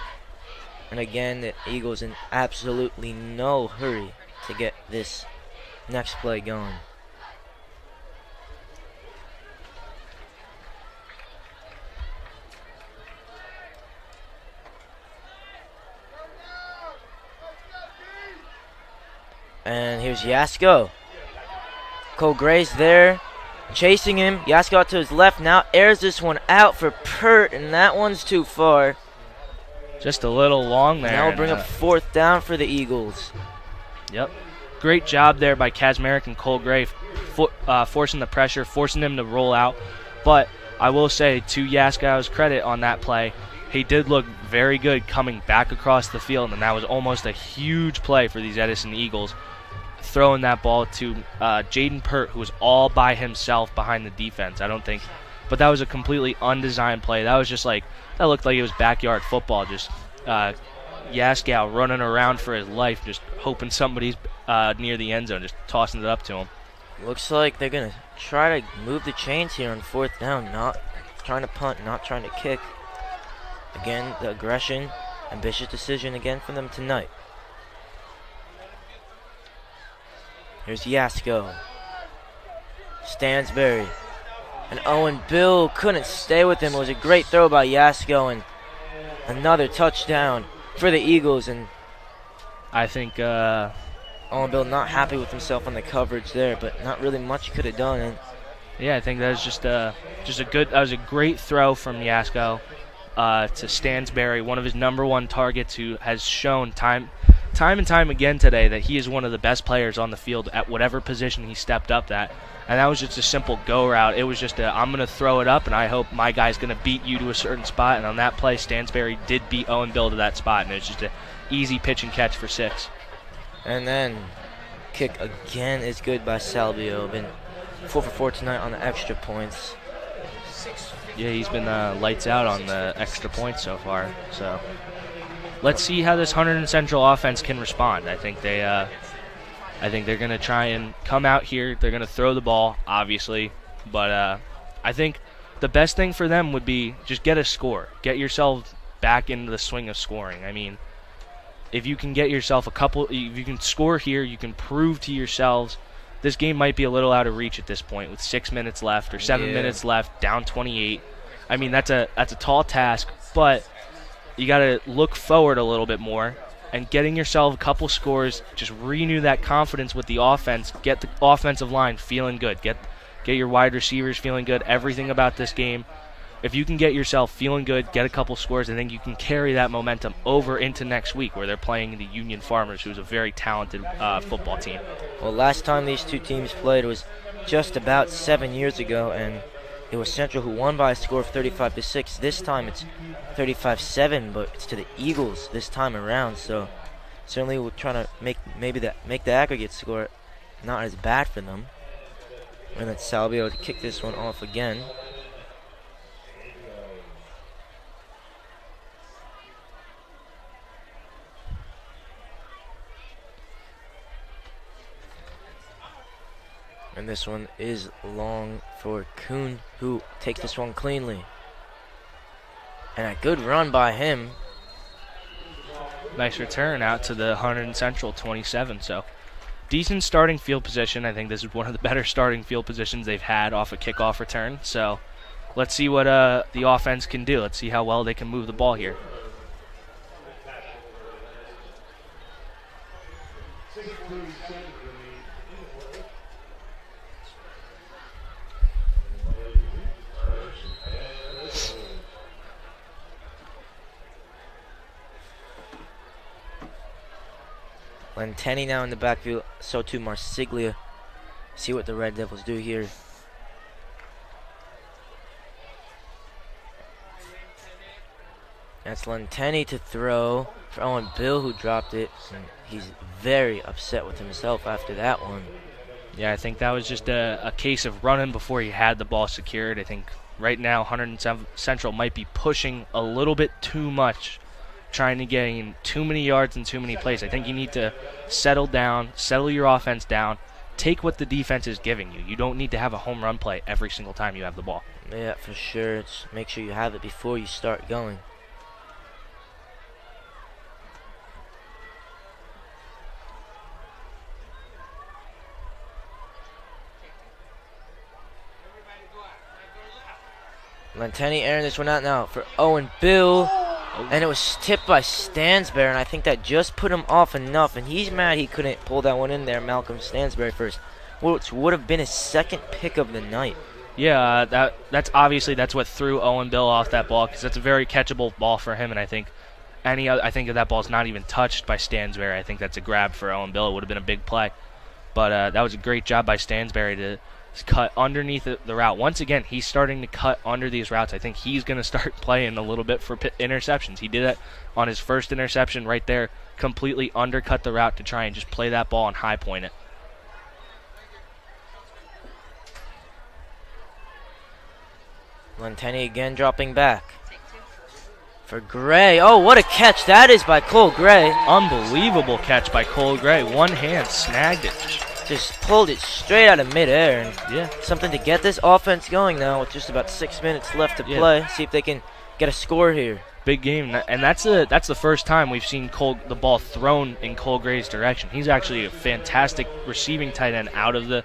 Speaker 8: And again, the Eagles in absolutely no hurry to get this next play going. And here's Yasko. Cole Gray's there, chasing him. Yasko out to his left now, airs this one out for Pert, and that one's too far.
Speaker 9: Just a little long there.
Speaker 8: Now we'll bring up fourth down for the Eagles.
Speaker 9: Yep. Great job there by Kaczmarek and Cole Gray, forcing the pressure, forcing him to roll out. But I will say, to Yasko's credit on that play, he did look very good coming back across the field, and that was almost a huge play for these Edison Eagles, throwing that ball to Jaden Pert, who was all by himself behind the defense. But that was a completely undesigned play. That looked like it was backyard football, just Yaskow running around for his life, just hoping somebody's near the end zone, just tossing it up to him.
Speaker 8: Looks like they're going to try to move the chains here on fourth down, not trying to punt, not trying to kick. Again, the aggression, ambitious decision again from them tonight. Here's Yasko. Stansberry. And Owen Bill couldn't stay with him. It was a great throw by Yasko, and another touchdown for the Eagles. And
Speaker 9: I think
Speaker 8: Owen Bill not happy with himself on the coverage there, but not really much he could have done. And
Speaker 9: yeah, I think that was just a good. That was a great throw from Yasko to Stansberry, one of his #1 targets, who has shown time and time again today that he is one of the best players on the field at whatever position he stepped up at. And that was just a simple go route. It was just I'm going to throw it up, and I hope my guy's going to beat you to a certain spot. And on that play, Stansberry did beat Owen Bill to that spot, and it was just an easy pitch and catch for 6.
Speaker 8: And then kick again is good by Salvio. Been 4 for 4 tonight on the extra points.
Speaker 9: Yeah, he's been lights out on the extra points so far. So let's see how this Hunterdon Central offense can respond. I think they're going to try and come out here. They're going to throw the ball, obviously, but I think the best thing for them would be just get a score. Get yourself back into the swing of scoring. I mean, if you can get yourself if you can score here, you can prove to yourselves this game might be a little out of reach at this point with 6 minutes left or 7 minutes left, down 28. I mean, that's a tall task, but you got to look forward a little bit more. And getting yourself a couple scores, just renew that confidence with the offense. Get the offensive line feeling good. Get your wide receivers feeling good. Everything about this game. If you can get yourself feeling good, get a couple scores, I think you can carry that momentum over into next week where they're playing the Union Farmers, who's a very talented football team.
Speaker 8: Well, last time these two teams played was just about 7 years ago, and it was Central who won by a score of 35-6. This time it's 35-7, but it's to the Eagles this time around. So certainly we're trying to make the aggregate score not as bad for them. And it's Salvio to kick this one off again. And this one is long for Kuhn, who takes this one cleanly. And a good run by him.
Speaker 9: Nice return out to the Hunterdon Central 27. So decent starting field position. I think this is one of the better starting field positions they've had off a kickoff return. So let's see what the offense can do. Let's see how well they can move the ball here.
Speaker 8: Lenteni now in the backfield, so too Marsiglia. See what the Red Devils do here. That's Lenteni to throw for Owen Bill, who dropped it. And he's very upset with himself after that one.
Speaker 9: Yeah, I think that was just a case of running before he had the ball secured. I think right now Hunterdon Central might be pushing a little bit too much, trying to gain too many yards in too many plays. I think you need to settle down, settle your offense down, take what the defense is giving you. You don't need to have a home run play every single time you have the ball.
Speaker 8: Yeah, for sure. Make sure you have it before you start going. Lenteni airing this one out now for Owen Bill. And it was tipped by Stansberry, and I think that just put him off enough. And he's mad he couldn't pull that one in there, Malcolm Stansberry first. Which would have been his second pick of the night.
Speaker 9: Yeah, that's what threw Owen Bill off that ball, because that's a very catchable ball for him. And I think if that ball's not even touched by Stansberry, I think that's a grab for Owen Bill. It would have been a big play. But that was a great job by Stansberry to cut underneath the route. Once again, he's starting to cut under these routes. I think he's going to start playing a little bit for interceptions. He did that on his first interception right there, completely undercut the route to try and just play that ball and high point it.
Speaker 8: Lenteni again dropping back. For Gray. Oh, what a catch that is by Cole Gray.
Speaker 9: Unbelievable catch by Cole Gray. One hand snagged it.
Speaker 8: Just pulled it straight out of midair. And yeah, something to get this offense going now with just about 6 minutes left to play. See if they can get a score here.
Speaker 9: Big game, and that's the first time we've seen the ball thrown in Cole Gray's direction. He's actually a fantastic receiving tight end out of a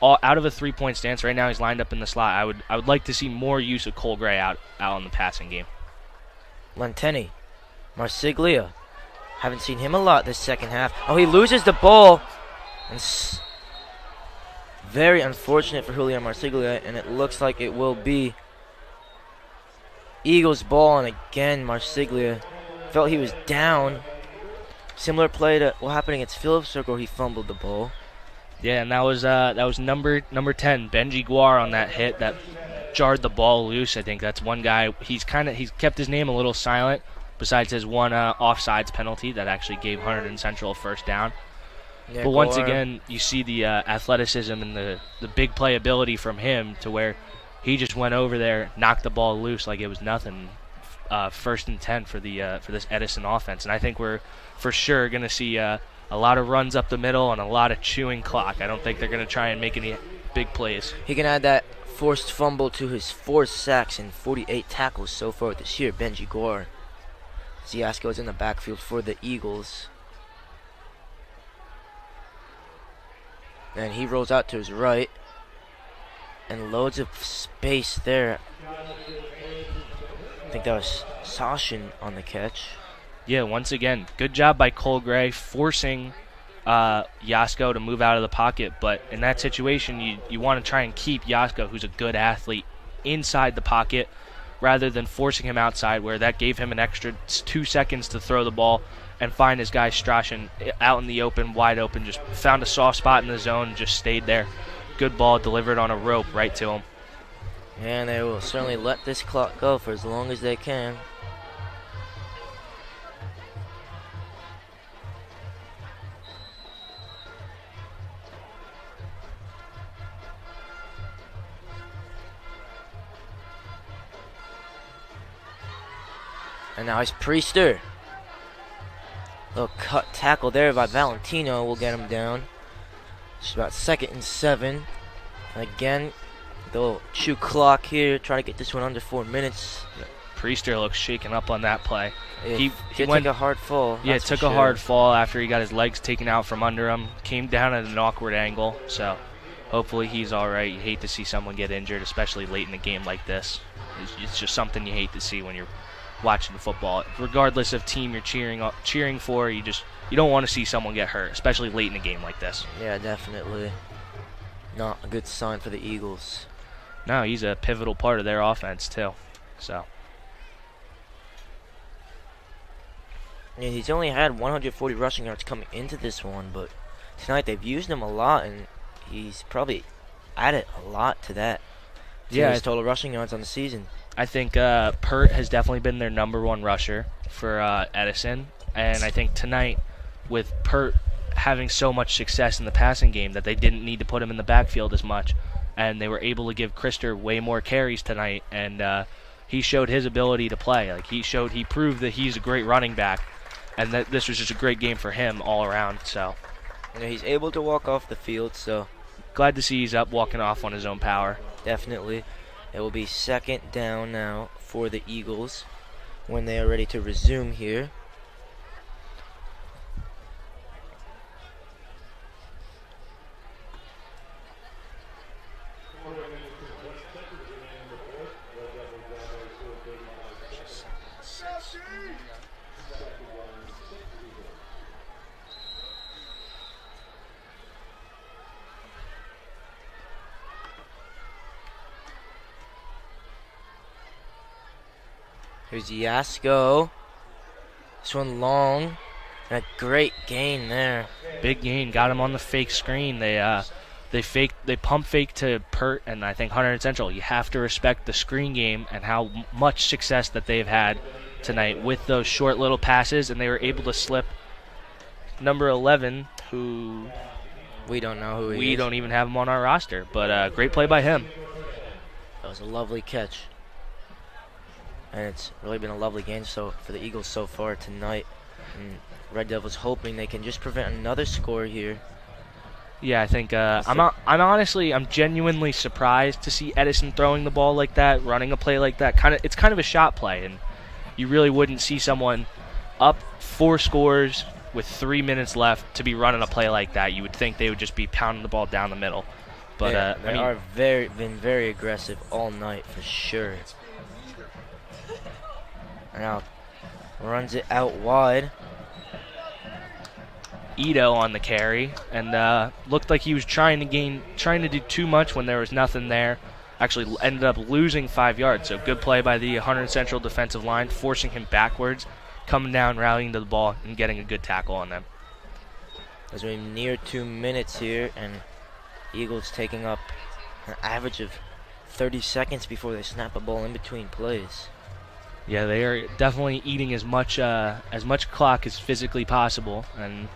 Speaker 9: 3-point stance. Right now he's lined up in the slot. I would like to see more use of Cole Gray out in the passing game.
Speaker 8: Lenteni, Marsiglia Haven't seen him a lot this second half. Oh, he loses the ball. And very unfortunate for Julian Marsiglia, and it looks like it will be Eagles ball. And again, Marsiglia felt he was down. Similar play to what happened against Phillips Circle. He fumbled the ball.
Speaker 9: Yeah, and that was number 10, Benji Guar, on that hit that jarred the ball loose. I think that's one guy. He's kept his name a little silent, besides his one offsides penalty that actually gave Hunterdon Central a first down.
Speaker 8: Yeah,
Speaker 9: but once again, you see the athleticism and the big playability from him, to where he just went over there, knocked the ball loose like it was nothing. First and 10 for this Edison offense, and I think we're for sure going to see a lot of runs up the middle and a lot of chewing clock. I don't think they're going to try and make any big plays.
Speaker 8: He can add that forced fumble to his 4 sacks and 48 tackles so far this year. Benji Gore. Ziasco is in the backfield for the Eagles. And he rolls out to his right. And loads of space there. I think that was Sashin on the catch.
Speaker 9: Yeah, once again, good job by Cole Gray forcing Yasko to move out of the pocket. But in that situation, you want to try and keep Yasko, who's a good athlete, inside the pocket rather than forcing him outside, where that gave him an extra 2 seconds to throw the ball and find his guy Strachan out in the open, wide open, just found a soft spot in the zone and just stayed there. Good ball delivered on a rope right to him.
Speaker 8: And they will certainly let this clock go for as long as they can. And now it's Priester. Little cut tackle there by Valentino will get him down. It's about 2nd and 7. And again, they'll chew clock here, try to get this one under 4 minutes.
Speaker 9: Yeah. Priester looks shaken up on that play.
Speaker 8: He took a hard fall.
Speaker 9: Yeah, took a hard fall after he got his legs taken out from under him. Came down at an awkward angle, so hopefully he's all right. You hate to see someone get injured, especially late in a game like this. It's just something you hate to see when you're watching football. Regardless of team you're cheering for, you don't want to see someone get hurt, especially late in a game like this.
Speaker 8: Yeah, definitely. Not a good sign for the Eagles.
Speaker 9: No, he's a pivotal part of their offense too. So.
Speaker 8: Yeah, he's only had 140 rushing yards coming into this one, but tonight they've used him a lot, and he's probably added a lot to that.
Speaker 9: Yeah,
Speaker 8: his total rushing yards on the season.
Speaker 9: I think Pert has definitely been their number 1 rusher for Edison, and I think tonight, with Pert having so much success in the passing game, that they didn't need to put him in the backfield as much, and they were able to give Krister way more carries tonight, and he showed his ability to play. Like he proved that he's a great running back, and that this was just a great game for him all around. So,
Speaker 8: he's able to walk off the field. So,
Speaker 9: glad to see he's up walking off on his own power.
Speaker 8: Definitely. It will be 2nd down now for the Eagles when they are ready to resume here. Here's
Speaker 9: Yasko.
Speaker 8: This one long. And a great gain there.
Speaker 9: Big gain. Got him on the fake screen. They pump fake to Pert and I think Hunterdon Central. You have to respect the screen game and how much success that they've had tonight with those short little passes, and they were able to slip number 11, who
Speaker 8: we don't know who he is.
Speaker 9: We don't even have him on our roster, but great play by him.
Speaker 8: That was a lovely catch. And it's really been a lovely game for the Eagles so far tonight. And Red Devils hoping they can just prevent another score here.
Speaker 9: Yeah, I think I'm genuinely surprised to see Edison throwing the ball like that, running a play like that. It's kind of a shot play, and you really wouldn't see someone up 4 scores with 3 minutes left to be running a play like that. You would think they would just be pounding the ball down the middle. But
Speaker 8: yeah, they been very aggressive all night for sure. Now runs it out wide.
Speaker 9: Ito on the carry, and looked like he was trying to do too much when there was nothing there. Actually ended up losing 5 yards. So good play by the Hunterdon Central defensive line, forcing him backwards, coming down, rallying to the ball, and getting a good tackle on them.
Speaker 8: As we're near 2 minutes here, and Eagles taking up an average of 30 seconds before they snap a ball in between plays.
Speaker 9: Yeah, they are definitely eating as much clock as physically possible, and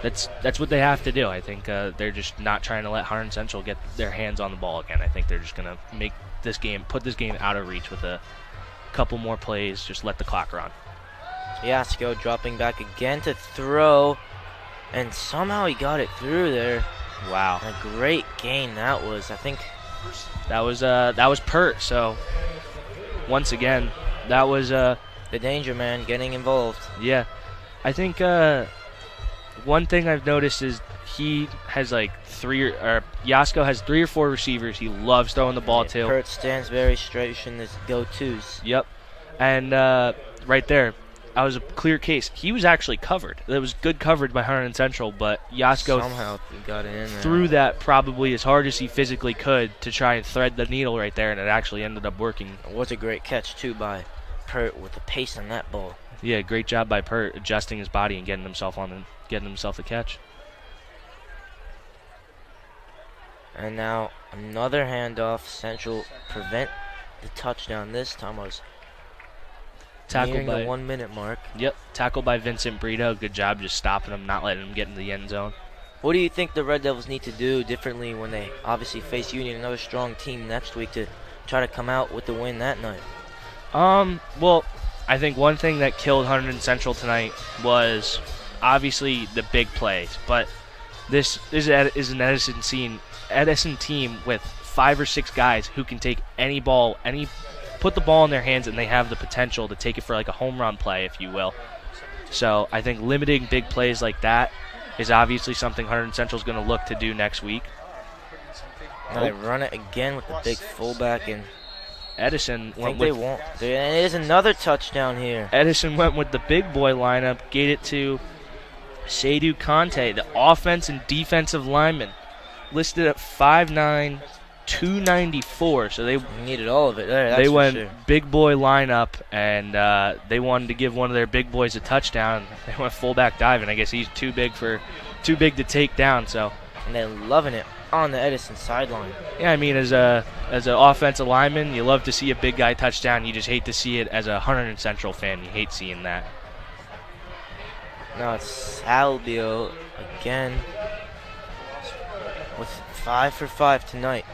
Speaker 9: that's what they have to do. I think they're just not trying to let Hunterdon Central get their hands on the ball again. I think they're just going to put this game out of reach with a couple more plays, just let the clock run.
Speaker 8: Yasko dropping back again to throw, and somehow he got it through there.
Speaker 9: Wow.
Speaker 8: A great gain that was. I think
Speaker 9: that was Pert. So once again, that was
Speaker 8: the danger man getting involved.
Speaker 9: Yeah. I think one thing I've noticed is he has Yasko has 3 or 4 receivers he loves throwing the ball to.
Speaker 8: Pert stands very straight in his go-tos.
Speaker 9: Yep. And right there, that was a clear case. He was actually covered. That was good coverage by Hunterdon Central, but Yasko
Speaker 8: somehow got it in there.
Speaker 9: Threw that probably as hard as he physically could to try and thread the needle right there, and it actually ended up working.
Speaker 8: It was a great catch, too, by Pert with the pace on that ball.
Speaker 9: Yeah, great job by Pert adjusting his body and getting himself the catch.
Speaker 8: And now another handoff. Central prevent the touchdown. This time was nearing the 1 minute mark.
Speaker 9: Yep, tackled by Vincent Brito. Good job just stopping him, not letting him get in the end zone.
Speaker 8: What do you think the Red Devils need to do differently when they obviously face Union, another strong team, next week to try to come out with the win that night?
Speaker 9: Well, I think one thing that killed Hunterdon Central tonight was obviously the big plays, but this is an Edison team with 5 or 6 guys who can take any ball, put the ball in their hands, and they have the potential to take it for like a home run play, if you will. So I think limiting big plays like that is obviously something Hunterdon Central is going to look to do next week.
Speaker 8: Now they run it again with the big fullback, and
Speaker 9: Edison went
Speaker 8: with. And it is another touchdown here.
Speaker 9: Edison went with the big boy lineup, gave it to Seydou Conte, the offense and defensive lineman, listed at 5'9", 294. So they
Speaker 8: needed all of it there.
Speaker 9: They went big boy lineup, and they wanted to give one of their big boys a touchdown. They went fullback diving. I guess he's too big to take down. So.
Speaker 8: And they're loving it on the Edison sideline.
Speaker 9: Yeah, I mean, as an offensive lineman, you love to see a big guy touchdown. You just hate to see it as a Hunterdon Central fan. You hate seeing that.
Speaker 8: Now it's Salvio again with 5 for 5 tonight.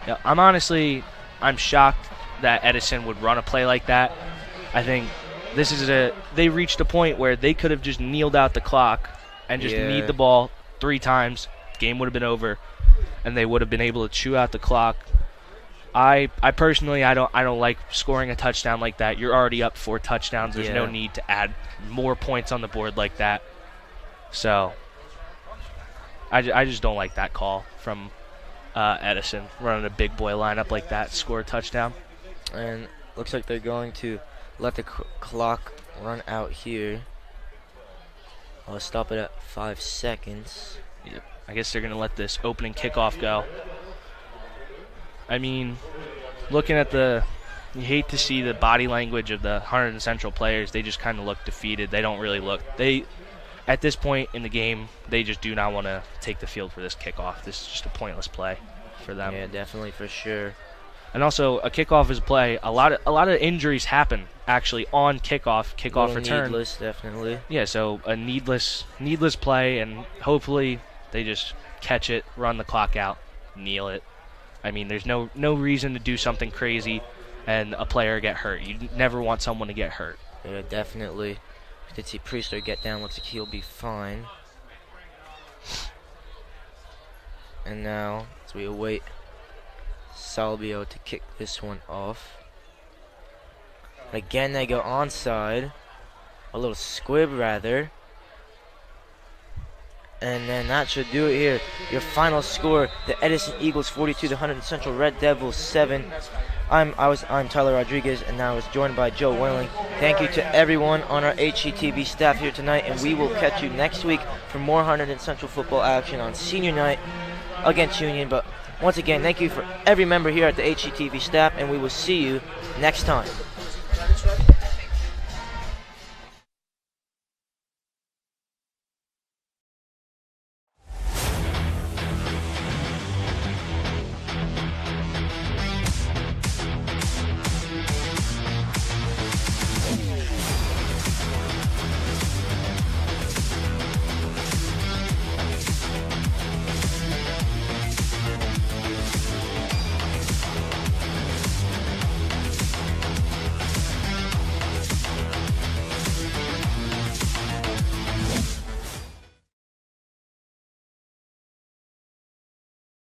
Speaker 9: Yeah, I'm shocked that Edison would run a play like that. I think they reached a point where they could have just kneeled out the clock and just kneed the ball 3 times. Game would have been over, and they would have been able to chew out the clock. I personally don't like scoring a touchdown like that. You're already up 4 touchdowns. There's no need to add more points on the board like that. So I just don't like that call from Edison, running a big boy lineup like that, score a touchdown.
Speaker 8: And looks like they're going to let the clock run out here. I'll stop it at 5 seconds.
Speaker 9: Yep. I guess they're going to let this opening kickoff go. I mean, looking at you hate to see the body language of the Hunterdon Central players. They just kind of look defeated. They don't really look. At this point in the game, they just do not want to take the field for this kickoff. This is just a pointless play for them.
Speaker 8: Yeah, definitely, for sure.
Speaker 9: And also, a kickoff is a play. A lot of injuries happen actually on kickoff return.
Speaker 8: Needless, definitely.
Speaker 9: Yeah, so a needless play, and hopefully they just catch it, run the clock out, kneel it. I mean, there's no reason to do something crazy and a player get hurt. You never want someone to get hurt.
Speaker 8: Yeah, definitely. We did see Priester get down. Looks like he'll be fine. And now, as we await Salvio to kick this one off. Again, they go onside. A little squib, rather. And then that should do it here. Your final score, the Edison Eagles 42, the Hunterdon Central Red Devils 7. I'm Tyler Rodriguez, and now I was joined by Joe Welling. Thank you to everyone on our HGTV staff here tonight, and we will catch you next week for more Hunterdon Central football action on senior night against Union. But once again, thank you for every member here at the HGTV staff, and we will see you next time.